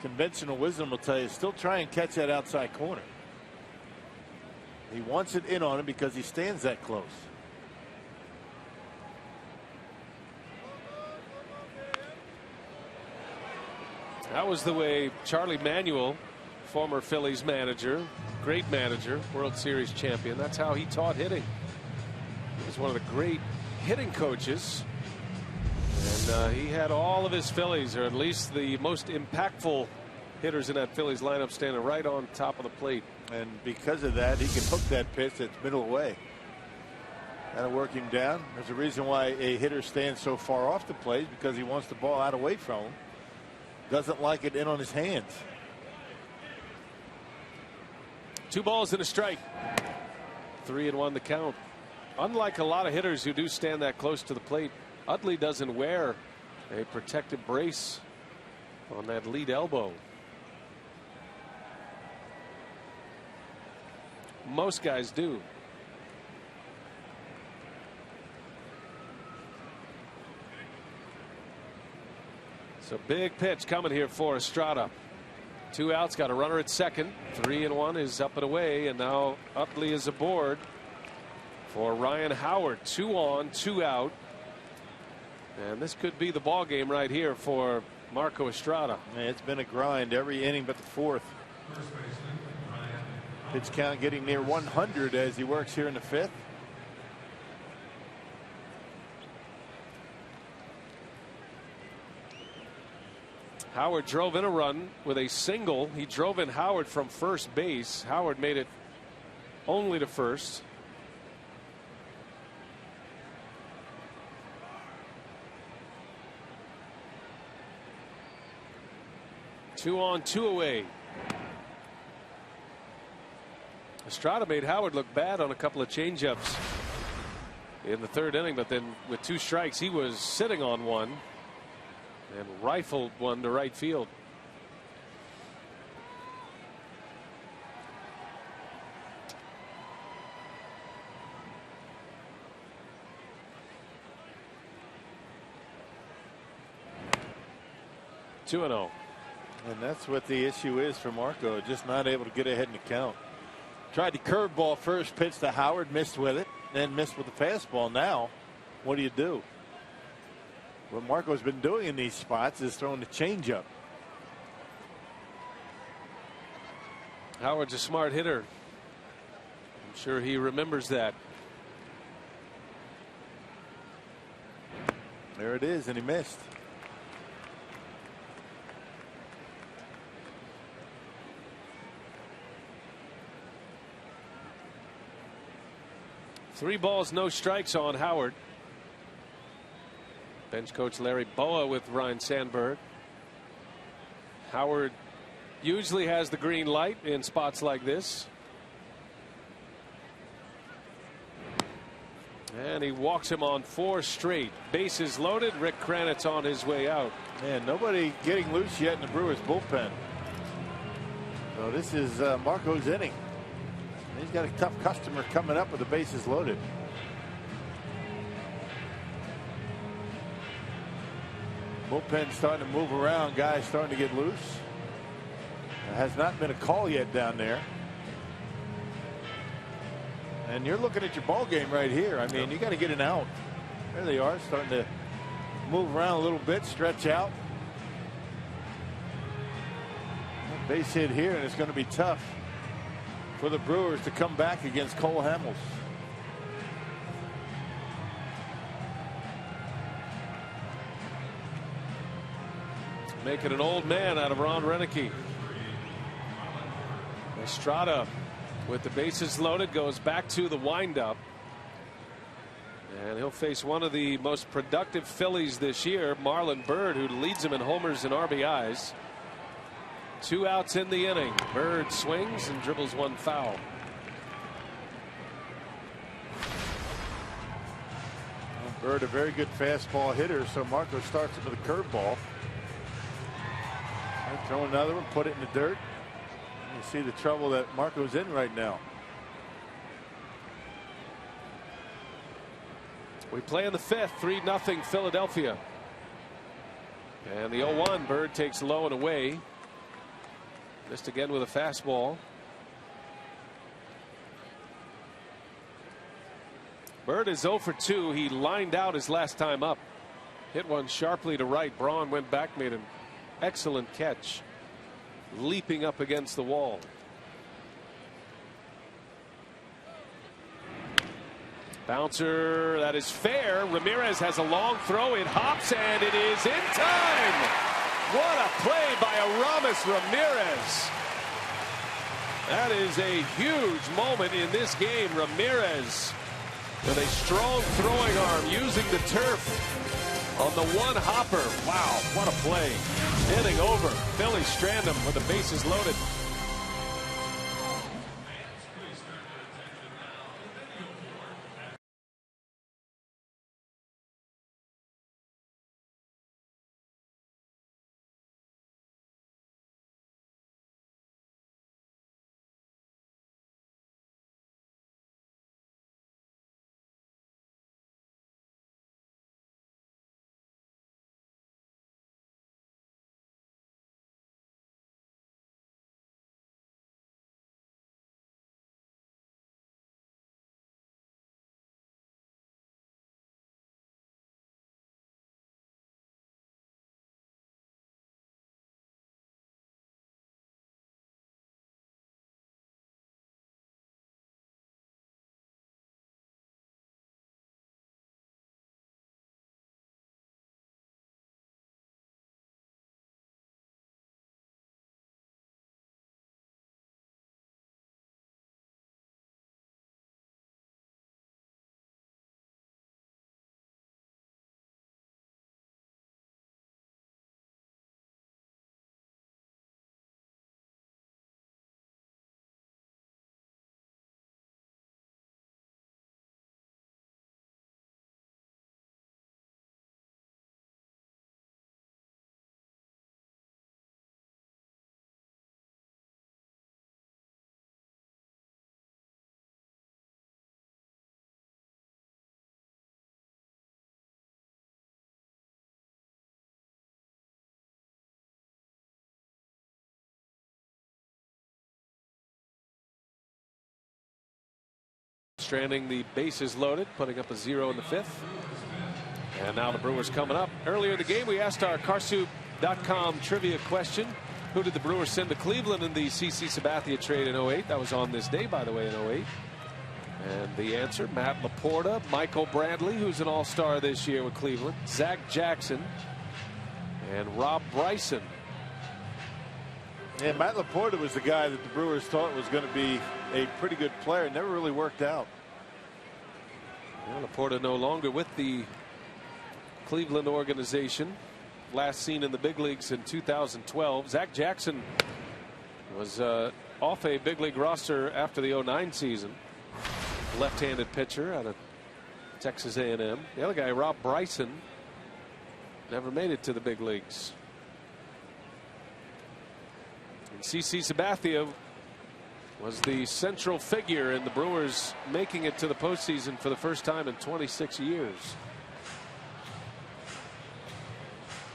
conventional wisdom will tell you still try and catch that outside corner. He wants it in on him because he stands that close. That was the way Charlie Manuel, former Phillies manager, great manager, World Series champion, that's how he taught hitting. He was one of the great hitting coaches. And he had all of his Phillies, or at least the most impactful hitters in that Phillies lineup, standing right on top of the plate. And because of that, he can hook that pitch that's middle away. That'll work him down. There's a reason why a hitter stands so far off the plate, because he wants the ball out away from him. Doesn't like it in on his hands. 2 balls and a strike. 3-1 the count. Unlike a lot of hitters who do stand that close to the plate, Utley doesn't wear a protective brace on that lead elbow. Most guys do. So big pitch coming here for Estrada. 2 outs, got a runner at second. 3-1 is up and away, and now Utley is aboard for Ryan Howard. 2 on, 2 out. And this could be the ball game right here for Marco Estrada. Yeah, it's been a grind every inning but the 4th. Pitch count getting near 100 as he works here in the 5th. Howard drove in a run with a single. He drove in Howard from first base. Howard made it only to first. Two on, 2 away. Estrada made Howard look bad on a couple of changeups in the 3rd inning, but then with 2 strikes, he was sitting on one and rifled one to right field. Two and 0. And that's what the issue is for Marco, just not able to get ahead in the count. Tried the curveball first pitch to Howard, missed with it, then missed with the fastball. Now, what do? What Marco's been doing in these spots is throwing the changeup. Howard's a smart hitter. I'm sure he remembers that. There it is, and he missed. Three balls, no strikes on Howard. Bench coach Larry Boa with Ryan Sandberg. Howard usually has the green light in spots like this. And he walks him on 4 straight. Bases loaded. Rick Kranitz on his way out. Man, nobody getting loose yet in the Brewers bullpen. So this is Marco's inning. He's got a tough customer coming up with the bases loaded. Bullpen starting to move around. Guys starting to get loose. There has not been a call yet down there. And you're looking at your ball game right here. I mean, you got to get an out. There they are, starting to move around a little bit, stretch out. Base hit here, and it's going to be tough for the Brewers to come back against Cole Hamels. Making an old man out of Ron Renicky. Estrada with the bases loaded goes back to the windup. And he'll face one of the most productive Phillies this year, Marlon Byrd, who leads him in homers and RBIs. 2 outs in the inning. Byrd swings and dribbles 1 foul. Bird, a very good fastball hitter, so Marco starts it with a curveball. And throw another one, put it in the dirt. You see the trouble that Marco's in right now. We play in the 5th, 3-0 Philadelphia. And the 0-1, Bird takes low and away. Missed again with a fastball. Bird is 0 for 2. He lined out his last time up. Hit one sharply to right. Braun went back, made an excellent catch, leaping up against the wall. Bouncer, that is fair. Ramirez has a long throw. It hops, and it is in time. What a play by Aramis Ramirez. That is a huge moment in this game. Ramirez with a strong throwing arm using the turf on the one hopper. Wow, what a play. Inning over. Phillies strand him with the bases loaded. Stranding the bases loaded, putting up a 0 in the 5th. And now the Brewers coming up. Earlier in the game, we asked our Carsoup.com trivia question. Who did the Brewers send to Cleveland in the CC Sabathia trade in 08? That was on this day, by the way, in 08. And the answer, Matt Laporta, Michael Bradley, who's an all-star this year with Cleveland, Zach Jackson, and Rob Bryson. Yeah, Matt Laporta was the guy that the Brewers thought was going to be a pretty good player. Never really worked out. Well, Laporta no longer with the Cleveland organization. Last seen in the big leagues in 2012. Zach Jackson was off a big league roster after the 09 season. Left-handed pitcher out of Texas A&M. The other guy, Rob Bryson, never made it to the big leagues. And CC Sabathia was the central figure in the Brewers making it to the postseason for the first time in 26 years.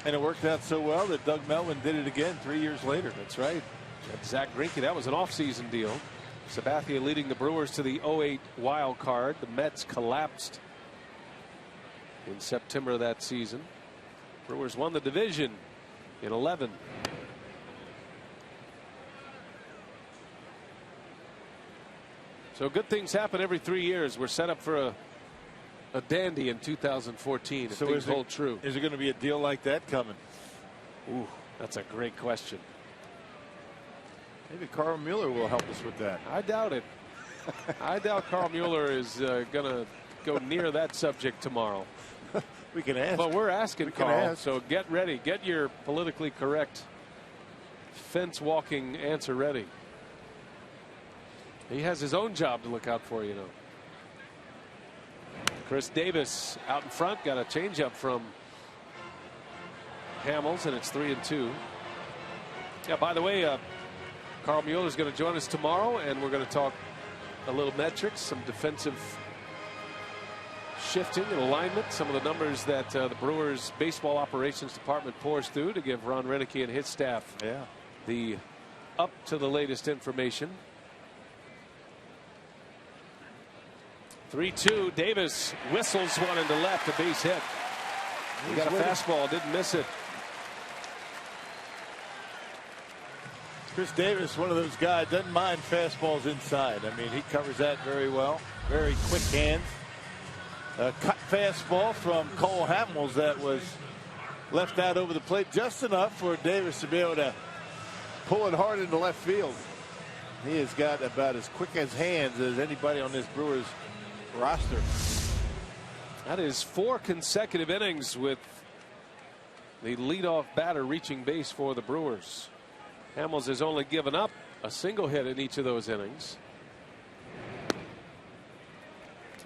And it worked out so well that Doug Melvin did it again 3 years later. That's right. And Zach Greinke, that was an offseason deal. Sabathia leading the Brewers to the 08 wild card. The Mets collapsed in September of that season. Brewers won the division in 11. So good things happen every 3 years. We're set up for a dandy in 2014 if things hold true. Is there going to be a deal like that coming? Ooh, that's a great question. Maybe Carl Mueller will help us with that. I doubt it. I doubt Carl Mueller is going to go near that subject tomorrow. We can ask. But we're asking Carl, so get ready. Get your politically correct fence walking answer ready. He has his own job to look out for, you know. Chris Davis out in front, got a changeup from Hamels, and it's 3-2. Yeah, by the way, Carl Mueller is going to join us tomorrow, and we're going to talk a little metrics, some defensive shifting and alignment, some of the numbers that the Brewers baseball operations department pours through to give Ron Renicky and his staff the up to the latest information. 3-2. Davis whistles one into left, a base hit. He got a fastball, didn't miss it. Chris Davis, one of those guys, doesn't mind fastballs inside. I mean, he covers that very well. Very quick hands. A cut fastball from Cole Hamels that was left out over the plate just enough for Davis to be able to pull it hard into left field. He has got about as quick as hands as anybody on this Brewers roster. That is 4 consecutive innings with the leadoff batter reaching base for the Brewers. Hamels has only given up a single hit in each of those innings.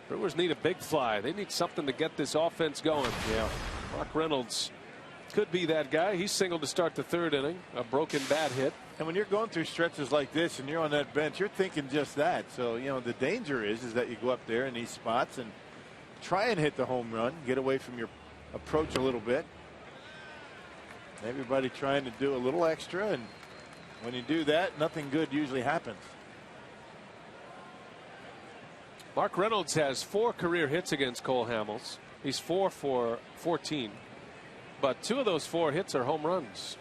Brewers need a big fly. They need something to get this offense going. Yeah. Mark Reynolds could be that guy. He singled to start the 3rd inning. A broken bat hit. And when you're going through stretches like this and you're on that bench, you're thinking just that. So, you know, the danger is that you go up there in these spots and try and hit the home run, get away from your approach a little bit. Everybody trying to do a little extra, and when you do that, nothing good usually happens. Mark Reynolds has 4 career hits against Cole Hamels. He's 4 for 14, but 2 of those 4 hits are home runs.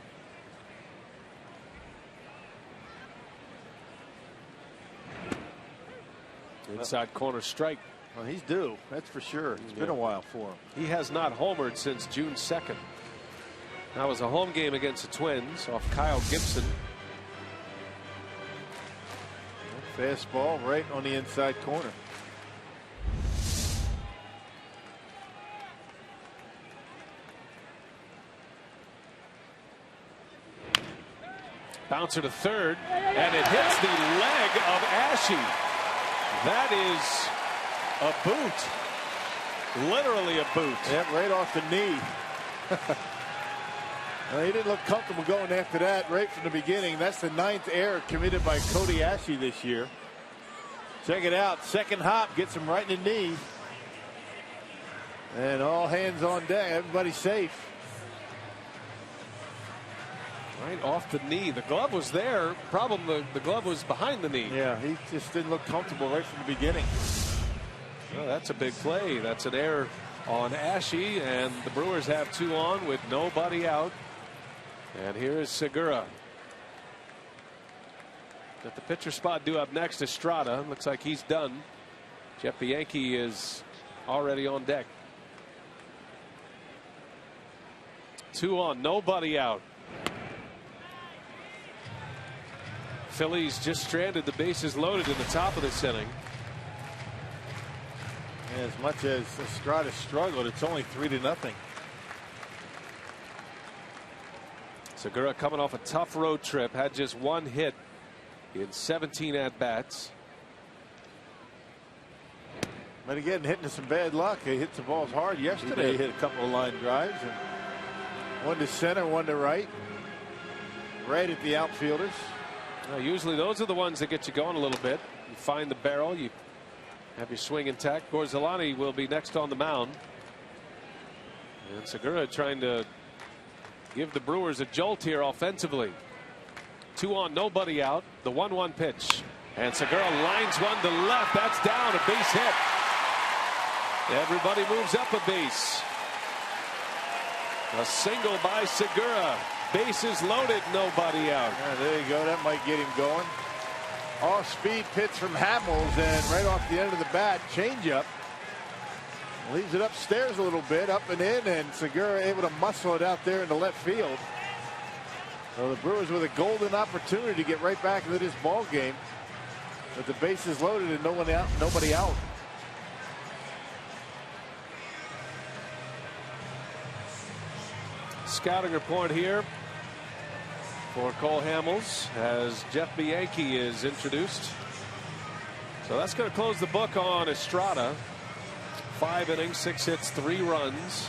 Inside corner strike. Well, he's due, that's for sure. It's been a while for him. He has not homered since June 2nd. That was a home game against the Twins off Kyle Gibson. Fastball right on the inside corner. Bouncer to third, and it hits the leg of Ashe. That is a boot. Literally a boot. Yep, right off the knee. Well, he didn't look comfortable going after that right from the beginning. That's the 9th error committed by Cody Ashe this year. Check it out. Second hop gets him right in the knee. And all hands on deck. Everybody's safe. Right off the knee. The glove was there. Problem, the glove was behind the knee. Yeah, he just didn't look comfortable right from the beginning. Well, that's a big play. That's an error on Ashe, and the Brewers have 2 on with nobody out. And here is Segura. Got the pitcher spot due up next. Estrada. Looks like he's done. Jeff Bianchi is already on deck. 2 on, nobody out. Phillies just stranded the bases loaded in the top of this inning. And as much as Estrada struggled, it's only 3-0. Segura coming off a tough road trip, had just 1 hit in 17 at-bats. But again, hitting some bad luck. He hit the balls hard yesterday. He hit a couple of line drives, and one to center, one to right. Right at the outfielders. Usually those are the ones that get you going a little bit. You find the barrel, you have your swing intact. Gorzelani will be next on the mound. And Segura trying to give the Brewers a jolt here offensively. 2 on, nobody out. The 1-1 pitch. And Segura lines one to left. That's down, a base hit. Everybody moves up a base. A single by Segura. Bases loaded, nobody out. Yeah, there you go. That might get him going. Off-speed pitch from Hamels, and right off the end of the bat, changeup. Leaves it upstairs a little bit, up and in, and Segura able to muscle it out there into left field. So the Brewers with a golden opportunity to get right back into this ball game, but the bases loaded and nobody out. Scouting report here for Cole Hamels as Jeff Bianchi is introduced. So that's going to close the book on Estrada. 5 innings, 6 hits, 3 runs.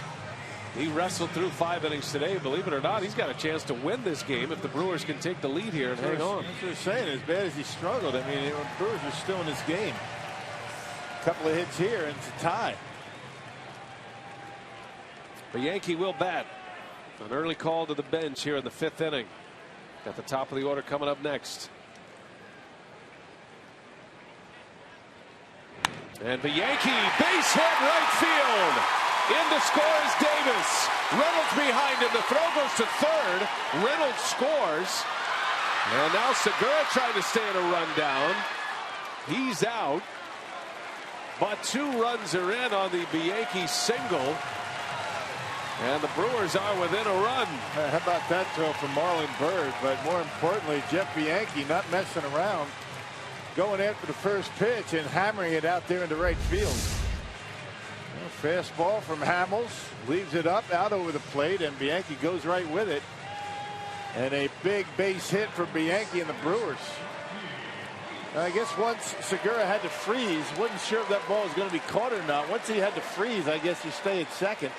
He wrestled through 5 innings today. Believe it or not, he's got a chance to win this game if the Brewers can take the lead here and hang on. That's what they're saying. As bad as he struggled, I mean, the Brewers are still in this game. A couple of hits here, and it's a tie. The Yankee will bat. An early call to the bench here in the 5th inning. At the top of the order coming up next. And the Yankee base hit right field. In to score is Davis. Reynolds behind him. The throw goes to third. Reynolds scores. And now Segura trying to stay in a run down. He's out. But 2 runs are in on the Yankee single. And the Brewers are within a run. How about that throw from Marlon Byrd? But more importantly, Jeff Bianchi not messing around. Going after the first pitch and hammering it out there into right field. Fastball from Hamels, leaves it up out over the plate, and Bianchi goes right with it. And a big base hit for Bianchi and the Brewers. I guess once Segura had to freeze, wasn't sure if that ball was going to be caught or not. Once he had to freeze, I guess you stay at second.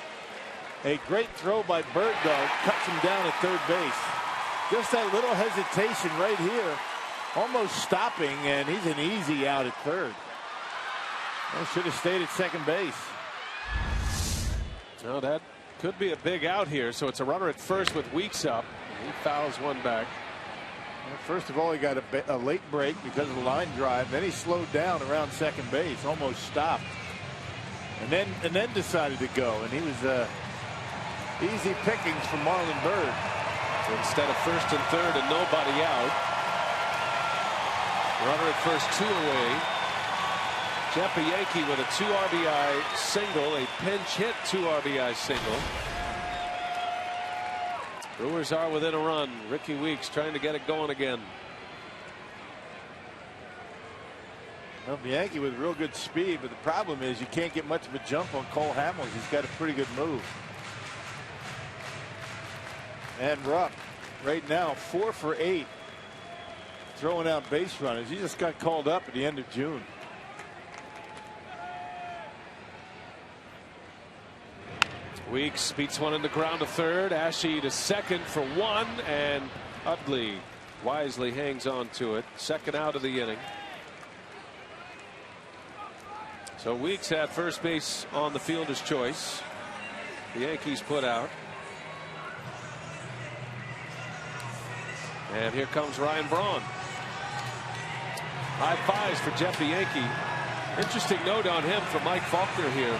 A great throw by Byrd, though, cuts him down at third base. Just that little hesitation right here, almost stopping, and he's an easy out at third. Well, should have stayed at second base. No, that could be a big out here. So it's a runner at first with Weeks up. He fouls one back. Well, first of all, he got a late break because of the line drive. Then he slowed down around second base, almost stopped, and then decided to go. And he was easy pickings for Marlon Byrd. So instead of first and third and nobody out, runner at first, 2 away. Jeff Bianchi with a 2 RBI single, a pinch hit 2 RBI single. Brewers are within a run. Ricky Weeks trying to get it going again. Well, Bianchi with real good speed, but the problem is you can't get much of a jump on Cole Hamels. He's got a pretty good move. And Rupp right now 4 for 8 throwing out base runners. He just got called up at the end of June. Weeks beats one in the ground to third. Ashe to second for 1, and Utley wisely hangs on to it. Second out of the inning. So Weeks had first base on the fielder's choice. The Yankees put out. And here comes Ryan Braun. High fives for Jeff Bianchi. Interesting note on him from Mike Faulkner here.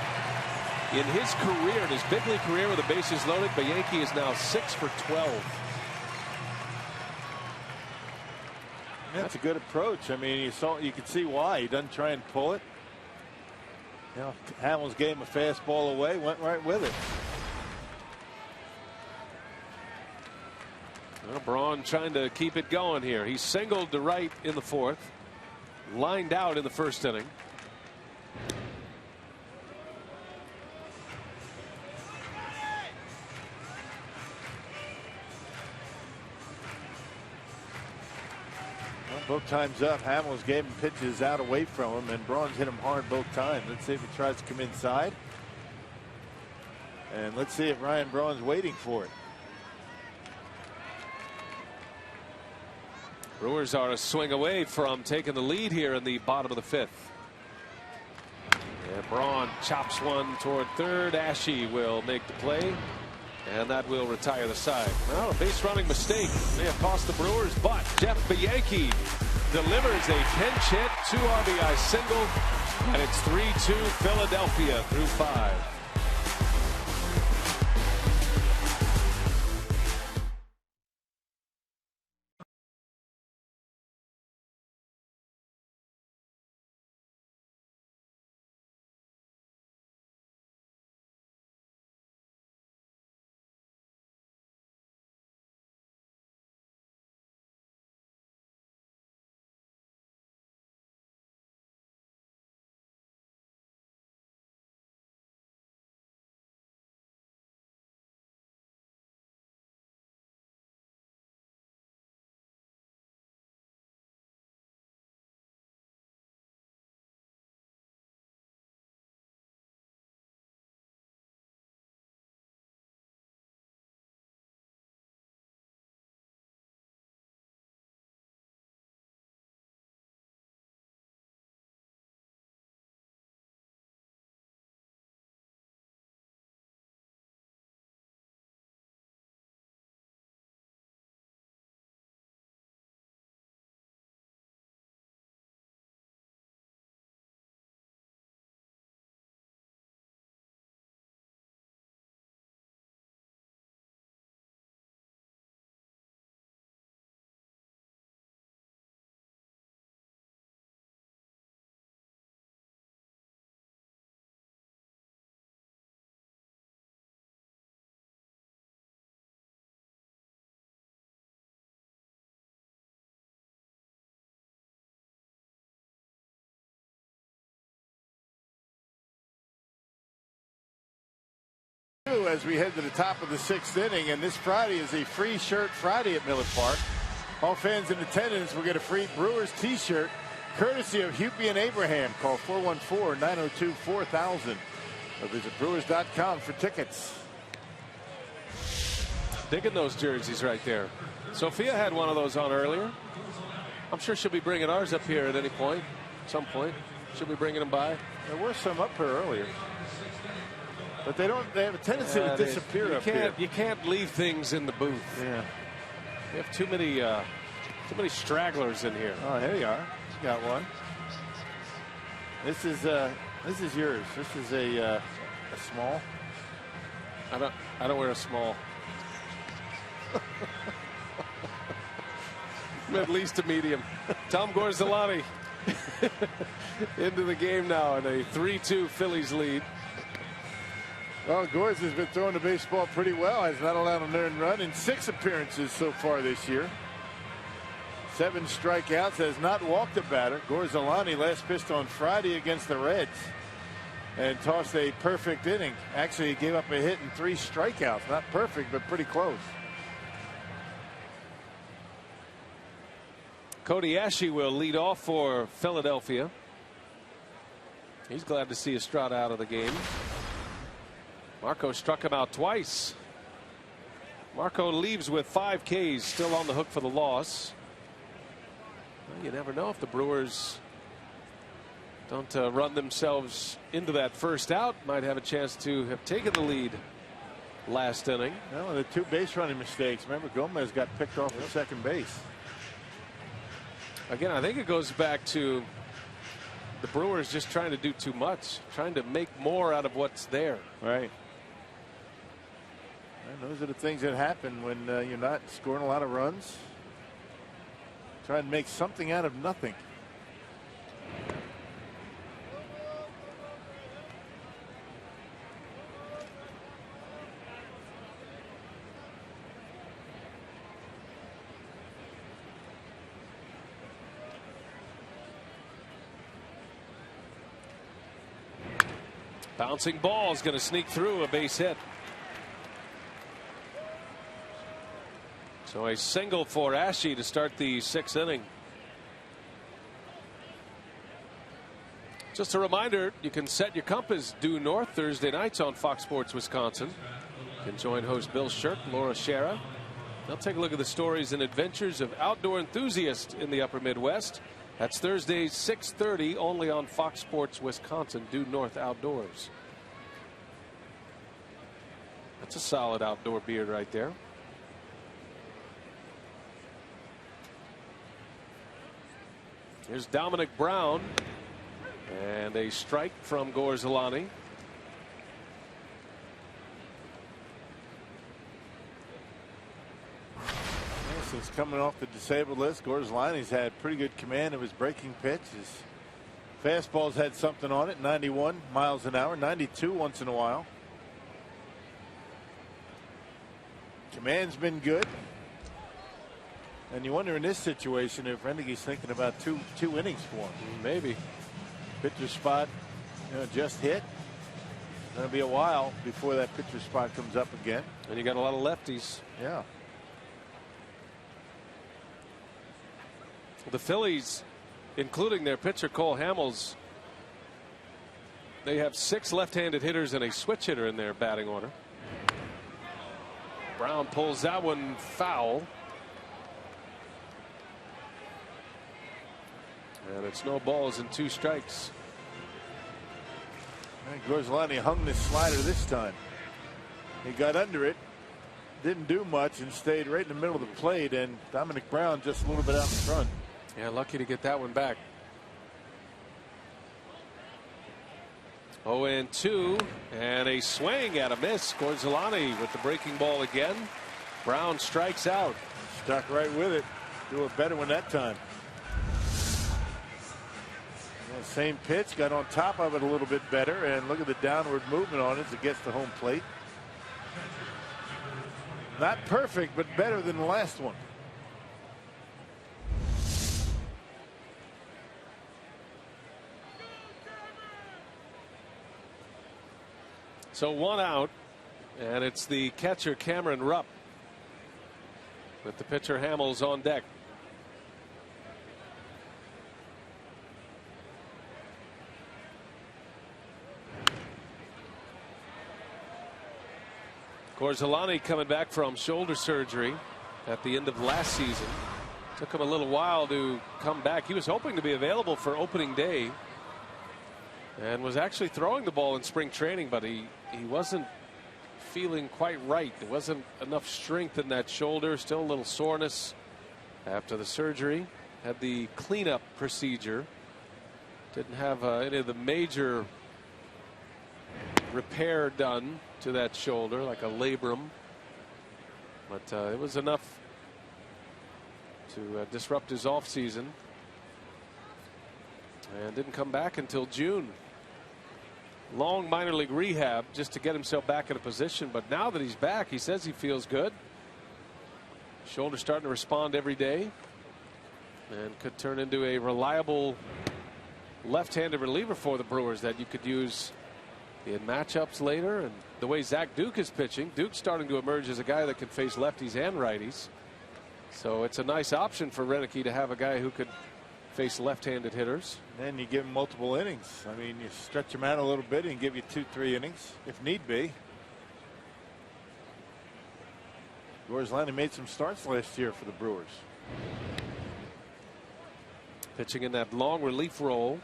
In his career, in his big league career with the bases loaded, Bianchi is now 6 for 12. That's a good approach. I mean, you can see why he doesn't try and pull it. You know, Hamels gave him a fastball away, went right with it. Well, Braun trying to keep it going here. He singled to right in the 4th, lined out in the 1st inning. Both times up, Hamels gave him pitches out away from him, and Braun's hit him hard both times. Let's see if he tries to come inside. And let's see if Ryan Braun's waiting for it. Brewers are a swing away from taking the lead here in the bottom of the 5th. And Braun chops one toward third. Ashe will make the play, and that will retire the side. Well, a base running mistake may have cost the Brewers, but Jeff Bianchi delivers a pinch hit, 2 RBI single, and it's 3-2 Philadelphia through 5. As we head to the top of the 6th inning, and this Friday is a free shirt Friday at Miller Park. All fans in attendance will get a free Brewers t-shirt courtesy of Hupy and Abraham. Call 414-902-4000 or visit Brewers.com for tickets. Digging those jerseys right there. Sophia had one of those on earlier. I'm sure she'll be bringing ours up here at any point, some point. She'll be bringing them by. There were some up here earlier. But they have a tendency to disappear up here. You can't leave things in the booth. Yeah. We have too many stragglers in here. Oh, here you are. You got one. This is yours. This is a small. I don't wear a small. I'm at least a medium. Tom Gorzolani into the game now in a 3-2 Phillies lead. Well, Gorz has been throwing the baseball pretty well. Has not allowed an earned run in 6 appearances so far this year. 7 strikeouts, has not walked a batter. Gorzolani last pitched on Friday against the Reds and tossed a perfect inning. Actually, he gave up a hit and 3 strikeouts. Not perfect, but pretty close. Cody Ashe will lead off for Philadelphia. He's glad to see Estrada out of the game. Marco struck him out twice. Marco leaves with 5 Ks, still on the hook for the loss. Well, you never know if the Brewers don't run themselves into that first out. Might have a chance to have taken the lead last inning. Well, the 2 base running mistakes. Remember, Gomez got picked off at second base. Again, I think it goes back to the Brewers just trying to do too much, trying to make more out of what's there. Right. And those are the things that happen when you're not scoring a lot of runs. Try to make something out of nothing. Bouncing ball is going to sneak through, a base hit. So a single for Ashe to start the 6th inning. Just a reminder, you can set your compass due north Thursday nights on Fox Sports Wisconsin. You can join host Bill Shirk, Laura Schara. They'll take a look at the stories and adventures of outdoor enthusiasts in the upper Midwest. That's Thursdays 6:30 only on Fox Sports Wisconsin, due north outdoors. That's a solid outdoor beard right there. Here's Dominic Brown, and a strike from Gorzolani. Since coming off the disabled list, Gorzolani's had pretty good command of his breaking pitch. His fastball's had something on it, 91 miles an hour, 92 once in a while. Command's been good. And you wonder in this situation if Rennege's thinking about two innings for him. Maybe. Pitcher spot, just hit. It'll be a while before that pitcher spot comes up again. And you got a lot of lefties. Yeah. The Phillies, including their pitcher Cole Hamels, they have 6 left-handed hitters and a switch hitter in their batting order. Brown pulls that one foul. And it's no balls and 2 strikes. And Gorzolani hung this slider this time. He got under it, didn't do much, and stayed right in the middle of the plate. And Dominic Brown just a little bit out in front. Yeah, lucky to get that one back. 0-2, and a swing at a miss. Gorzolani with the breaking ball again. Brown strikes out. Stuck right with it. Do a better one that time. Yeah, same pitch, got on top of it a little bit better, and look at the downward movement on it as it gets to home plate. Not perfect, but better than the last one. So 1 out. And it's the catcher Cameron Rupp with the pitcher Hamels on deck. Gorzelani coming back from shoulder surgery at the end of last season. Took him a little while to come back. He was hoping to be available for opening day and was actually throwing the ball in spring training, but he wasn't feeling quite right. There wasn't enough strength in that shoulder. Still a little soreness after the surgery. Had the cleanup procedure. Didn't have any of the major repair done to that shoulder, like a labrum, but it was enough to disrupt his off season, and didn't come back until June. Long minor league rehab just to get himself back in a position, but now that he's back, he says he feels good. Shoulder starting to respond every day and could turn into a reliable left-handed reliever for the Brewers that you could use in matchups later. And the way Zach Duke is pitching, Duke's starting to emerge as a guy that can face lefties and righties. So it's a nice option for Roenicke to have a guy who could face left-handed hitters. And you give him multiple innings. I mean, you stretch him out a little bit and give you 2-3 innings if need be. Gorzelani made some starts last year for the Brewers. Pitching in that long relief role.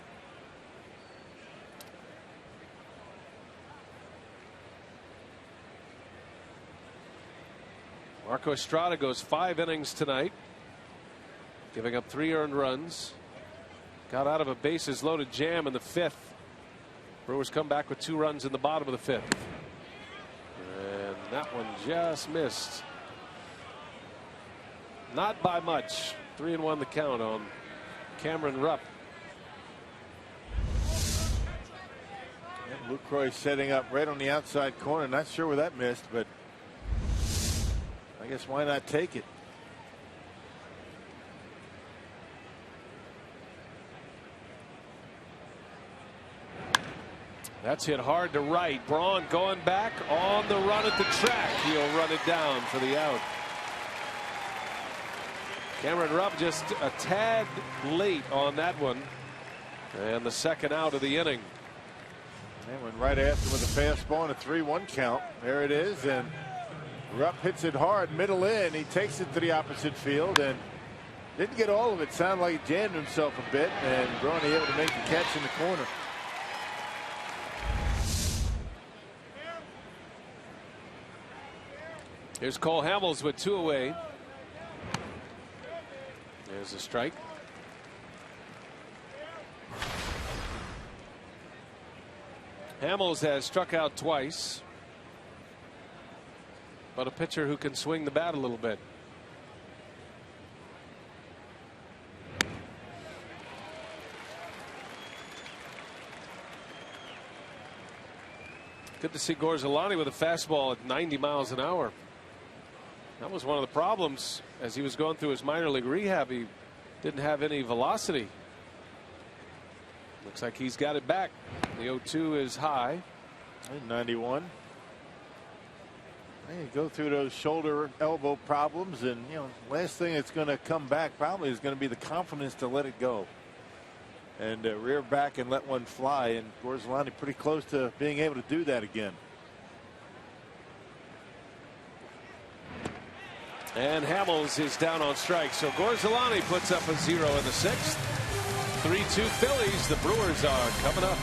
Marco Estrada goes 5 innings tonight, giving up 3 earned runs. Got out of a bases loaded jam in the 5th. Brewers come back with 2 runs in the bottom of the 5th. And that one just missed. Not by much. 3-1 the count on Cameron Rupp. And Lucroy setting up right on the outside corner. Not sure where that missed, but I guess why not take it? That's hit hard to right. Braun going back on the run at the track. He'll run it down for the out. Cameron Rupp just a tad late on that one. And the second out of the inning. And went right after with a fastball and a 3-1 count. There it is. And Rupp hits it hard, middle in. He takes it to the opposite field and didn't get all of it. Sounded like he jammed himself a bit, and Braun able to make the catch in the corner. Here's Cole Hamels with 2 away. There's a strike. Hamels has struck out twice, but a pitcher who can swing the bat a little bit. Good to see Gorzelani with a fastball at 90 miles an hour. That was one of the problems as he was going through his minor league rehab. He didn't have any velocity. Looks like he's got it back. The 0-2 is high. 91. You go through those shoulder elbow problems, and last thing that's going to come back probably is going to be the confidence to let it go and rear back and let one fly. And Gorzelani pretty close to being able to do that again. And Hamels is down on strikes. So Gorzelani puts up a 0 in the 6th. 3-2 Phillies. The Brewers are coming up.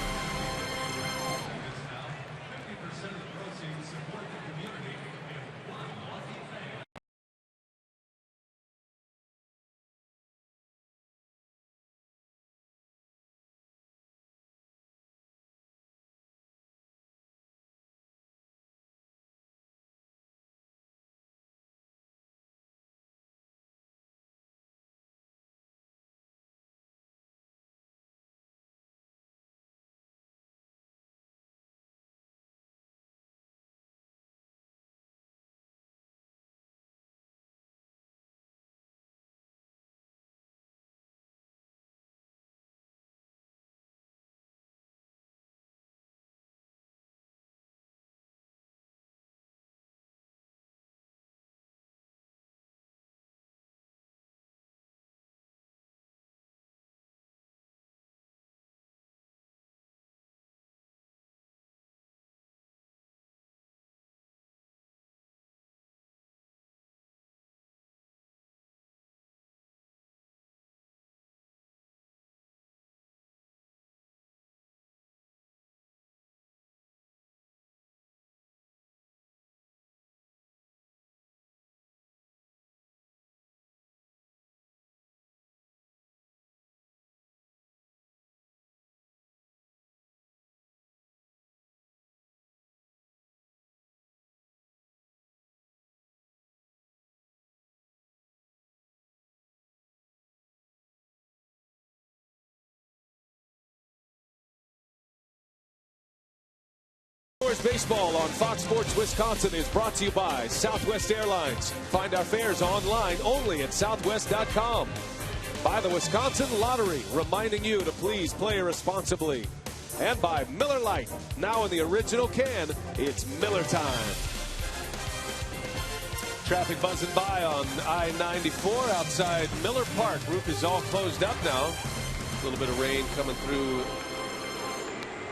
Brewers baseball on Fox Sports Wisconsin is brought to you by Southwest Airlines. Find our fares online only at southwest.com. By the Wisconsin Lottery, reminding you to please play responsibly. And by Miller Lite, now in the original can, it's Miller time. Traffic buzzing by on I-94 outside Miller Park. Roof is all closed up now. A little bit of rain coming through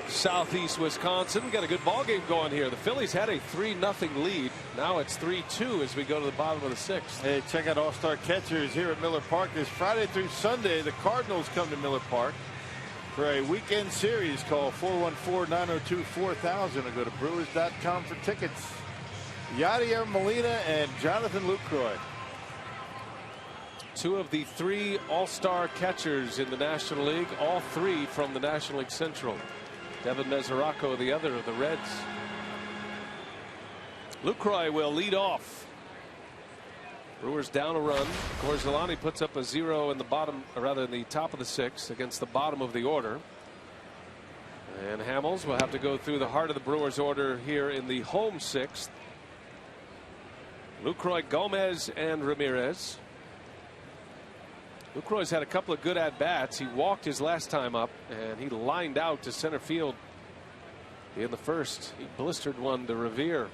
southeast Wisconsin. Got a good ball game going here. The Phillies had a 3-0 lead. Now it's 3-2 as we go to the bottom of the sixth. Hey, check out All-Star Catchers here at Miller Park. This Friday through Sunday, the Cardinals come to Miller Park for a weekend series. Call 414-902-4000 or go to Brewers.com for tickets. Yadier Molina and Jonathan Lucroy. Two of the three all-star catchers in the National League, all three from the National League Central. Devin Mesoraco, the other of the Reds. Lucroy will lead off. Brewers down a run. Corzolani puts up a 0 in the bottom, or rather in the top of the sixth against the bottom of the order. And Hamels will have to go through the heart of the Brewers order here in the home sixth. Lucroy, Gomez, and Ramirez. Lucroy's had a couple of good at-bats. He walked his last time up, and he lined out to center field in the first. He blistered one to Revere.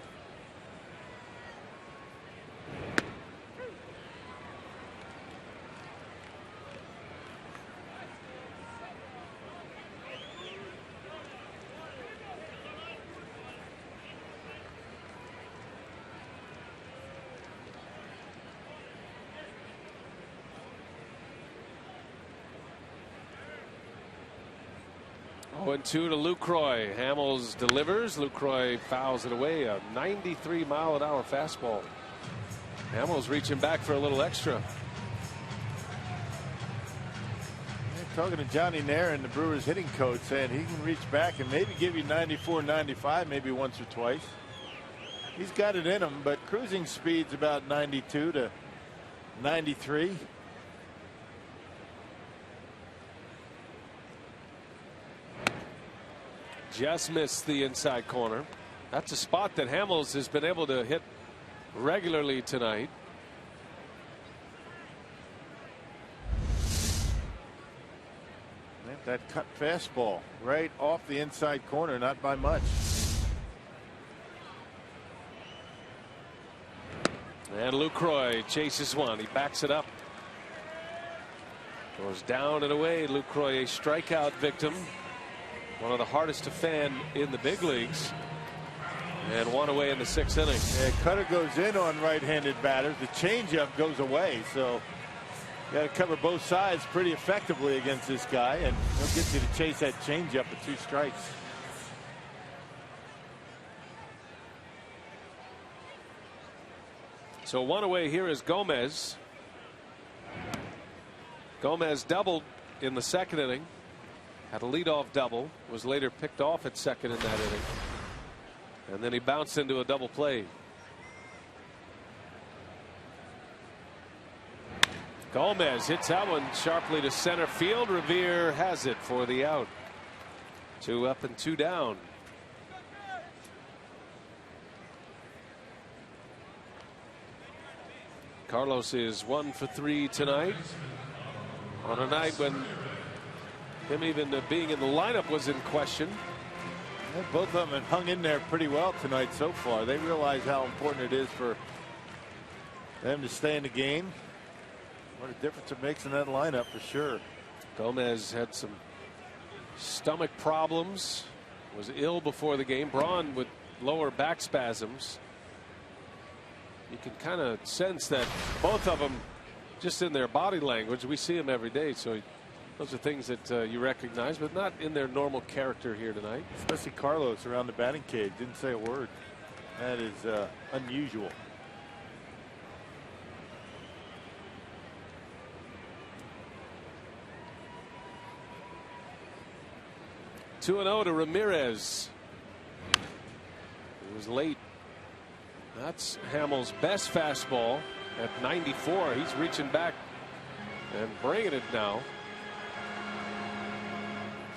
And 2 to Lucroy. Hamels delivers. Lucroy fouls it away. A 93-mile-an-hour fastball. Hamels reaching back for a little extra. Talking to Johnny Nairn, the Brewers hitting coach, saying he can reach back and maybe give you 94, 95, maybe once or twice. He's got it in him, but cruising speed's about 92 to 93. Just missed the inside corner. That's a spot that Hamels has been able to hit regularly tonight. That cut fastball right off the inside corner, not by much. And Lucroy chases one. He backs it up. Goes down and away. Lucroy, a strikeout victim. One of the hardest to fan in the big leagues. And one away in the sixth inning. Yeah, cutter goes in on right-handed batters. The changeup goes away. So you got to cover both sides pretty effectively against this guy. And he'll get you to chase that changeup at 2 strikes. So one away here is Gomez. Gomez doubled in the second inning. Had a leadoff double, was later picked off at second in that inning. And then he bounced into a double play. Gomez hits that one sharply to center field. Revere has it for the out. 2 up and 2 down. Carlos is 1 for 3 tonight. On a night when him even being in the lineup was in question. Yeah, both of them have hung in there pretty well tonight so far. They realize how important it is for them to stay in the game. What a difference it makes in that lineup for sure. Gomez had some stomach problems. Was ill before the game. Braun with lower back spasms. You can kind of sense that both of them just in their body language. We see them every day. So those are things that you recognize, but not in their normal character here tonight. Especially Carlos around the batting cage. Didn't say a word. That is unusual. Two 2-0 to Ramirez. He was late. That's Hamels' best fastball at 94. He's reaching back and bringing it now.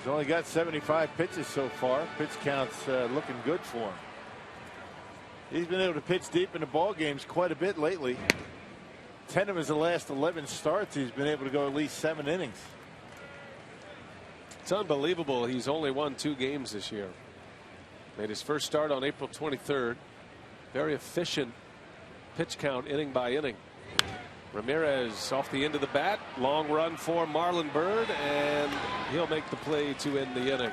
He's only got 75 pitches so far. Pitch count's looking good for him. He's been able to pitch deep in the ball games quite a bit lately. 10 of his last 11 starts, he's been able to go at least 7 innings. It's unbelievable. He's only won 2 games this year. Made his first start on April 23rd. Very efficient pitch count, inning by inning. Ramirez off the end of the bat. Long run for Marlon Byrd, and he'll make the play to end the inning.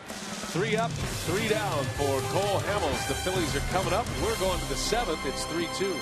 3 up, 3 down for Cole Hamels. The Phillies are coming up. We're going to the 7th. It's 3-2.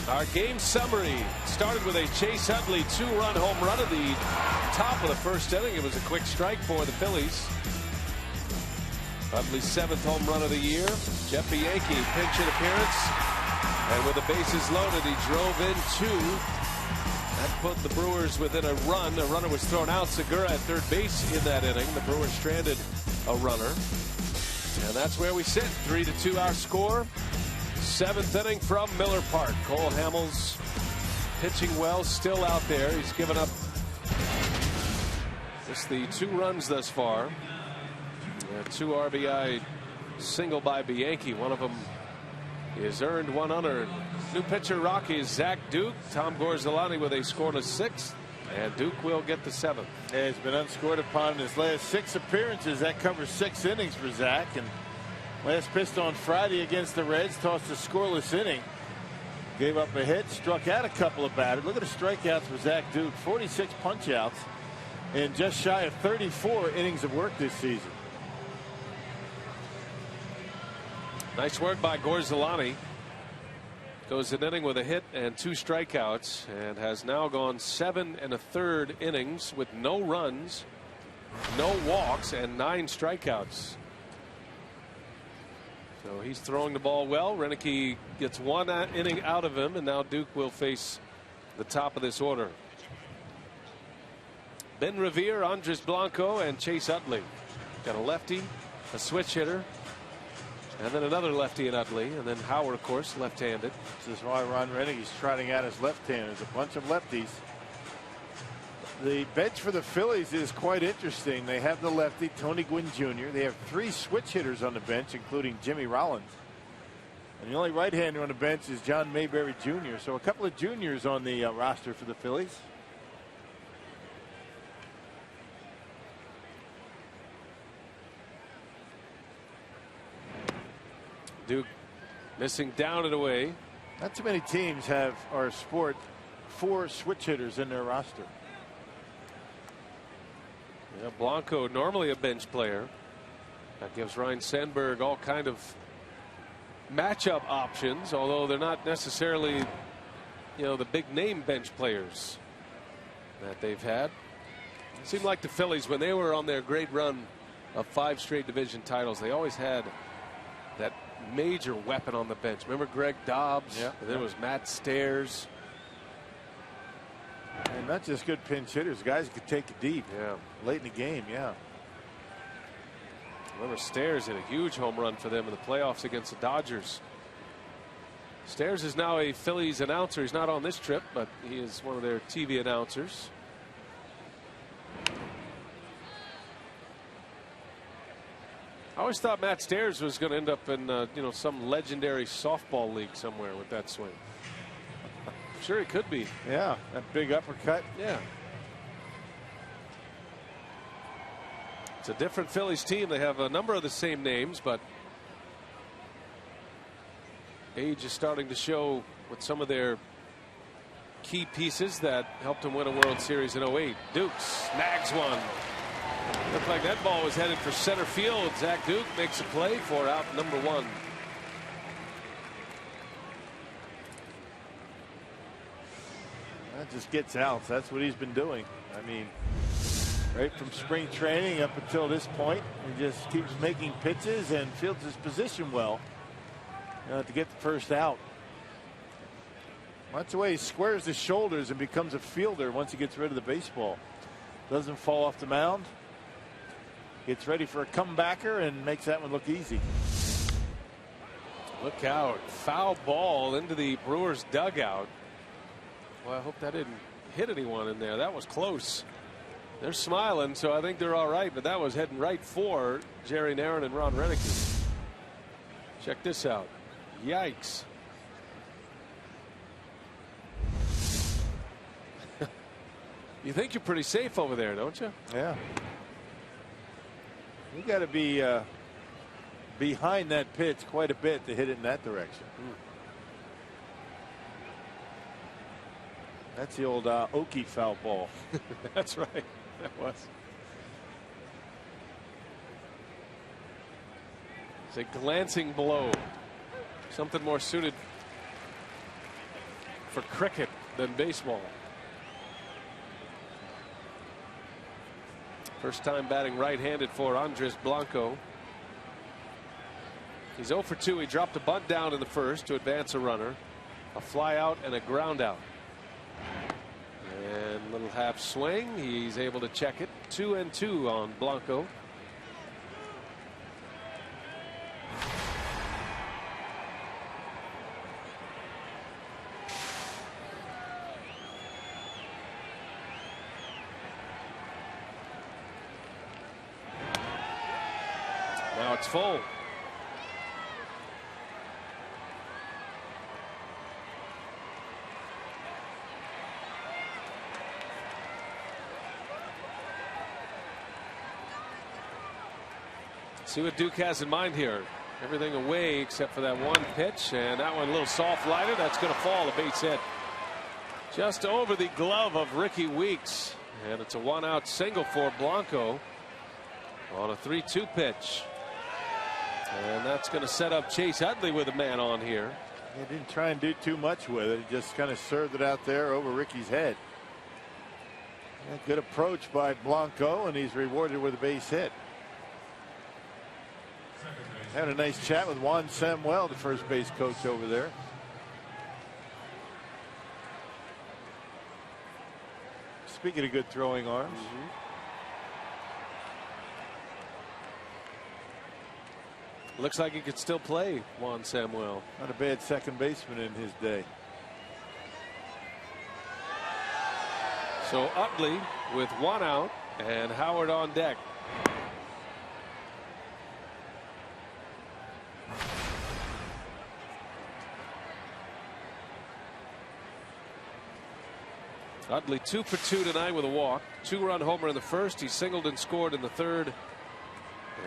Our game summary started with a Chase Utley 2-run home run at the top of the first inning. It was a quick strike for the Phillies. Utley's 7th home run of the year. Jeff Yankee pinch hit appearance, and with the bases loaded, he drove in 2. That put the Brewers within a run. A runner was thrown out. Segura at third base in that inning. The Brewers stranded a runner, and that's where we sit. 3-2 our score. 7th inning from Miller Park. Cole Hamels pitching well, still out there. He's given up just the 2 runs thus far. A 2 RBI single by Bianchi. One of them is earned, 1 unearned. New pitcher Rockies Zach Duke. Tom Gorzolani with a scoreless 6th, and Duke will get the 7th. Yeah, he's been unscored upon in his last 6 appearances. That covers 6 innings for Zach. And last pitched on Friday against the Reds, tossed a scoreless inning. Gave up a hit, struck out a couple of batters. Look at the strikeouts for Zach Duke. 46 punch-outs in just shy of 34 innings of work this season. Nice work by Gorzolani. Goes an inning with a hit and 2 strikeouts, and has now gone 7 1/3 innings with no runs, no walks, and 9 strikeouts. So he's throwing the ball well. Renicky gets 1 inning out of him, and now Duke will face the top of this order. Ben Revere, Andres Blanco, and Chase Utley. Got a lefty, a switch hitter, and then another lefty in Utley, and then Howard, of course, left-handed. This is why Ron Renicky's trotting out his left-handers. A bunch of lefties. The bench for the Phillies is quite interesting. They have the lefty Tony Gwynn Jr. They have 3 switch hitters on the bench, including Jimmy Rollins. And the only right-hander on the bench is John Mayberry Jr. So a couple of juniors on the roster for the Phillies. Duke missing down and away. Not too many teams have or sport 4 switch hitters in their roster. Yeah, Blanco, normally a bench player. That gives Ryan Sandberg all kind of matchup options, although they're not necessarily, the big name bench players that they've had. It seemed like the Phillies, when they were on their great run of 5 straight division titles, they always had major weapon on the bench. Remember Greg Dobbs? Yeah. And then it was Matt Stairs. And not just good pinch hitters, guys who could take it deep. Yeah. Late in the game, yeah. Remember Stairs hit a huge home run for them in the playoffs against the Dodgers. Stairs is now a Phillies announcer. He's not on this trip, but he is one of their TV announcers. I always thought Matt Stairs was going to end up in some legendary softball league somewhere with that swing. I'm sure he could be. Yeah, that big uppercut. Yeah. It's a different Phillies team. They have a number of the same names, but age is starting to show with some of their key pieces that helped them win a World Series in '08. Dukes snags one. Looked like that ball was headed for center field. Zach Duke makes a play for out number 1. That just gets outs. That's what he's been doing. I mean, right from spring training up until this point, he just keeps making pitches and fields his position well to get the first out. That's the way he squares his shoulders and becomes a fielder once he gets rid of the baseball. Doesn't fall off the mound. Gets ready for a comebacker and makes that one look easy. Look out. Foul ball into the Brewers dugout. Well, I hope that didn't hit anyone in there. That was close. They're smiling, so I think they're all right, but that was heading right for Jerry Narron and Ron Renicky. Check this out. Yikes. You think you're pretty safe over there, don't you? Yeah. You got to be behind that pitch quite a bit to hit it in that direction. That's the old Okie foul ball. That's right. That was. It's a glancing blow. Something more suited for cricket than baseball. First time batting right-handed for Andres Blanco. He's 0 for 2. He dropped a bunt down in the first to advance a runner, a fly out and a ground out. And little half swing. He's able to check it. 2-2 on Blanco. Now it's full. See what Duke has in mind here. Everything away except for that one pitch, and that one a little soft lighter. That's going to fall, a base hit. Just over the glove of Ricky Weeks, and it's a 1-out single for Blanco on a 3-2 pitch. And that's going to set up Chase Utley with a man on here. He didn't try and do too much with it. He just kind of served it out there over Ricky's head. Yeah, good approach by Blanco, and he's rewarded with a base hit. Had a nice chat with Juan Samuel, the first base coach over there. Speaking of good throwing arms. Looks like he could still play, Juan Samuel. Not a bad second baseman in his day. So Utley with 1 out and Howard on deck. Utley 2 for 2 tonight with a walk. 2-run homer in the first. He singled and scored in the third.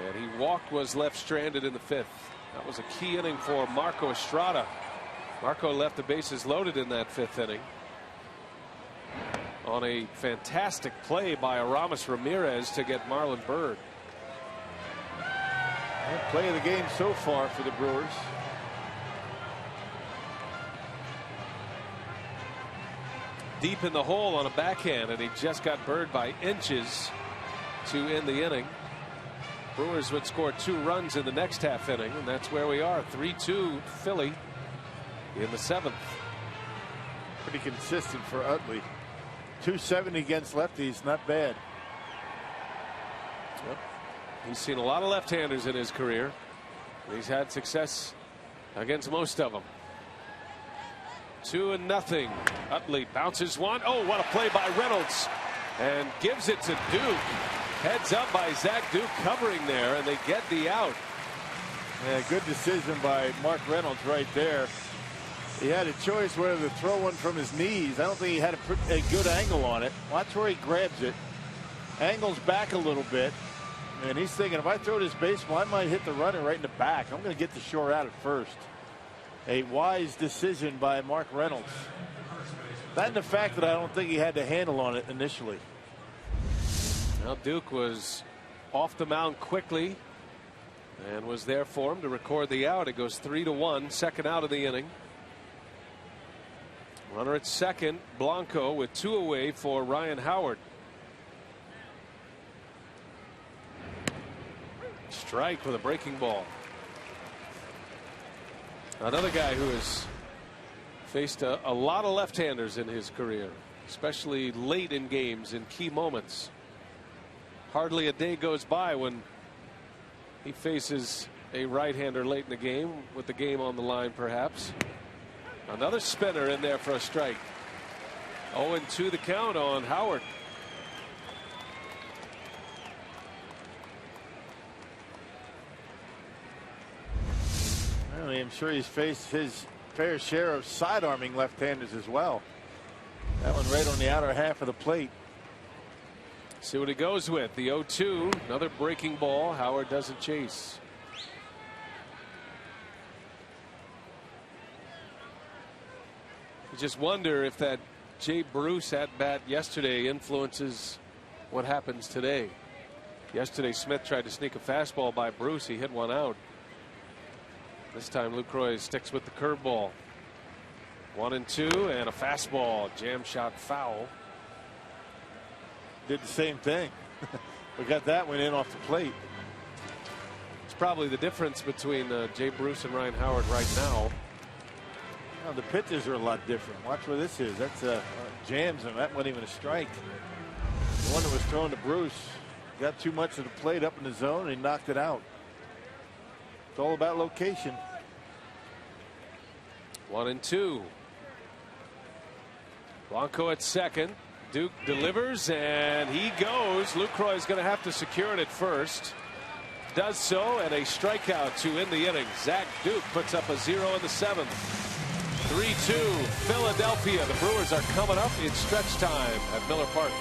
And he walked, was left stranded in the 5th. That was a key inning for Marco Estrada. Marco left the bases loaded in that 5th inning on a fantastic play by Aramis Ramirez to get Marlon Byrd. Play of the game so far for the Brewers. Deep in the hole on a backhand, and he just got Byrd by inches to end the inning. Brewers would score 2 runs in the next half inning, and that's where we are. 3-2 Philly in the 7th. Pretty consistent for Utley. 270 against lefties, not bad. Yep. He's seen a lot of left-handers in his career. He's had success against most of them. 2-0. Utley bounces one. Oh, what a play by Reynolds, and gives it to Duke. Heads up by Zach Duke covering there, and they get the out. Yeah, good decision by Mark Reynolds right there. He had a choice whether to throw one from his knees. I don't think he had a good angle on it. Watch where he grabs it. Angles back a little bit. And he's thinking, if I throw this baseball, I might hit the runner right in the back. I'm going to get the short out at first. A wise decision by Mark Reynolds. That and the fact that I don't think he had the handle on it initially. Well, Duke was off the mound quickly and was there for him to record the out. It goes 3-1, second out of the inning. Runner at second, Blanco, with 2 away for Ryan Howard. Strike with a breaking ball. Another guy who has faced a lot of left-handers in his career, especially late in games in key moments. Hardly a day goes by when he faces a right-hander late in the game, with the game on the line perhaps. Another spinner in there for a strike. 0-2 the count on Howard. Well, I'm sure he's faced his fair share of side-arming left-handers as well. That one right on the outer half of the plate. See what he goes with. The 0-2. Another breaking ball. Howard doesn't chase. You just wonder if that Jay Bruce at bat yesterday influences what happens today. Yesterday Smith tried to sneak a fastball by Bruce. He hit one out. This time Lucroy sticks with the curveball. 1-2 and a fastball. Jam shot foul. Did the same thing. We got that one in off the plate. It's probably the difference between Jay Bruce and Ryan Howard right now. Well, the pitches are a lot different. Watch where this is. That's jams him. That wasn't even a strike. The one that was thrown to Bruce got too much of the plate up in the zone and he knocked it out. It's all about location. 1-2. Blanco at second. Duke delivers and he goes. Lucroy is going to have to secure it at first. Does so, and a strikeout to end the inning. Zach Duke puts up a 0 in the 7th. 3-2 Philadelphia. The Brewers are coming up in stretch time at Miller Park.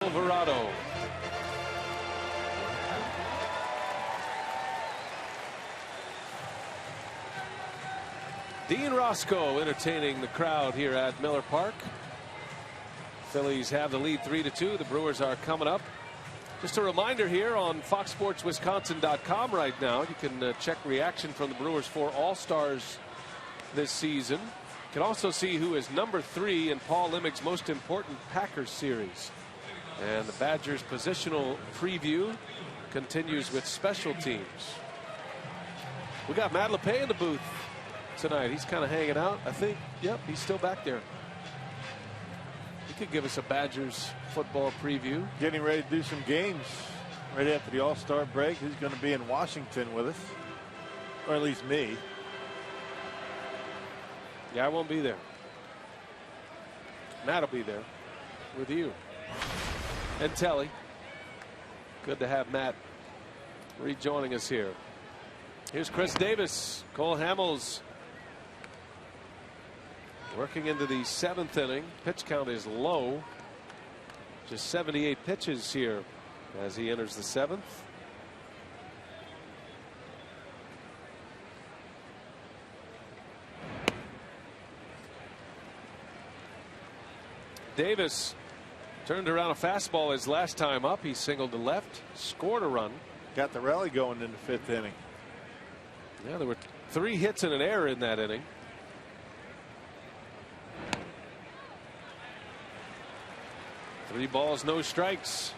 Alvarado. Dean Roscoe entertaining the crowd here at Miller Park. Phillies have the lead 3-2. The Brewers are coming up. Just a reminder here on FoxSportsWisconsin.com right now. You can check reaction from the Brewers for All-Stars this season. Can also see who is number 3 in Paul Limig's most important Packers series. And the Badgers positional preview continues with special teams. We got Matt LePay in the booth tonight. He's kind of hanging out, I think. Yep, he's still back there. He could give us a Badgers football preview. Getting ready to do some games right after the All-Star break. He's going to be in Washington with us, or at least me. Yeah, I won't be there. Matt will be there with you and Telly. Good to have Matt rejoining us here. Here's Chris Davis. Cole Hamels working into the 7th inning. Pitch count is low. Just 78 pitches here as he enters the 7th. Davis turned around a fastball his last time up. He singled to left, scored a run. Got the rally going in the 5th inning. Yeah, there were 3 hits and an error in that inning. Three balls, no strikes.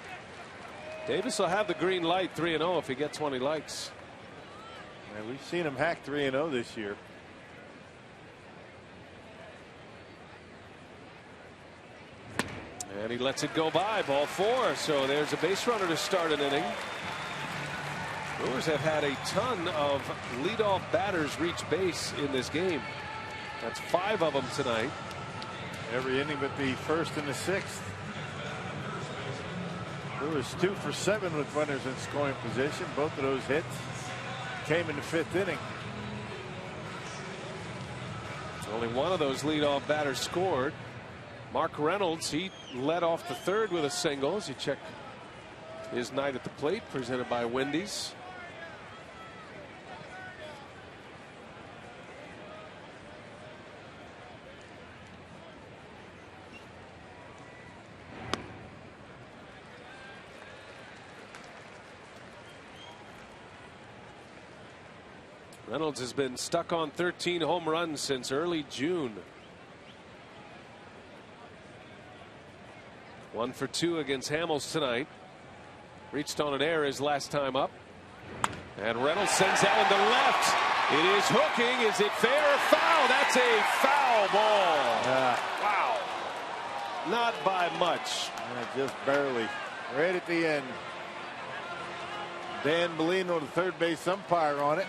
Davis will have the green light, 3-0 if he gets one he likes. And we've seen him hack 3-0 this year. And he lets it go by. Ball 4. So there's a base runner to start an inning. Brewers have had a ton of leadoff batters reach base in this game. That's 5 of them tonight. Every inning but the 1st and the 6th. Brewers 2 for 7 with runners in scoring position. Both of those hits came in the 5th inning. Only one of those leadoff batters scored. Mark Reynolds, he led off the 3rd with a single as you check his night at the plate, presented by Wendy's. Reynolds has been stuck on 13 home runs since early June. 1 for 2 against Hamels tonight. Reached on an error his last time up. And Reynolds sends that one to left. It is hooking. Is it fair or foul? That's a foul ball. Wow. Not by much. Just barely. Right at the end. Dan Bellino, the 3rd base umpire, on it.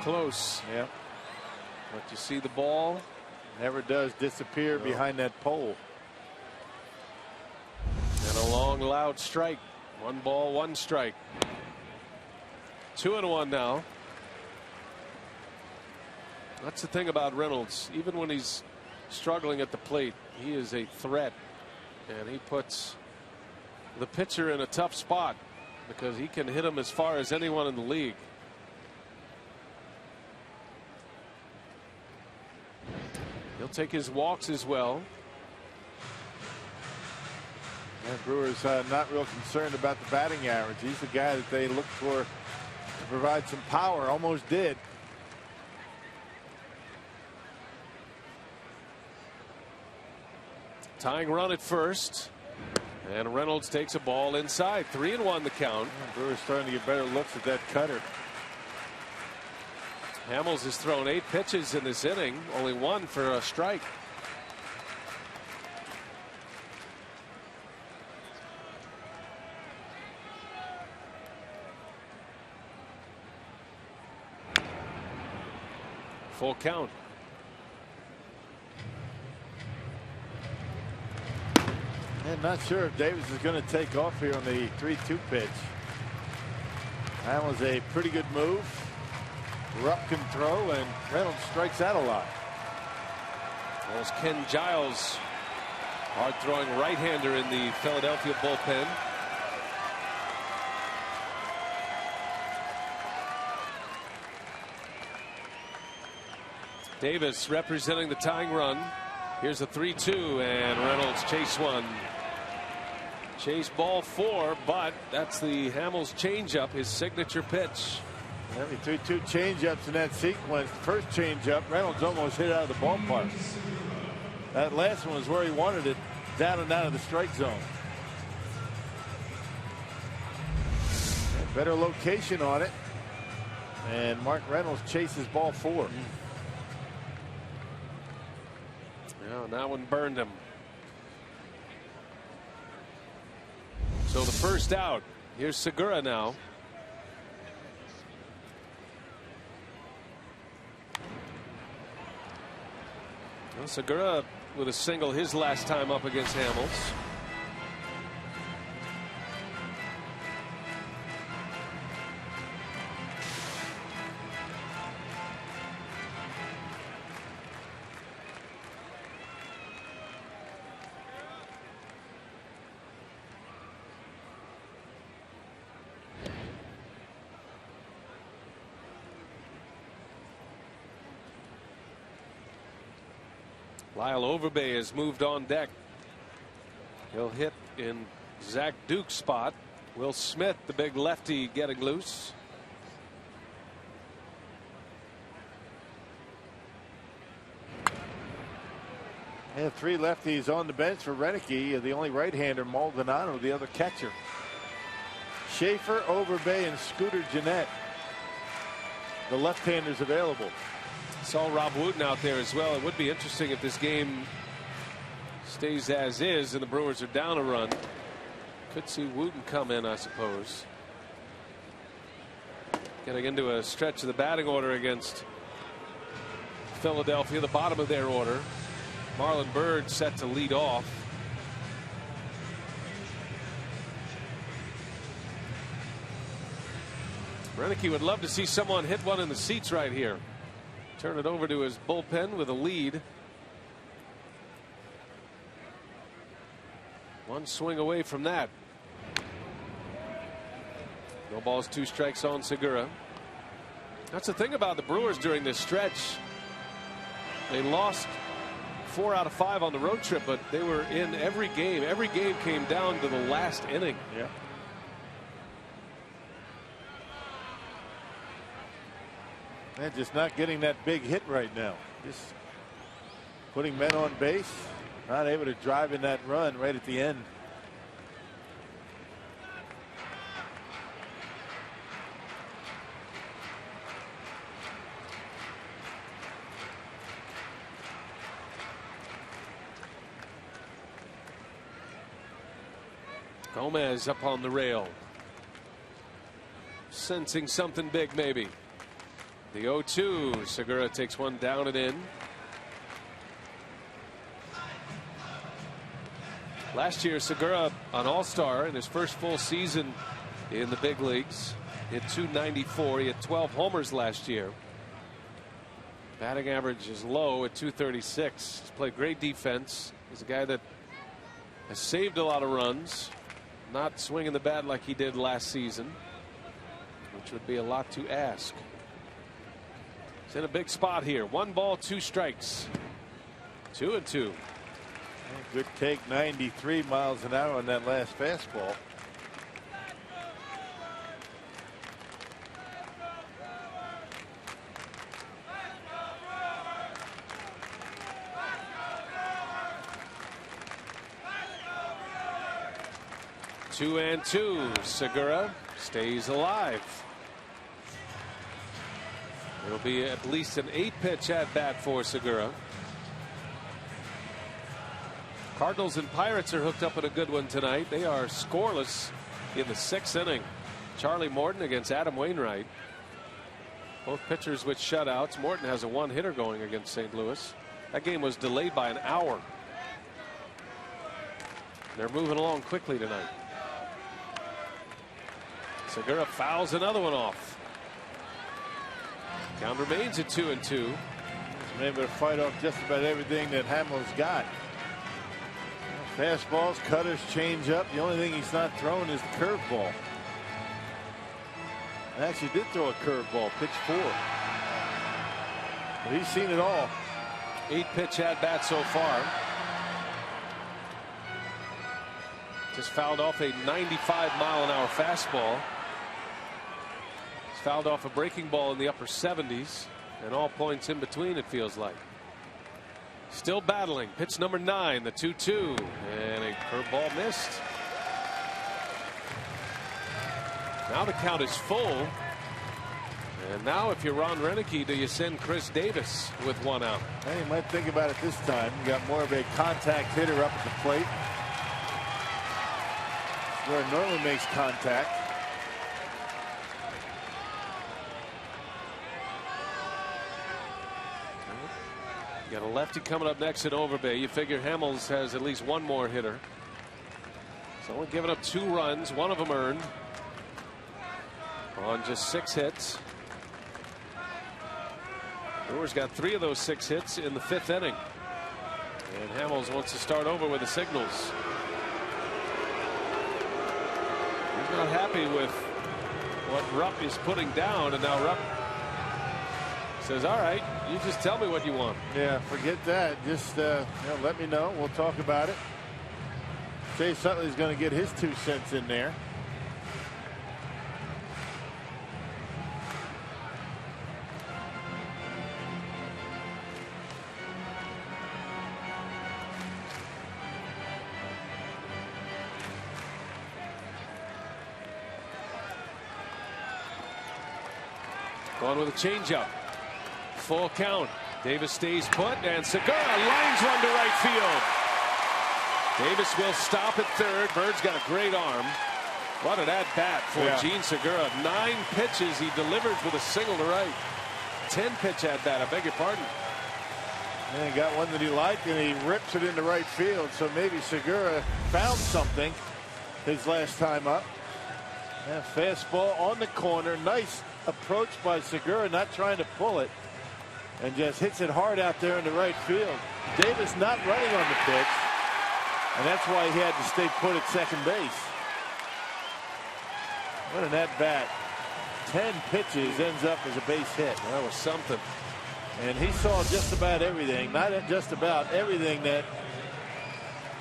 Close. Yep. But you see the ball never does disappear behind that pole. And a long, loud strike. 1 ball, 1 strike. 2-1 now. That's the thing about Reynolds. Even when he's struggling at the plate, he is a threat. And he puts the pitcher in a tough spot because he can hit him as far as anyone in the league. He'll take his walks as well. And Brewers not real concerned about the batting average. He's the guy that they look for to provide some power. Almost did. Tying run at first. And Reynolds takes a ball inside. 3-1 the count. Brewers starting to get better looks at that cutter. Hamels has thrown 8 pitches in this inning, only 1 for a strike. Full count. And not sure if Davis is going to take off here on the 3-2 pitch. That was a pretty good move. Rupp can throw, and Reynolds strikes out a lot. There's Ken Giles, hard-throwing right-hander in the Philadelphia bullpen. Davis representing the tying run. Here's a 3-2, and Reynolds chase one. Chase ball 4, but that's the Hamels changeup, his signature pitch. Yeah, he threw 2 changeups in that sequence. First changeup, Reynolds almost hit out of the ballpark. That last one was where he wanted it, down and out of the strike zone. Better location on it. And Mark Reynolds chases ball 4. Yeah, that one burned him. So the first out. Here's Segura now. Well, Segura with a single his last time up against Hamels. Lyle Overbay has moved on deck. He'll hit in Zach Duke's spot. Will Smith, the big lefty, getting loose. They have 3 lefties on the bench for Renicky. The only right-hander, Maldonado, the other catcher. Schaefer, Overbay, and Scooter Gennett. The left-handers available. Saw Rob Wooten out there as well. It would be interesting if this game stays as is and the Brewers are down a run. Could see Wooten come in, I suppose. Getting into a stretch of the batting order against Philadelphia, the bottom of their order. Marlon Byrd set to lead off. Renicky would love to see someone hit one in the seats right here. Turn it over to his bullpen with a lead. One swing away from that. No balls, 2 strikes on Segura. That's the thing about the Brewers during this stretch. They lost 4 out of 5 on the road trip, but they were in every game. Every game came down to the last inning. Yeah. They're just not getting that big hit right now. Just putting men on base. Not able to drive in that run right at the end. Gomez up on the rail. Sensing something big maybe. The 0-2. Segura takes one down and in. Last year, Segura, an all-star in his first full season in the big leagues, hit .294. He had 12 homers last year. Batting average is low at .236. He's played great defense. He's a guy that has saved a lot of runs. Not swinging the bat like he did last season, which would be a lot to ask. He's in a big spot here. 1 ball, 2 strikes. 2-2. Good take, 93 miles an hour on that last fastball. Two and 2. Segura stays alive. It'll be at least an 8-pitch at bat for Segura. Cardinals and Pirates are hooked up in a good one tonight. They are scoreless in the 6th inning. Charlie Morton against Adam Wainwright. Both pitchers with shutouts. Morton has a 1-hitter going against St. Louis. That game was delayed by an hour. They're moving along quickly tonight. Segura fouls another one off. Count remains at 2-2. He's been able to fight off just about everything that Hamels got. Fastballs, cutters, change up. The only thing he's not throwing is the curveball. He actually did throw a curveball, pitch 4. But he's seen it all. 8-pitch at bat so far. Just fouled off a 95-mile-an-hour fastball. He's fouled off a breaking ball in the upper 70s, and all points in between, it feels like. Still battling. Pitch number 9, the 2-2, and a curveball missed. Now the count is full. And now if you're Ron Renicky, do you send Chris Davis with 1 out? Hey, you might think about it this time. You got more of a contact hitter up at the plate, where it normally makes contact. You got a lefty coming up next at Overbay. You figure Hamels has at least one more hitter. So only giving up 2 runs, 1 of them earned on just 6 hits. Brewers got 3 of those 6 hits in the 5th inning. And Hamels wants to start over with the signals. He's not happy with what Rupp is putting down, and now Rupp says, all right, you just tell me what you want. Yeah, forget that. Just let me know. We'll talk about it. Chase Utley's going to get his 2 cents in there. Going with a changeup. Full count. Davis stays put, and Segura lines one to right field. Davis will stop at third. Bird's got a great arm. What an at-bat for Gene Segura. 9 pitches he delivers with a single to right. 10-pitch at-bat, I beg your pardon. And he got one that he liked, and he rips it into right field. So maybe Segura found something his last time up. Yeah, fastball on the corner. Nice approach by Segura, not trying to pull it, and just hits it hard out there in the right field. Davis not running on the pitch, and that's why he had to stay put at second base. What an at-bat. 10 pitches, ends up as a base hit. That was something. And he saw just about everything, not just about everything that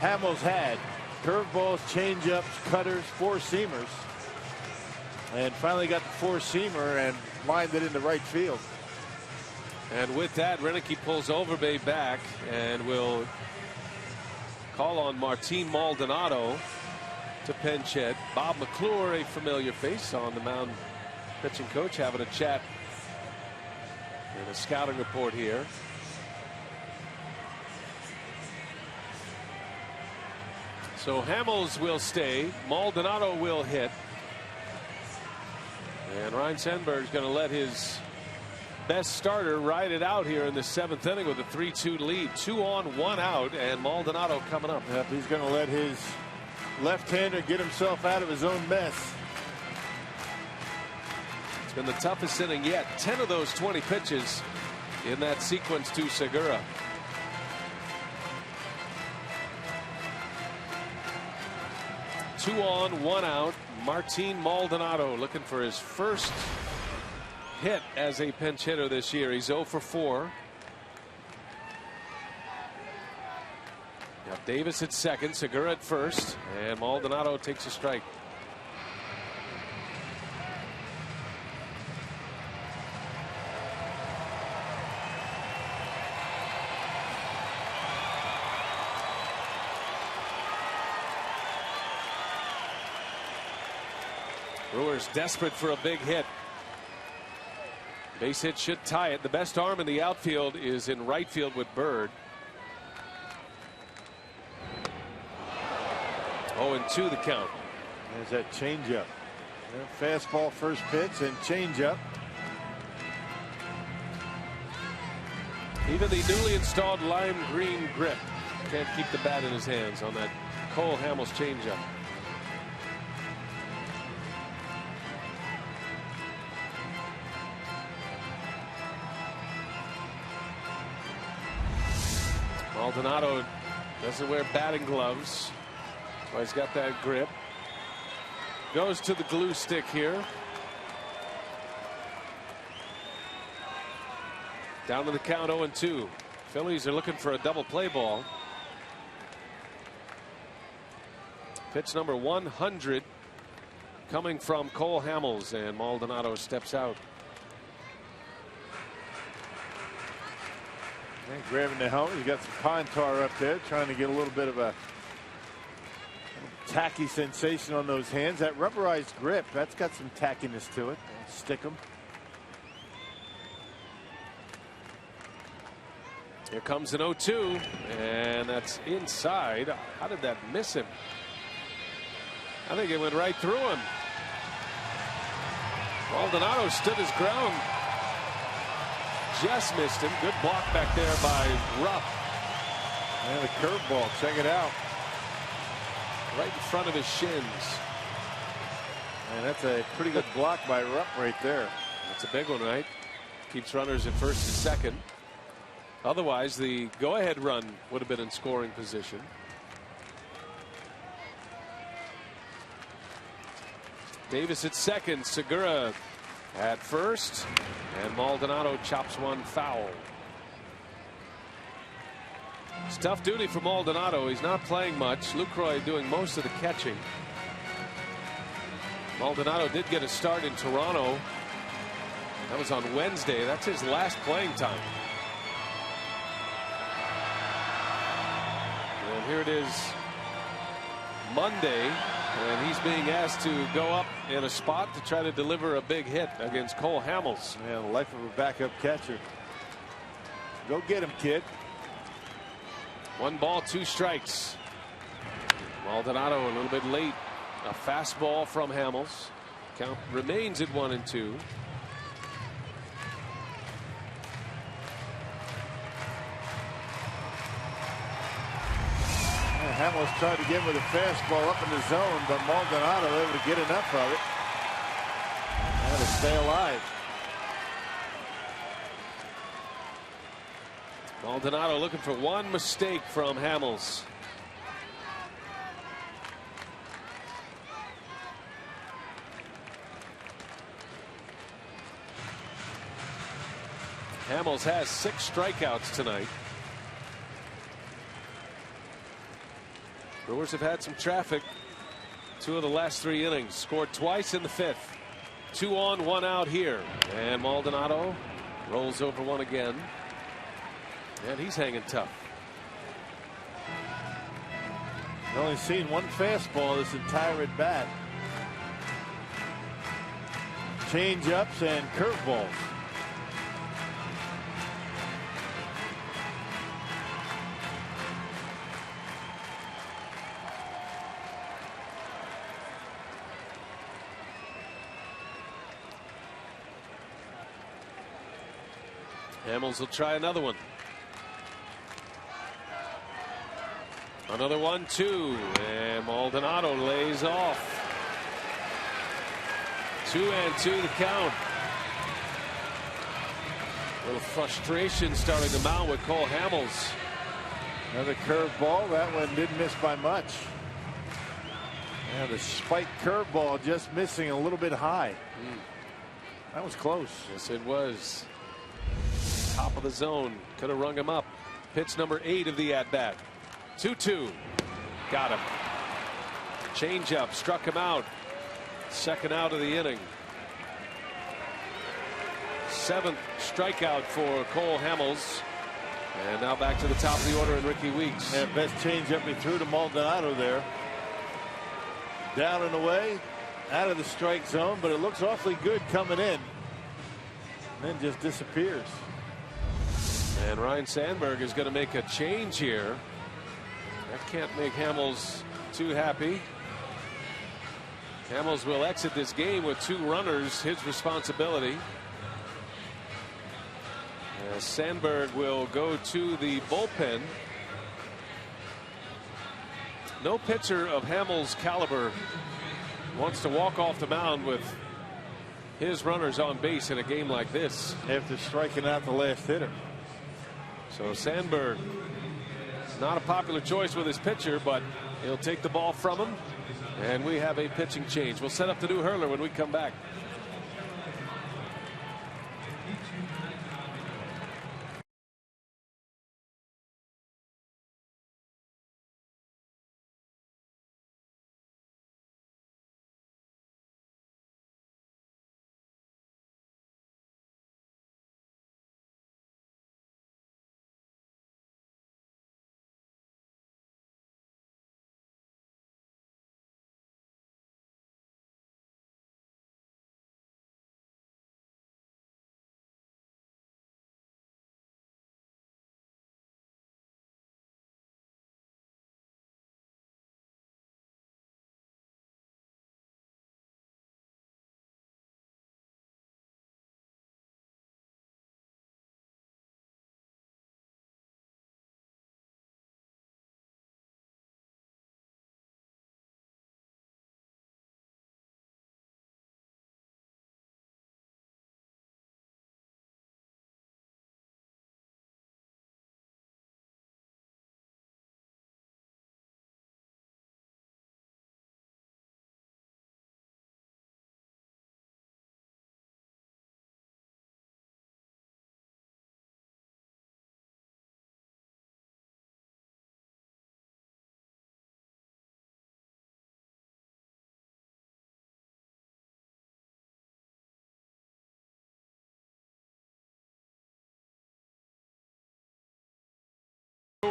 Hamels had. Curveballs, changeups, cutters, 4-seamers. And finally got the 4-seamer and lined it into right field. And with that, Renicky pulls Overbay back and will call on Martin Maldonado to pinch hit. Bob McClure, a familiar face on the mound, pitching coach, having a chat in a scouting report here. So Hamels will stay. Maldonado will hit. And Ryan Sandberg's going to let his best starter ride it out here in the 7th inning with a 3-2 lead. 2 on, 1 out, and Maldonado coming up. Yep, he's going to let his left-hander get himself out of his own mess. It's been the toughest inning yet. 10 of those 20 pitches in that sequence to Segura. Two on, 1 out. Martin Maldonado looking for his first hit as a pinch hitter this year. He's 0 for 4. Now Davis at second, Segura at first, and Maldonado takes a strike. Brewers desperate for a big hit. Base hit should tie it. The best arm in the outfield is in right field with Bird. 0-2 the count. There's that changeup. Fastball first pitch and changeup. Even the newly installed lime green grip can't keep the bat in his hands on that Cole Hamels changeup. Maldonado doesn't wear batting gloves. That's why he's got that grip. Goes to the glue stick here. Down to the count, 0-2. Phillies are looking for a double play ball. Pitch number 100 coming from Cole Hamels, and Maldonado steps out. And grabbing the helmet, he's got some pine tar up there, trying to get a little bit of a tacky sensation on those hands. That rubberized grip, that's got some tackiness to it. Stick them. Here comes an 0-2, and that's inside. How did that miss him? I think it went right through him. Maldonado stood his ground. Just missed him. Good block back there by Rupp. And the curveball, check it out. Right in front of his shins. And that's a pretty good block by Rupp right there. That's a big one, right? Keeps runners at first and second. Otherwise, the go-ahead run would have been in scoring position. Davis at second, Segura at first, and Maldonado chops one foul. It's tough duty for Maldonado. He's not playing much. Lucroy doing most of the catching. Maldonado did get a start in Toronto. That was on Wednesday. That's his last playing time. And here it is Monday, and he's being asked to go up in a spot to try to deliver a big hit against Cole Hamels. Yeah, the life of a backup catcher. Go get him, kid. 1 ball, 2 strikes. Maldonado a little bit late. A fastball from Hamels. Count remains at 1-2. Hamels tried to get with a fastball up in the zone, but Maldonado able to get enough of it and to stay alive. Maldonado looking for one mistake from Hamels. Hamels has 6 strikeouts tonight. Brewers have had some traffic. 2 of the last 3 innings. Scored twice in the 5th. 2 on, 1 out here. And Maldonado rolls over one again. And he's hanging tough. I've only seen 1 fastball this entire at bat. Change ups and curveballs. Hamels will try another one. Another 1-2, and Maldonado lays off. 2-2 the count. A little frustration starting to mount with Cole Hamels. Another curveball. That one didn't miss by much. Yeah, the spiked curveball just missing a little bit high. That was close. Yes, it was. Top of the zone. Could have rung him up. Pitch number 8 of the at-bat. 2-2. Got him. Changeup struck him out. Second out of the inning. 7th strikeout for Cole Hamels. And now back to the top of the order in Ricky Weeks. Yeah, best changeup he threw to Maldonado there. Down and away. Out of the strike zone, but it looks awfully good coming in. And then just disappears. And Ryan Sandberg is going to make a change here. That can't make Hamels too happy. Hamels will exit this game with 2 runners, his responsibility. Sandberg will go to the bullpen. No pitcher of Hamels' caliber wants to walk off the mound with his runners on base in a game like this. After striking out the last hitter. So Sandberg, not a popular choice with his pitcher, but he'll take the ball from him. And we have a pitching change. We'll set up the new hurler when we come back.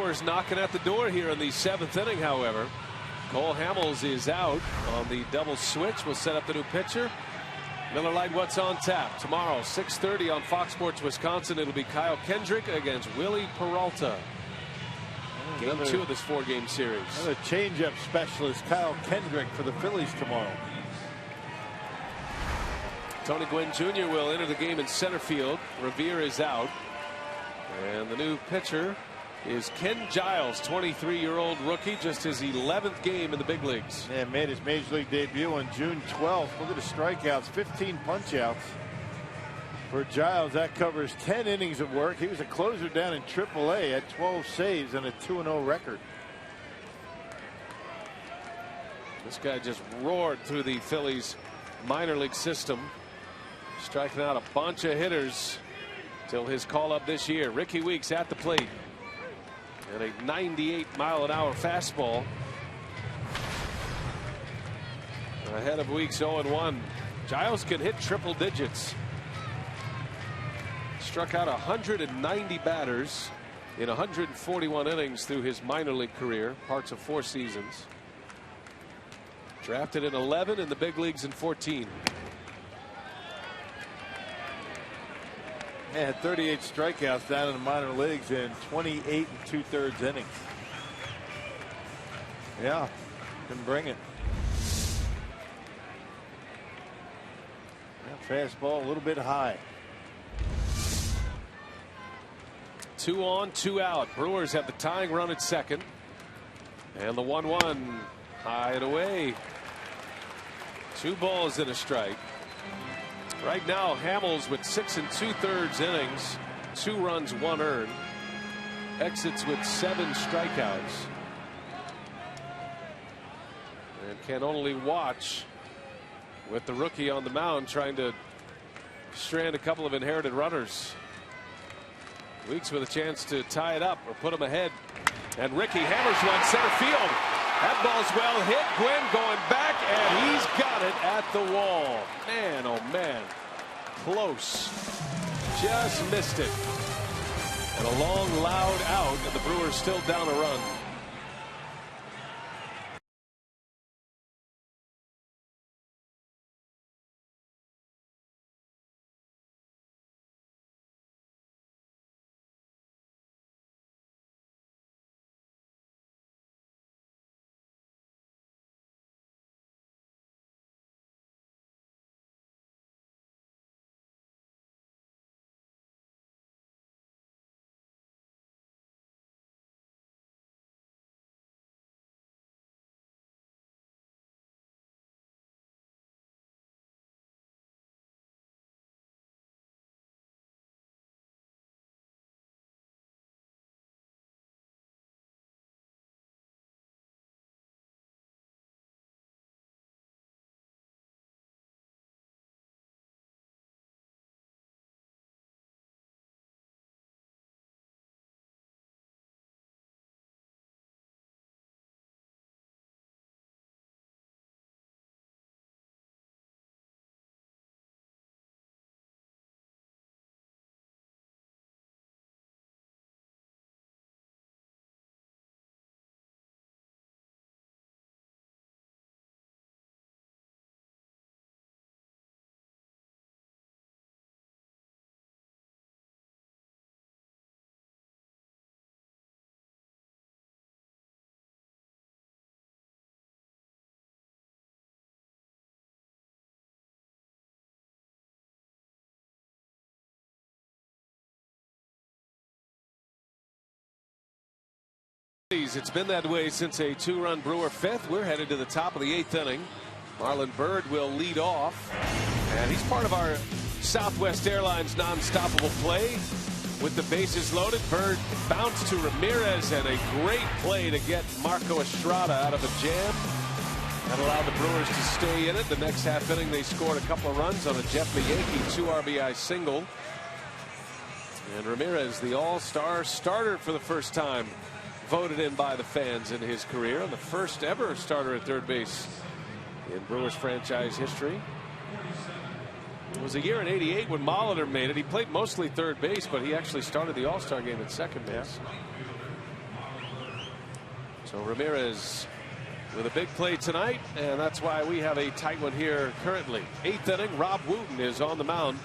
Hours knocking at the door here in the 7th inning, however. Cole Hamels is out on the double switch. We'll set up the new pitcher. Miller Lite, what's on tap? Tomorrow, 6:30 on Fox Sports Wisconsin. It'll be Kyle Kendrick against Willie Peralta. Game 2 of this 4-game series. Another changeup specialist, Kyle Kendrick, for the Phillies tomorrow. Tony Gwynn Jr. will enter the game in center field. Revere is out. And the new pitcher is Ken Giles, 23-year-old rookie, just his 11th game in the big leagues. Yeah, made his major league debut on June 12th. Look at the strikeouts, 15 punch-outs for Giles. That covers 10 innings of work. He was a closer down in AAA at 12 saves and a 2-0 record. This guy just roared through the Phillies minor league system, striking out a bunch of hitters till his call up this year. Ricky Weeks at the plate. And a 98-mile-an-hour fastball. Ahead of Weeks 0-1. Giles can hit triple digits. Struck out 190 batters in 141 innings through his minor league career, parts of 4 seasons. Drafted in 11, in the big leagues in 14. Had 38 strikeouts down in the minor leagues in 28 2/3 innings. Yeah, can bring it. Yeah, fastball a little bit high. 2 on, 2 out. Brewers have the tying run at second. And the 1-1 high and away. 2 balls and a strike. Right now, Hamels with 6 2/3 innings, 2 runs, 1 earned. Exits with 7 strikeouts. And can only watch with the rookie on the mound trying to strand a couple of inherited runners. Weeks with a chance to tie it up or put him ahead. And Ricky hammers one center field. That ball's well hit. Gwynn going back, and he's got it at the wall. Man, oh man. Close. Just missed it. And a long, loud out, and the Brewers still down a run. It's been that way since a 2-run Brewer 5th. We're headed to the top of the 8th inning. Marlon Byrd will lead off, and he's part of our Southwest Airlines non-stoppable play. With the bases loaded, Byrd bounced to Ramirez, and a great play to get Marco Estrada out of a jam. That allowed the Brewers to stay in it. The next half inning, they scored a couple of runs on a Jeff Yankee 2 RBI single. And Ramirez, the all-star starter for the first time, voted in by the fans in his career, and the first ever starter at third base in Brewers franchise history. It was a year in '88 when Molitor made it. He played mostly third base, but he actually started the All-Star game at second base. So Ramirez with a big play tonight, and that's why we have a tight one here currently. 8th inning, Rob Wooten is on the mound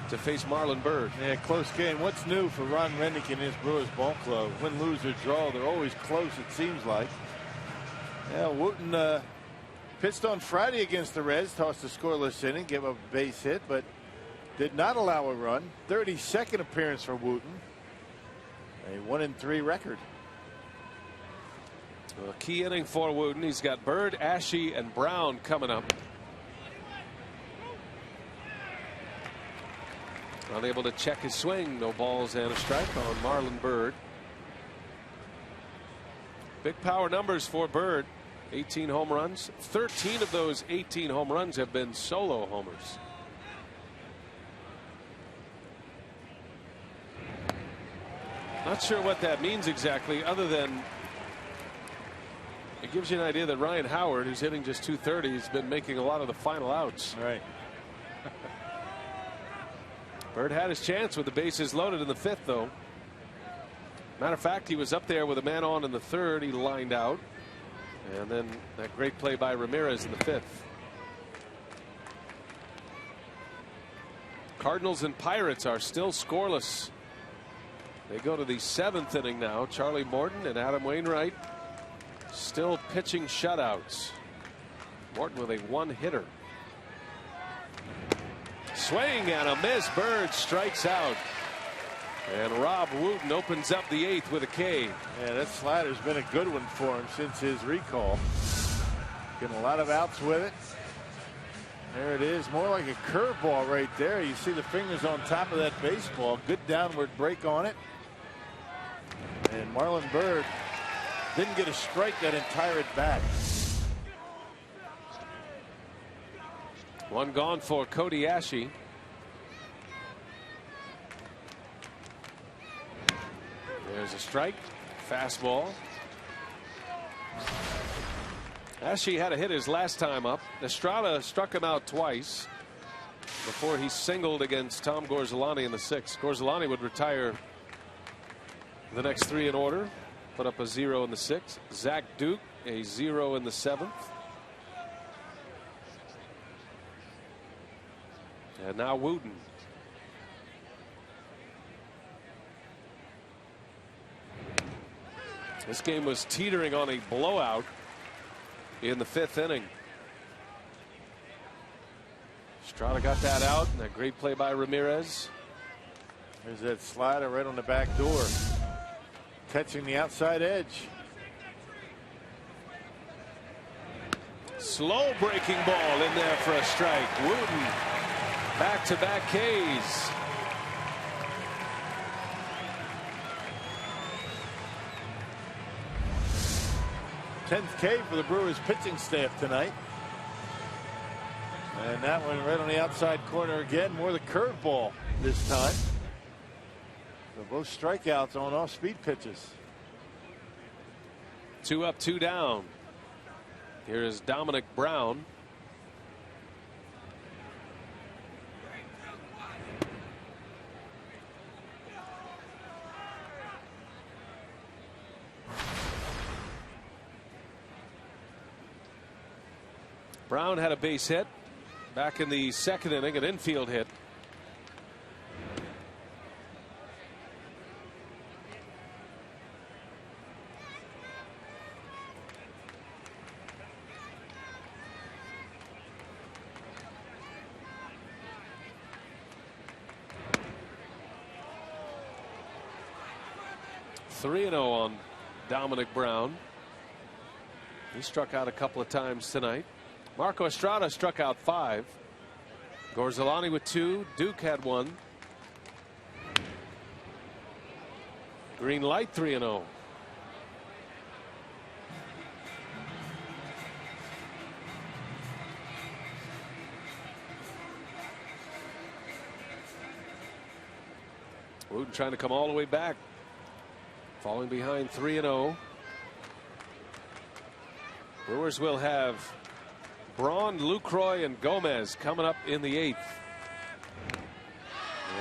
to face Marlon Byrd. Yeah, close game. What's new for Ron Rennick and his Brewers ball club? Win, lose, or draw, they're always close, it seems like. Yeah, Wooten pitched on Friday against the Reds, tossed a scoreless inning, gave up a base hit, but did not allow a run. 32nd appearance for Wooten. A 1-3 record. A key inning for Wooten. He's got Byrd, Ashe, and Brown coming up. Unable to check his swing. No balls and a strike on Marlon Byrd. Big power numbers for Byrd. 18 home runs. 13 of those 18 home runs have been solo homers. Not sure what that means exactly, other than it gives you an idea that Ryan Howard, who's hitting just .230, has been making a lot of the final outs. Right. Byrd had his chance with the bases loaded in the 5th, though. Matter of fact, he was up there with a man on in the 3rd. He lined out. And then that great play by Ramirez in the 5th. Cardinals and Pirates are still scoreless. They go to the 7th inning now. Charlie Morton and Adam Wainwright still pitching shutouts. Morton with a 1-hitter. Swing and a miss. Byrd strikes out. And Rob Wooten opens up the 8th with a K. Yeah, that slider's been a good one for him since his recall. Getting a lot of outs with it. There it is. More like a curveball right there. You see the fingers on top of that baseball. Good downward break on it. And Marlon Byrd didn't get a strike that entire at bat. One gone for Cody Ashe. There's a strike. Fastball. Ashe had a hit his last time up. Estrada struck him out twice before he singled against Tom Gorzelani in the 6th. Gorzelani would retire the next 3 in order. Put up a 0 in the 6th. Zach Duke a 0 in the 7th. And now Wooten. This game was teetering on a blowout in the 5th inning. Estrada got that out, and that great play by Ramirez. There's that slider right on the back door, catching the outside edge. Slow breaking ball in there for a strike. Wooten back-to-back Ks. Tenth K for the Brewers pitching staff tonight. And that one right on the outside corner again. More the curveball this time. So both strikeouts on off-speed pitches. 2 up, 2 down. Here is Dominic Brown. Brown had a base hit back in the 2nd inning, an infield hit. .3-0 on Dominic Brown. He struck out a couple of times tonight. Marco Estrada struck out 5. Gorzelani with 2. Duke had 1. Green light 3-0. Wooten trying to come all the way back. Falling behind 3-0. Brewers will have Braun, Lucroy, and Gomez coming up in the 8th.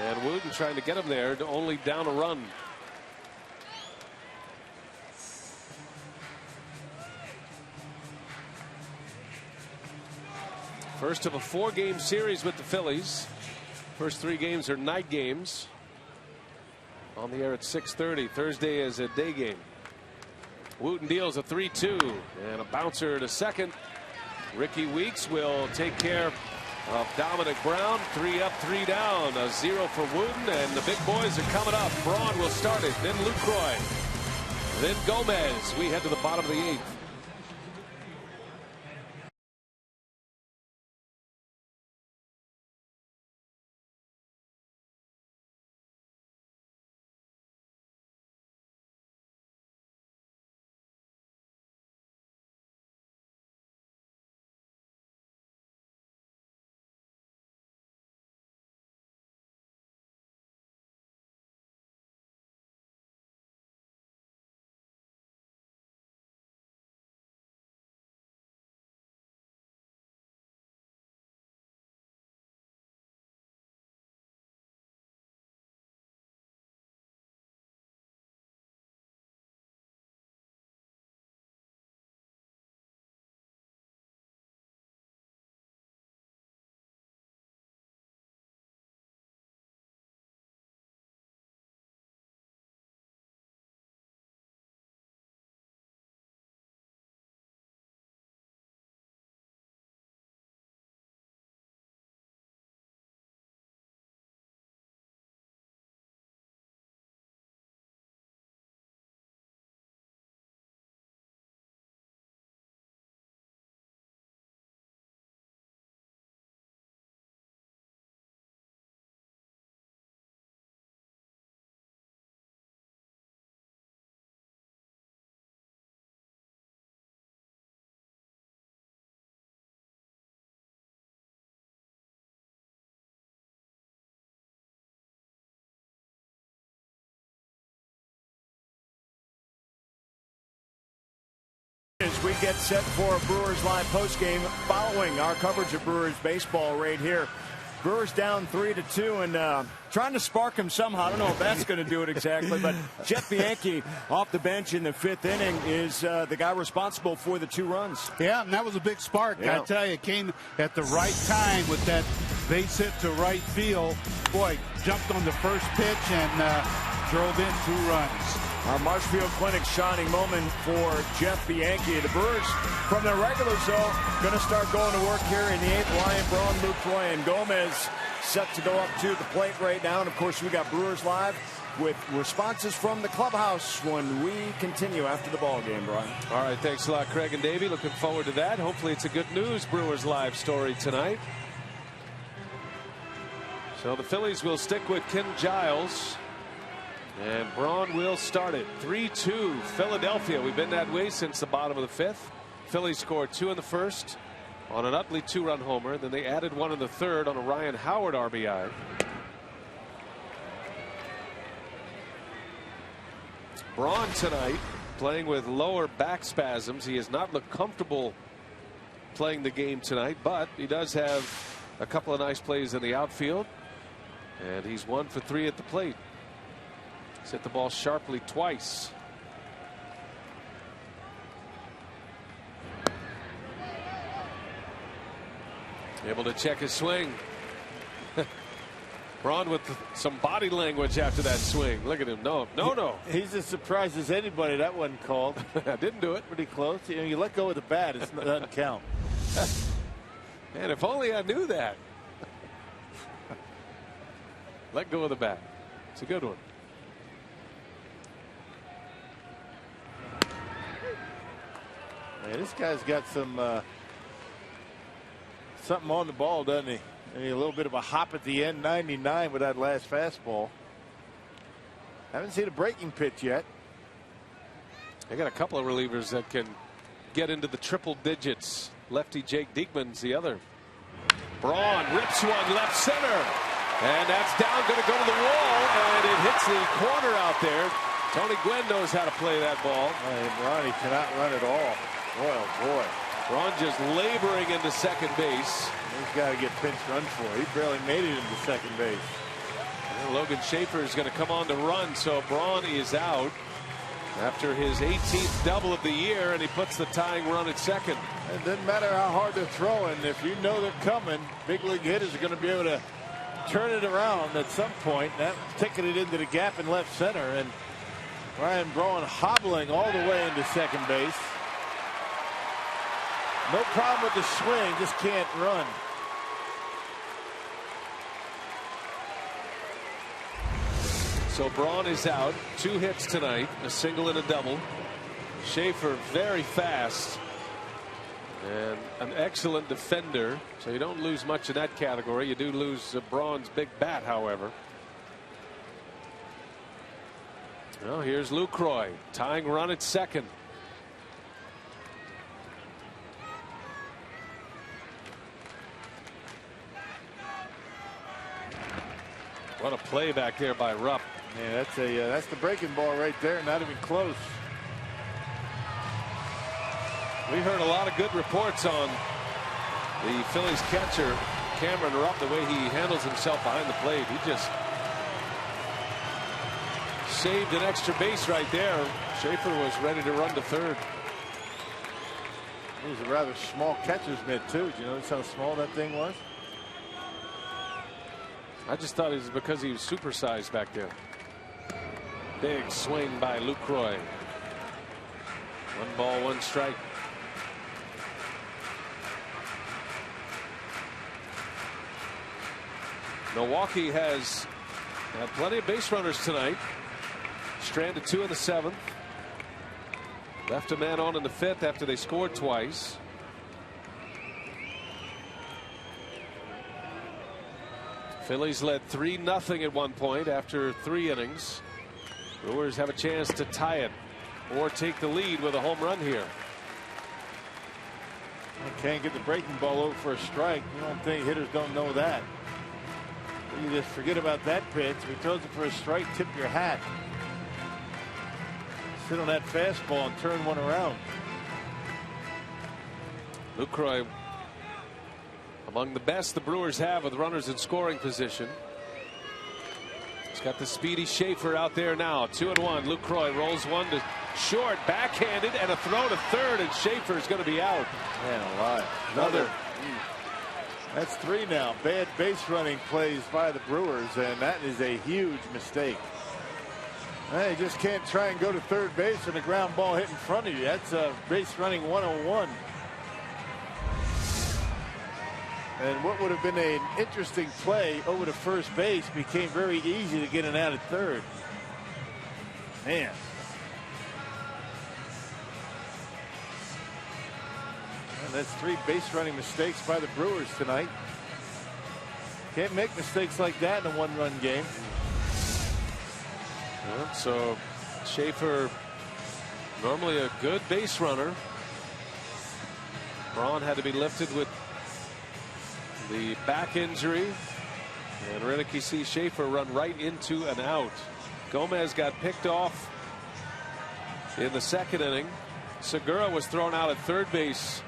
And Wooten trying to get him there to only down a run. First of a 4-game series with the Phillies. First 3 games are night games. On the air at 6:30. Thursday is a day game. Wooten deals a 3-2 and a bouncer to second. Ricky Weeks will take care of Dominic Brown. 3 up, 3 down. A 0 for Wooten, and the big boys are coming up. Braun will start it, then Lucroy, then Gomez. We head to the bottom of the 8th. As we get set for a Brewers Live postgame following our coverage of Brewers baseball right here. Brewers down 3-2 and trying to spark him somehow. I don't know if that's going to do it exactly, but Jeff Bianchi off the bench in the 5th inning is the guy responsible for the 2 runs. Yeah, and that was a big spark. Yeah. I tell you, it came at the right time with that base hit to right field. Boy, jumped on the first pitch and drove in 2 runs. Our Marshfield Clinic shining moment for Jeff Bianchi. The Brewers, from their regular zone, going to start going to work here in the 8th. Ryan Braun, Lucroy, and Gomez set to go up to the plate right now. And, of course, we got Brewers Live with responses from the clubhouse when we continue after the ball game, Brian. All right, thanks a lot, Craig and Davey. Looking forward to that. Hopefully it's a good news Brewers Live story tonight. So the Phillies will stick with Ken Giles. And Braun will start it. 3-2 Philadelphia. We've been that way since the bottom of the 5th. Phillies scored 2 in the 1st on an Utley 2-run homer. Then they added 1 in the 3rd on a Ryan Howard RBI. Braun tonight playing with lower back spasms. He has not looked comfortable playing the game tonight, but he does have a couple of nice plays in the outfield. And he's 1 for 3 at the plate. He's hit the ball sharply twice. Able to check his swing. Braun with some body language after that swing. Look at him. No. He's as surprised as anybody that wasn't called. I didn't do it. Pretty close. You know, you let go of the bat, it doesn't count. Man, if only I knew that. Let go of the bat. It's a good one. Man, this guy's got some something on the ball, doesn't he? And a little bit of a hop at the end. 99 with that last fastball. Haven't seen a breaking pitch yet. They got a couple of relievers that can get into the triple digits. Lefty Jake Diekman's the other. Braun rips one left center. And that's down, going to go to the wall, and it hits the corner out there. Tony Gwynn knows how to play that ball. Braun, he cannot run at all. Boy, oh boy. Braun just laboring into second base. He's got to get pinch run for. He barely made it into second base. And Logan Schaefer is going to come on to run, so Braun is out. after his 18th double of the year, and he puts the tying run at second. It doesn't matter how hard they're throwing. If you know they're coming, big league hitters are going to be able to turn it around at some point. That taking it into the gap in left center, and Ryan Braun hobbling all the way into second base. No problem with the swing, just can't run. So Braun is out. 2 hits tonight, a single and a double. Schaefer very fast and an excellent defender, so you don't lose much in that category. You do lose Braun's big bat, however. Well, here's Lucroy, tying run at second. What a play back there by Rupp. Yeah, that's the breaking ball right there. Not even close. We heard a lot of good reports on the Phillies catcher Cameron Rupp, the way he handles himself behind the plate. He just saved an extra base right there. Schaefer was ready to run to third. It was a rather small catcher's mitt too. Do you notice how small that thing was? I just thought it was because he was supersized back there. Big swing by Lucroy. 1 ball, 1 strike. Milwaukee has had plenty of base runners tonight. Stranded 2 in the 7th. Left a man on in the 5th after they scored twice. Phillies led 3-0 at one point after 3 innings. Brewers have a chance to tie it or take the lead with a home run here. I can't get the breaking ball over for a strike. You don't think hitters don't know that? You just forget about that pitch. If he throws it for a strike, tip your hat. Sit on that fastball and turn one around. Lucroy among the best the Brewers have with runners in scoring position. He's got the speedy Schaefer out there now. 2-1. Lucroy rolls one to short, backhanded, and a throw to third, and Schaefer is going to be out. Man alive. Another. That's 3 now. Bad base running plays by the Brewers, and that is a huge mistake. You just can't try and go to third base when a ground ball hit in front of you. That's a base running 101. And what would have been an interesting play over to first base became very easy to get an out at third. Man. And that's 3 base running mistakes by the Brewers tonight. Can't make mistakes like that in a 1-run game. Well, so Schaefer, normally a good base runner. Braun had to be lifted with the back injury, and Renicky sees Schaefer run right into an out. Gomez got picked off in the 2nd inning. Segura was thrown out at third base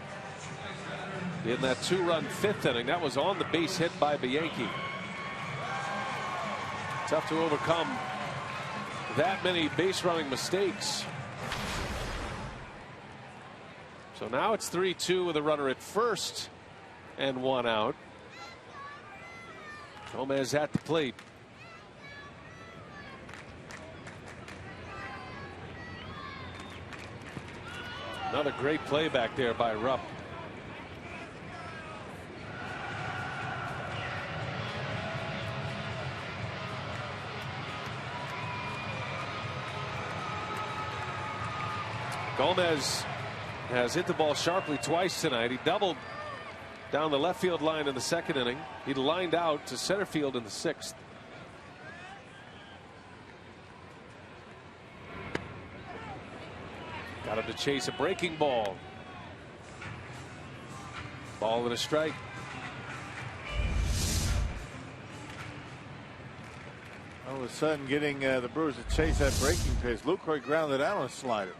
in that 2-run 5th inning. That was on the base hit by Bianchi. Tough to overcome that many base running mistakes. So now it's 3-2 with a runner at first and 1 out. Gomez at the plate. Another great play back there by Rupp. Gomez has hit the ball sharply twice tonight. He doubled down the left field line in the 2nd inning. He lined out to center field in the 6th. Got him to chase a breaking ball. Ball and a strike. All of a sudden getting the Brewers to chase that breaking pitch. Lucroy grounded out on a slider.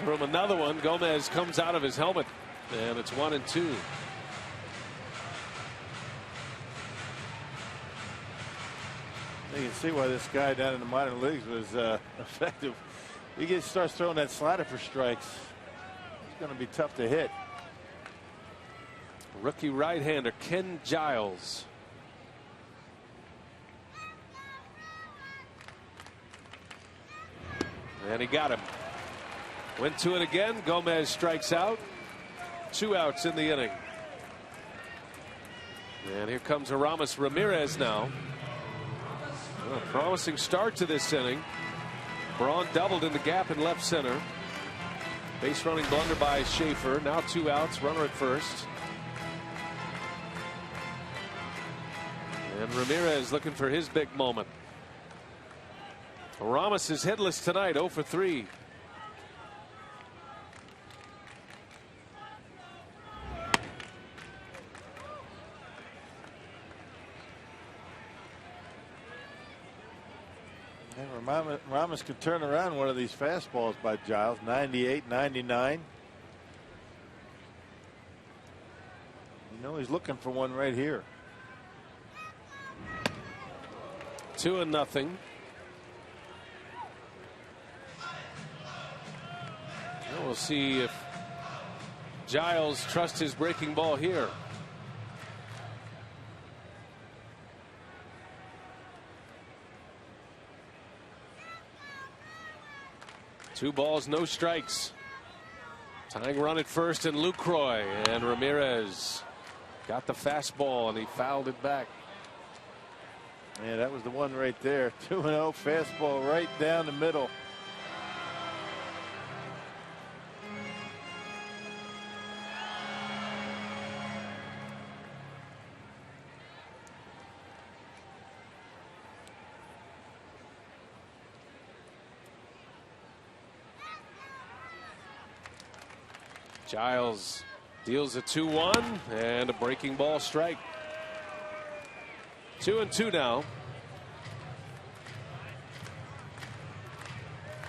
From another one, Gomez comes out of his helmet, and it's 1-2. You can see why this guy down in the minor leagues was effective. He starts throwing that slider for strikes. It's going to be tough to hit. Rookie right-hander Ken Giles. And he got him. Went to it again. Gomez strikes out. 2 outs in the inning. And here comes Aramis Ramirez now. A promising start to this inning. Braun doubled in the gap in left center. Base running blunder by Schaefer. Now 2 outs. Runner at first. And Ramirez looking for his big moment. Aramis is hitless tonight, 0 for 3. Ramos could turn around one of these fastballs by Giles. 98, 99. You know he's looking for one right here. 2-0. We'll see if Giles trusts his breaking ball here. Two balls, no strikes. Tying run at first and Lucroy, and Ramirez got the fastball and he fouled it back. Yeah, that was the one right there. 2-0 fastball right down the middle. Giles deals a 2-1 and a breaking ball strike. 2-2 now.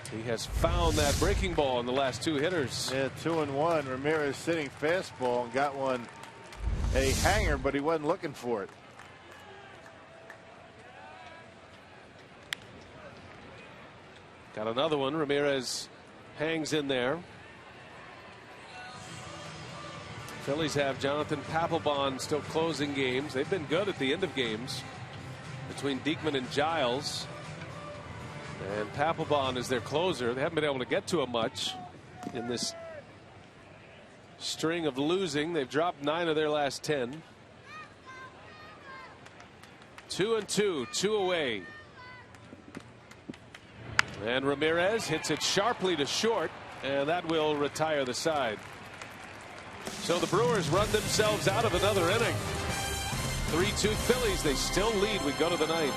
He has found that breaking ball in the last 2 hitters. Yeah, 2-1. Ramirez sitting fastball and got one a hanger, but he wasn't looking for it. Got another one. Ramirez hangs in there. Phillies have Jonathan Papelbon still closing games. They've been good at the end of games between Diekman and Giles. And Papelbon is their closer. They haven't been able to get to him much in this string of losing. They've dropped 9 of their last 10. 2-2, 2 away. And Ramirez hits it sharply to short, and that will retire the side. So the Brewers run themselves out of another inning. 3-2 Phillies. They still lead. We go to the 9th.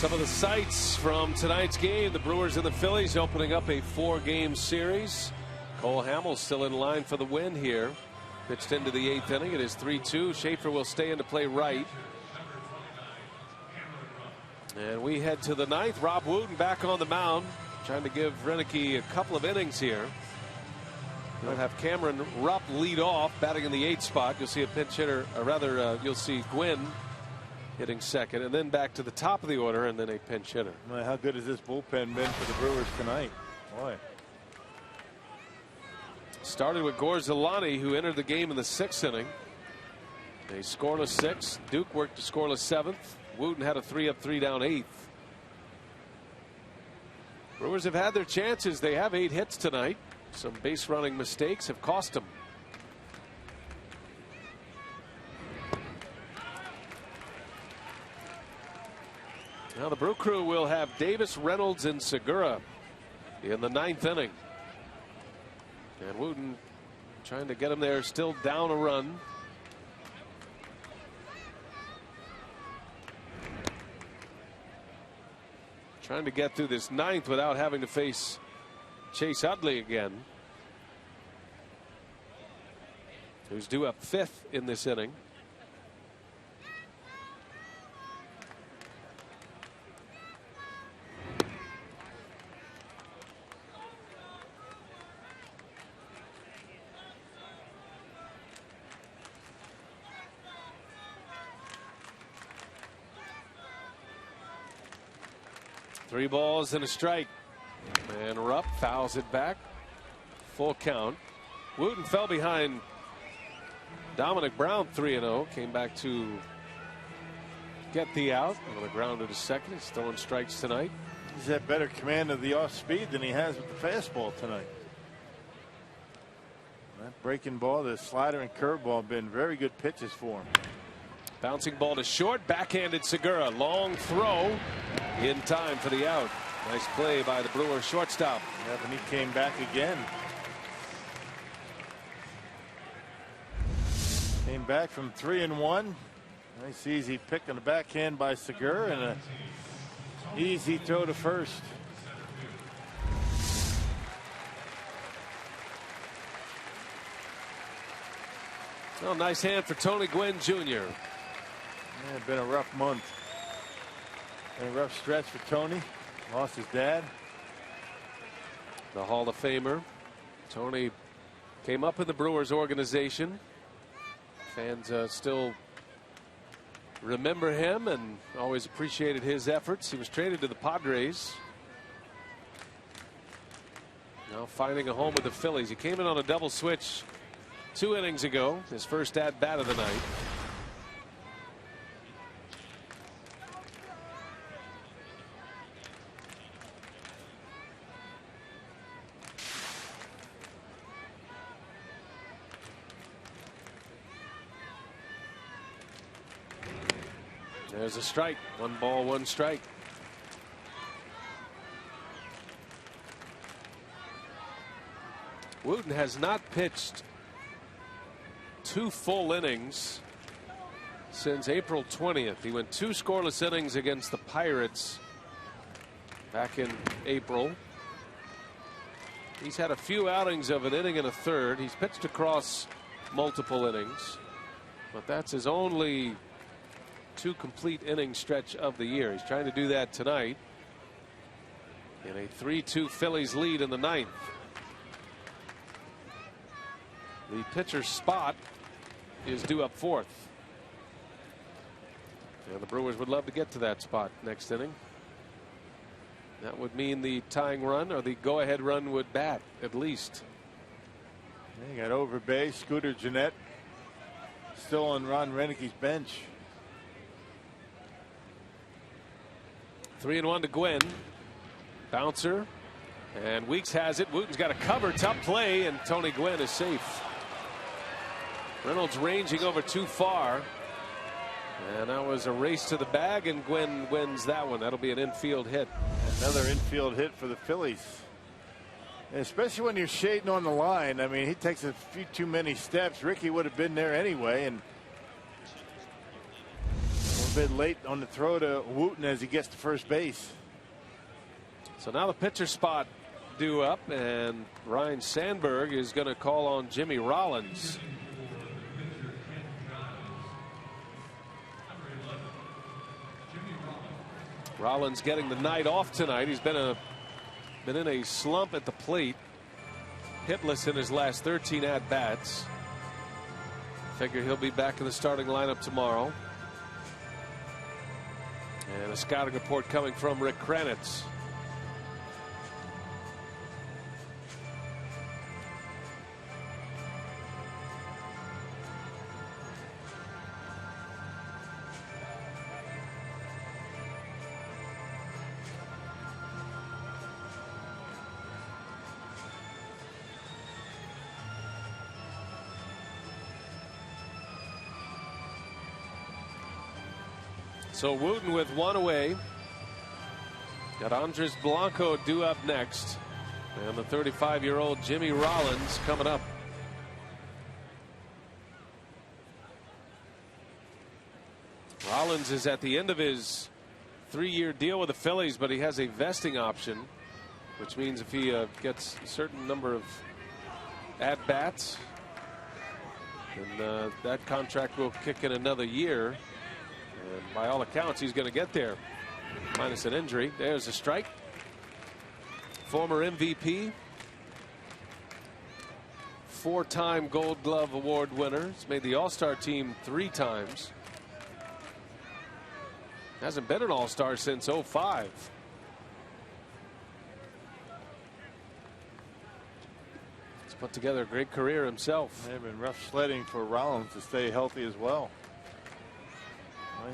Some of the sights from tonight's game, the Brewers and the Phillies opening up a 4-game series. Cole Hamels still in line for the win here. Pitched into the 8th inning. It is 3-2. Schaefer will stay in to play right. And we head to the 9th. Rob Wooten back on the mound, trying to give Renicky a couple of innings here. We'll have Cameron Rupp lead off, batting in the 8th spot. You'll see a pinch hitter, or rather, you'll see Gwynn hitting second, and then back to the top of the order, and then a pinch hitter. Well, how good has this bullpen been for the Brewers tonight? Boy. Started with Gorzalani, who entered the game in the 6th inning. A scoreless 6th. Duke worked a scoreless 7th. Wooten had a 3-up, 3-down 8th. Brewers have had their chances. They have 8 hits tonight. Some base running mistakes have cost them. Now the Brew Crew will have Davis, Reynolds, and Segura in the 9th inning. And Wooten trying to get him there, still down a run. Trying to get through this 9th without having to face Chase Utley again, who's due up 5th in this inning. Three balls and a strike. And Rupp fouls it back. Full count. Wooten fell behind Dominic Brown 3-0. Came back to get the out. On the grounder to second. He's throwing strikes tonight. He's had better command of the off speed than he has with the fastball tonight. That breaking ball, the slider and curveball have been very good pitches for him. Bouncing ball to short. Backhanded Segura. Long throw in time for the out. Nice play by the Brewers shortstop. Yeah, and he came back again. Came back from 3-1. Nice easy pick on the backhand by Segura and an easy throw to first. Well, nice hand for Tony Gwynn Jr. Yeah, been a rough month. Been a rough stretch for Tony. Lost his dad. The Hall of Famer. Tony came up in the Brewers organization. Fans still remember him and always appreciated his efforts. He was traded to the Padres. Now finding a home with the Phillies. He came in on a double switch 2 innings ago. His first at bat of the night. There's a strike. 1 ball, 1 strike. Wooten has not pitched 2 full innings since April 20th. He went 2 scoreless innings against the Pirates back in April. He's had a few outings of an inning and a third. He's pitched across multiple innings, but that's his only 2 complete inning stretch of the year. He's trying to do that tonight in a 3-2 Phillies lead in the 9th. The pitcher's spot is due up 4th. And the Brewers would love to get to that spot next inning. That would mean the tying run or the go-ahead run would bat at least. You got Overbay, Scooter Gennett still on Ron Renicky's bench. 3-1 to Gwynn. Bouncer. And Weeks has it. Wooten's got a cover. Tough play. And Tony Gwynn is safe. Reynolds ranging over too far. And that was a race to the bag. And Gwynn wins that one. That'll be an infield hit. Another infield hit for the Phillies. And especially when you're shading on the line. I mean, he takes a few too many steps. Ricky would have been there anyway. And bit late on the throw to Wooten as he gets to first base. So now the pitcher spot due up, and Ryan Sandberg is going to call on Jimmy Rollins. Rollins getting the night off tonight. He's been in a slump at the plate. Hitless in his last 13 at-bats. Figure he'll be back in the starting lineup tomorrow. And a scouting report coming from Rick Kranitz. So Wooten with one away. Got Andres Blanco due up next. And the 35-year-old Jimmy Rollins coming up. Rollins is at the end of his 3-year deal with the Phillies, but he has a vesting option, which means if he gets a certain number of at-bats, then that contract will kick in another year. And by all accounts, he's going to get there, minus an injury. There's a strike. Former MVP, 4-time Gold Glove Award winner. He's made the All-Star team 3 times. Hasn't been an All-Star since '05. He's put together a great career himself. It's been rough sledding for Rollins to stay healthy as well.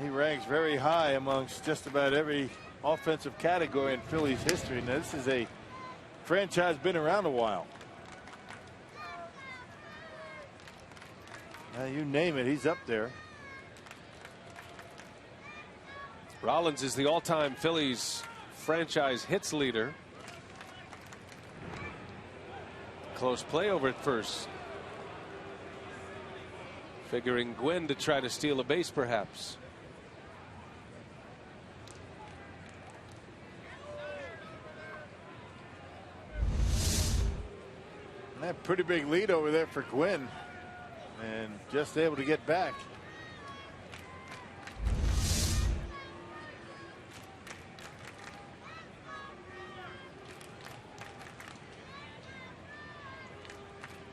He ranks very high amongst just about every offensive category in Phillies history. Now, this is a franchise been around a while. Now, you name it, he's up there. Rollins is the all-time Phillies franchise hits leader. Close play over at first. Figuring Gwynn to try to steal a base, perhaps. That pretty big lead over there for Gwynn, and just able to get back.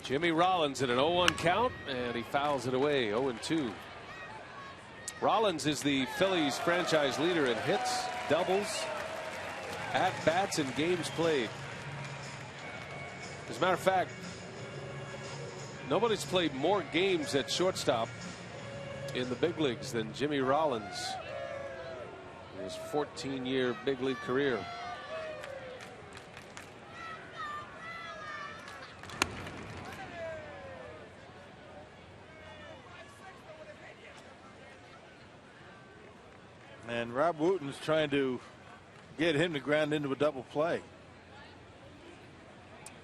Jimmy Rollins at an 0-1 count, and he fouls it away. 0-2. Rollins is the Phillies franchise leader in hits, doubles, at-bats, and games played. As a matter of fact, nobody's played more games at shortstop in the big leagues than Jimmy Rollins in his 14-year big league career. And Rob Wooten's trying to get him to ground into a double play.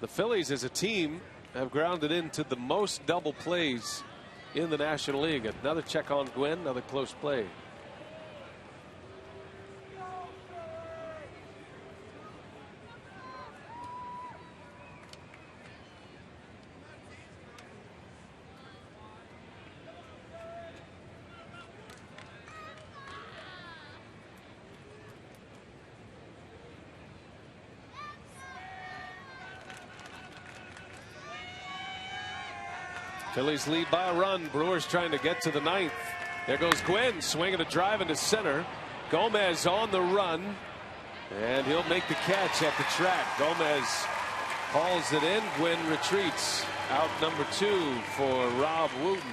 The Phillies as a team have grounded into the most double plays in the National League. Another check on Gwynn, another close play. Phillies lead by a run. Brewers trying to get to the 9th. There goes Gwynn, swinging a drive into center. Gomez on the run, and he'll make the catch at the track. Gomez hauls it in. Gwynn retreats. Out number 2 for Rob Wooten.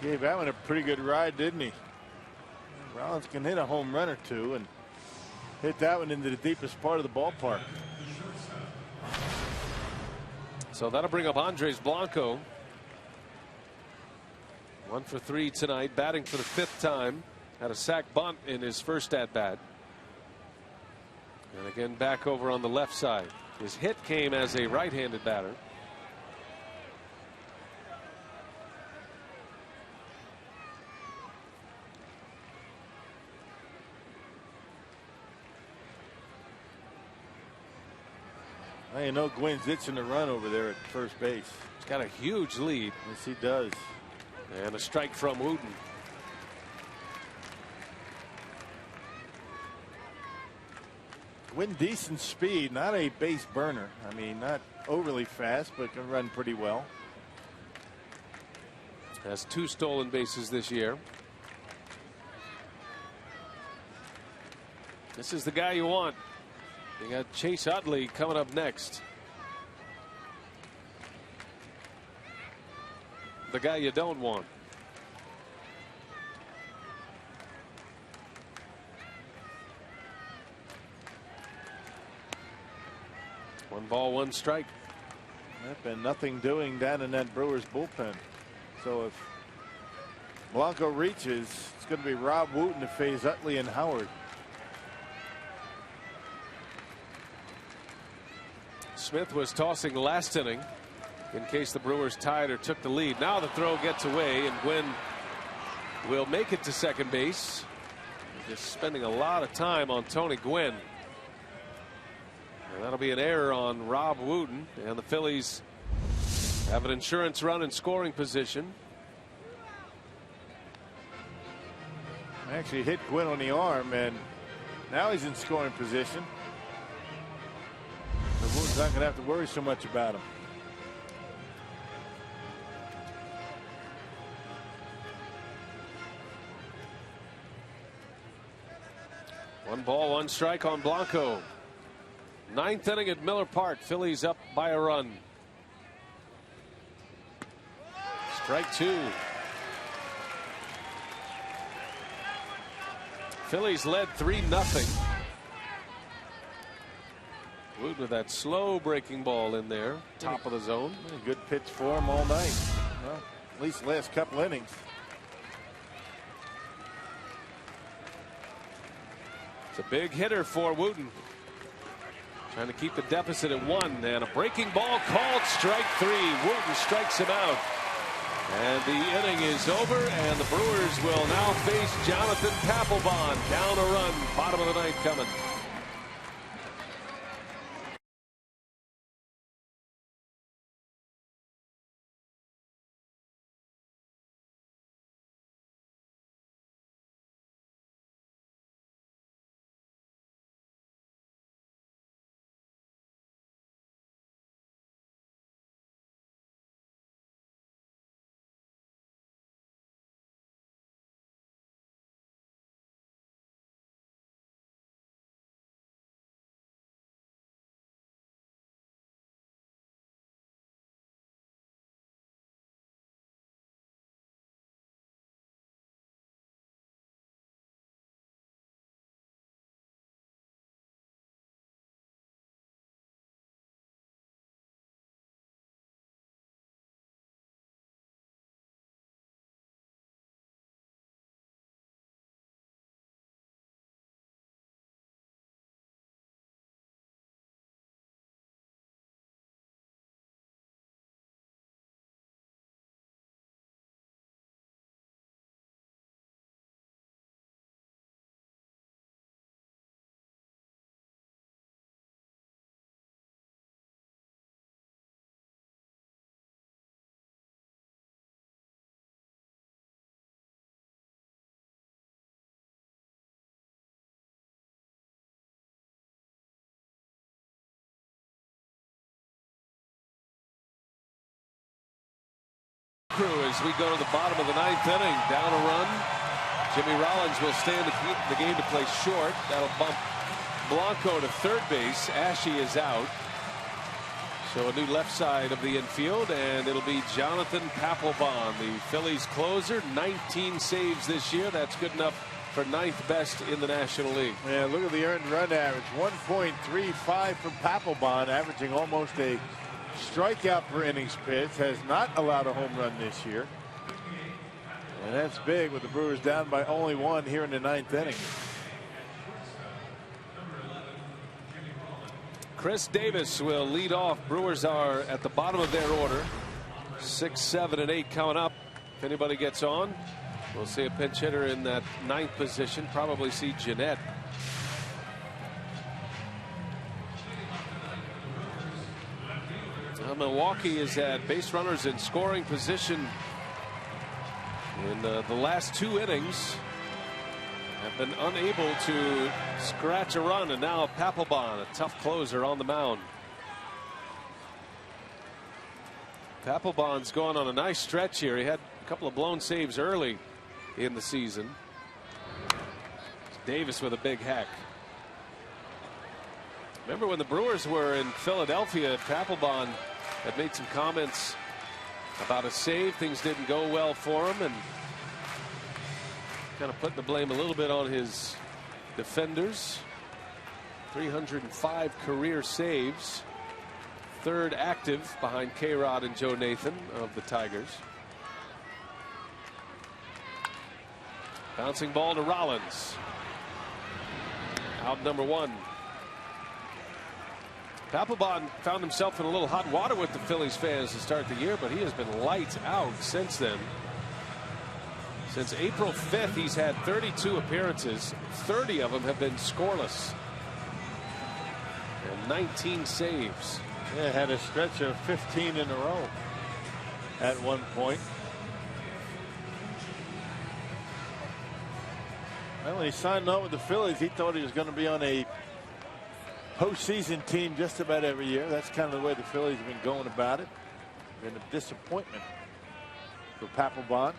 He gave that one a pretty good ride, didn't he? Rollins can hit a home run or two and hit that one into the deepest part of the ballpark. So that'll bring up Andres Blanco. 1 for 3 tonight, batting for the 5th time. Had a sac bunt in his first at bat. And again back over on the left side. His hit came as a right-handed batter. I know Gwynn's itching to run over there at first base. He's got a huge lead. Yes, he does. And a strike from Wooten. Gwynn, decent speed, not a base burner. I mean, not overly fast, but can run pretty well. Has 2 stolen bases this year. This is the guy you want. You got Chase Utley coming up next. The guy you don't want. One ball, one strike. There's been nothing doing down in that Brewers bullpen. So if Blanco reaches, it's going to be Rob Wooten to face Utley and Howard. Smith was tossing last inning in case the Brewers tied or took the lead. Now the throw gets away, and Gwynn will make it to second base. Just spending a lot of time on Tony Gwynn. And that'll be an error on Rob Wooten, and the Phillies have an insurance run in scoring position. Actually hit Gwynn on the arm, and now he's in scoring position. So Wooten's not going to have to worry so much about him. One ball, one strike on Blanco. 9th inning at Miller Park. Phillies up by a run. Strike 2. Phillies led 3-0. Wood with that slow breaking ball in there, top of the zone. A good pitch for him all night. Well, at least last couple innings. It's a big hitter for Wooten. Trying to keep the deficit at 1, and a breaking ball called strike 3. Wooten strikes him out. And the inning is over, and the Brewers will now face Jonathan Papelbon. Down a run, bottom of the 9th coming. As we go to the bottom of the 9th inning, down a run. Jimmy Rollins will stand to keep the game to play short. That'll bump Blanco to third base. Ashe is out. So a new left side of the infield, and it'll be Jonathan Papelbon, the Phillies closer. 19 saves this year. That's good enough for 9th best in the National League. Yeah, look at the earned run average. 1.35 from Papelbon, averaging almost a strikeout per innings pitch. Has not allowed a home run this year. And that's big with the Brewers down by only 1 here in the 9th inning. Chris Davis will lead off. Brewers are at the bottom of their order. 6, 7, and 8 coming up. If anybody gets on, we'll see a pinch hitter in that 9th position. Probably see Jeanette. Milwaukee has had base runners in scoring position in the last 2 innings. Have been unable to scratch a run, and now Papelbon, a tough closer, on the mound. Papelbon's gone on a nice stretch here. He had a couple of blown saves early in the season. Davis with a big hack. Remember when the Brewers were in Philadelphia, Papelbon had made some comments about a save. Things didn't go well for him, and kind of putting the blame a little bit on his defenders. 305 career saves. 3rd active behind K-Rod and Joe Nathan of the Tigers. Bouncing ball to Rollins. Out number 1. Papelbon found himself in a little hot water with the Phillies fans to start the year, but he has been lights out since then. Since April 5th, he's had 32 appearances. 30 of them have been scoreless. And 19 saves. Yeah, had a stretch of 15 in a row at one point. Well, when he signed on with the Phillies, he thought he was going to be on a postseason team just about every year. That's kind of the way the Phillies have been going about it. Been a disappointment for Papelbon.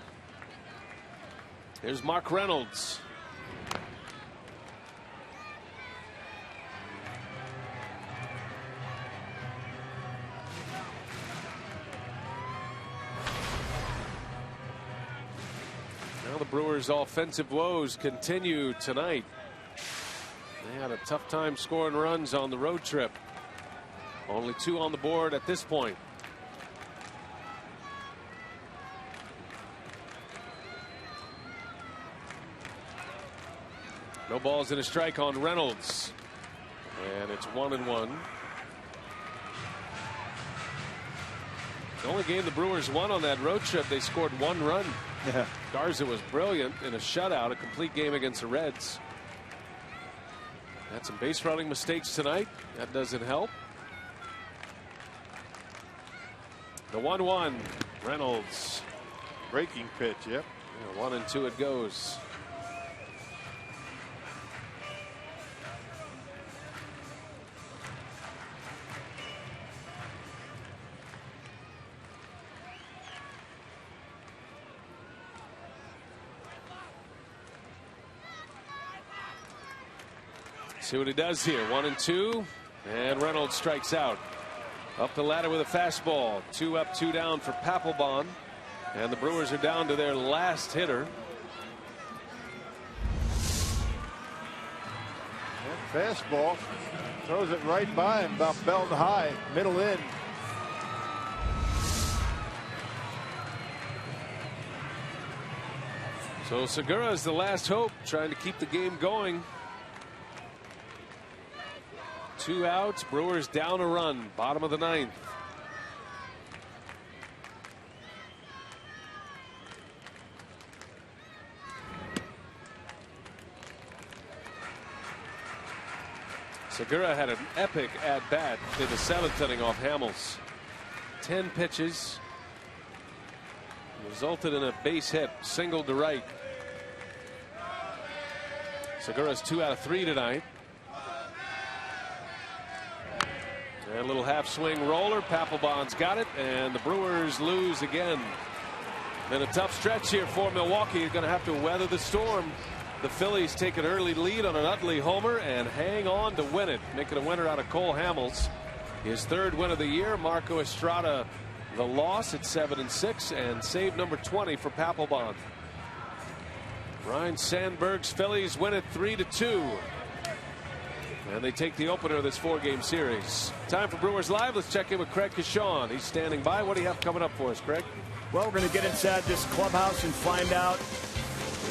Here's Mark Reynolds. Now the Brewers' offensive woes continue tonight. They had a tough time scoring runs on the road trip. Only 2 on the board at this point. No balls and a strike on Reynolds. And it's 1-1. The only game the Brewers won on that road trip, they scored 1 run. Yeah. Garza was brilliant in a shutout, a complete game against the Reds. Had some base running mistakes tonight. That doesn't help. The 1-1. Reynolds. Breaking pitch, yep. Yeah, 1-2 it goes. See what he does here. 1-2, and Reynolds strikes out. Up the ladder with a fastball. 2 up, 2 down for Papelbon, and the Brewers are down to their last hitter. That fastball throws it right by him, about belt high, middle in. So Segura is the last hope, trying to keep the game going. 2 outs, Brewers down a run, bottom of the 9th. Segura had an epic at bat in the 7th inning off Hamels. 10 pitches, resulted in a base hit, single to right. Segura's 2 out of 3 tonight. And a little half swing roller. Papelbon's got it, and the Brewers lose again. Been a tough stretch here for Milwaukee. You're going to have to weather the storm. The Phillies take an early lead on an Utley homer and hang on to win it, making a winner out of Cole Hamels. His 3rd win of the year. Marco Estrada the loss at 7-6, and save number 20 for Papelbon. Ryan Sandberg's Phillies win it 3-2. And they take the opener of this 4-game series. Time for Brewers Live. Let's check in with Craig Cashon. He's standing by. What do you have coming up for us, Craig? Well, we're going to get inside this clubhouse and find out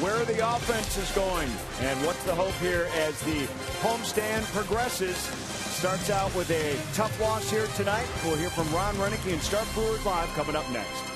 where the offense is going and what's the hope here as the homestand progresses. Starts out with a tough loss here tonight. We'll hear from Ron Renicky and start Brewers Live coming up next.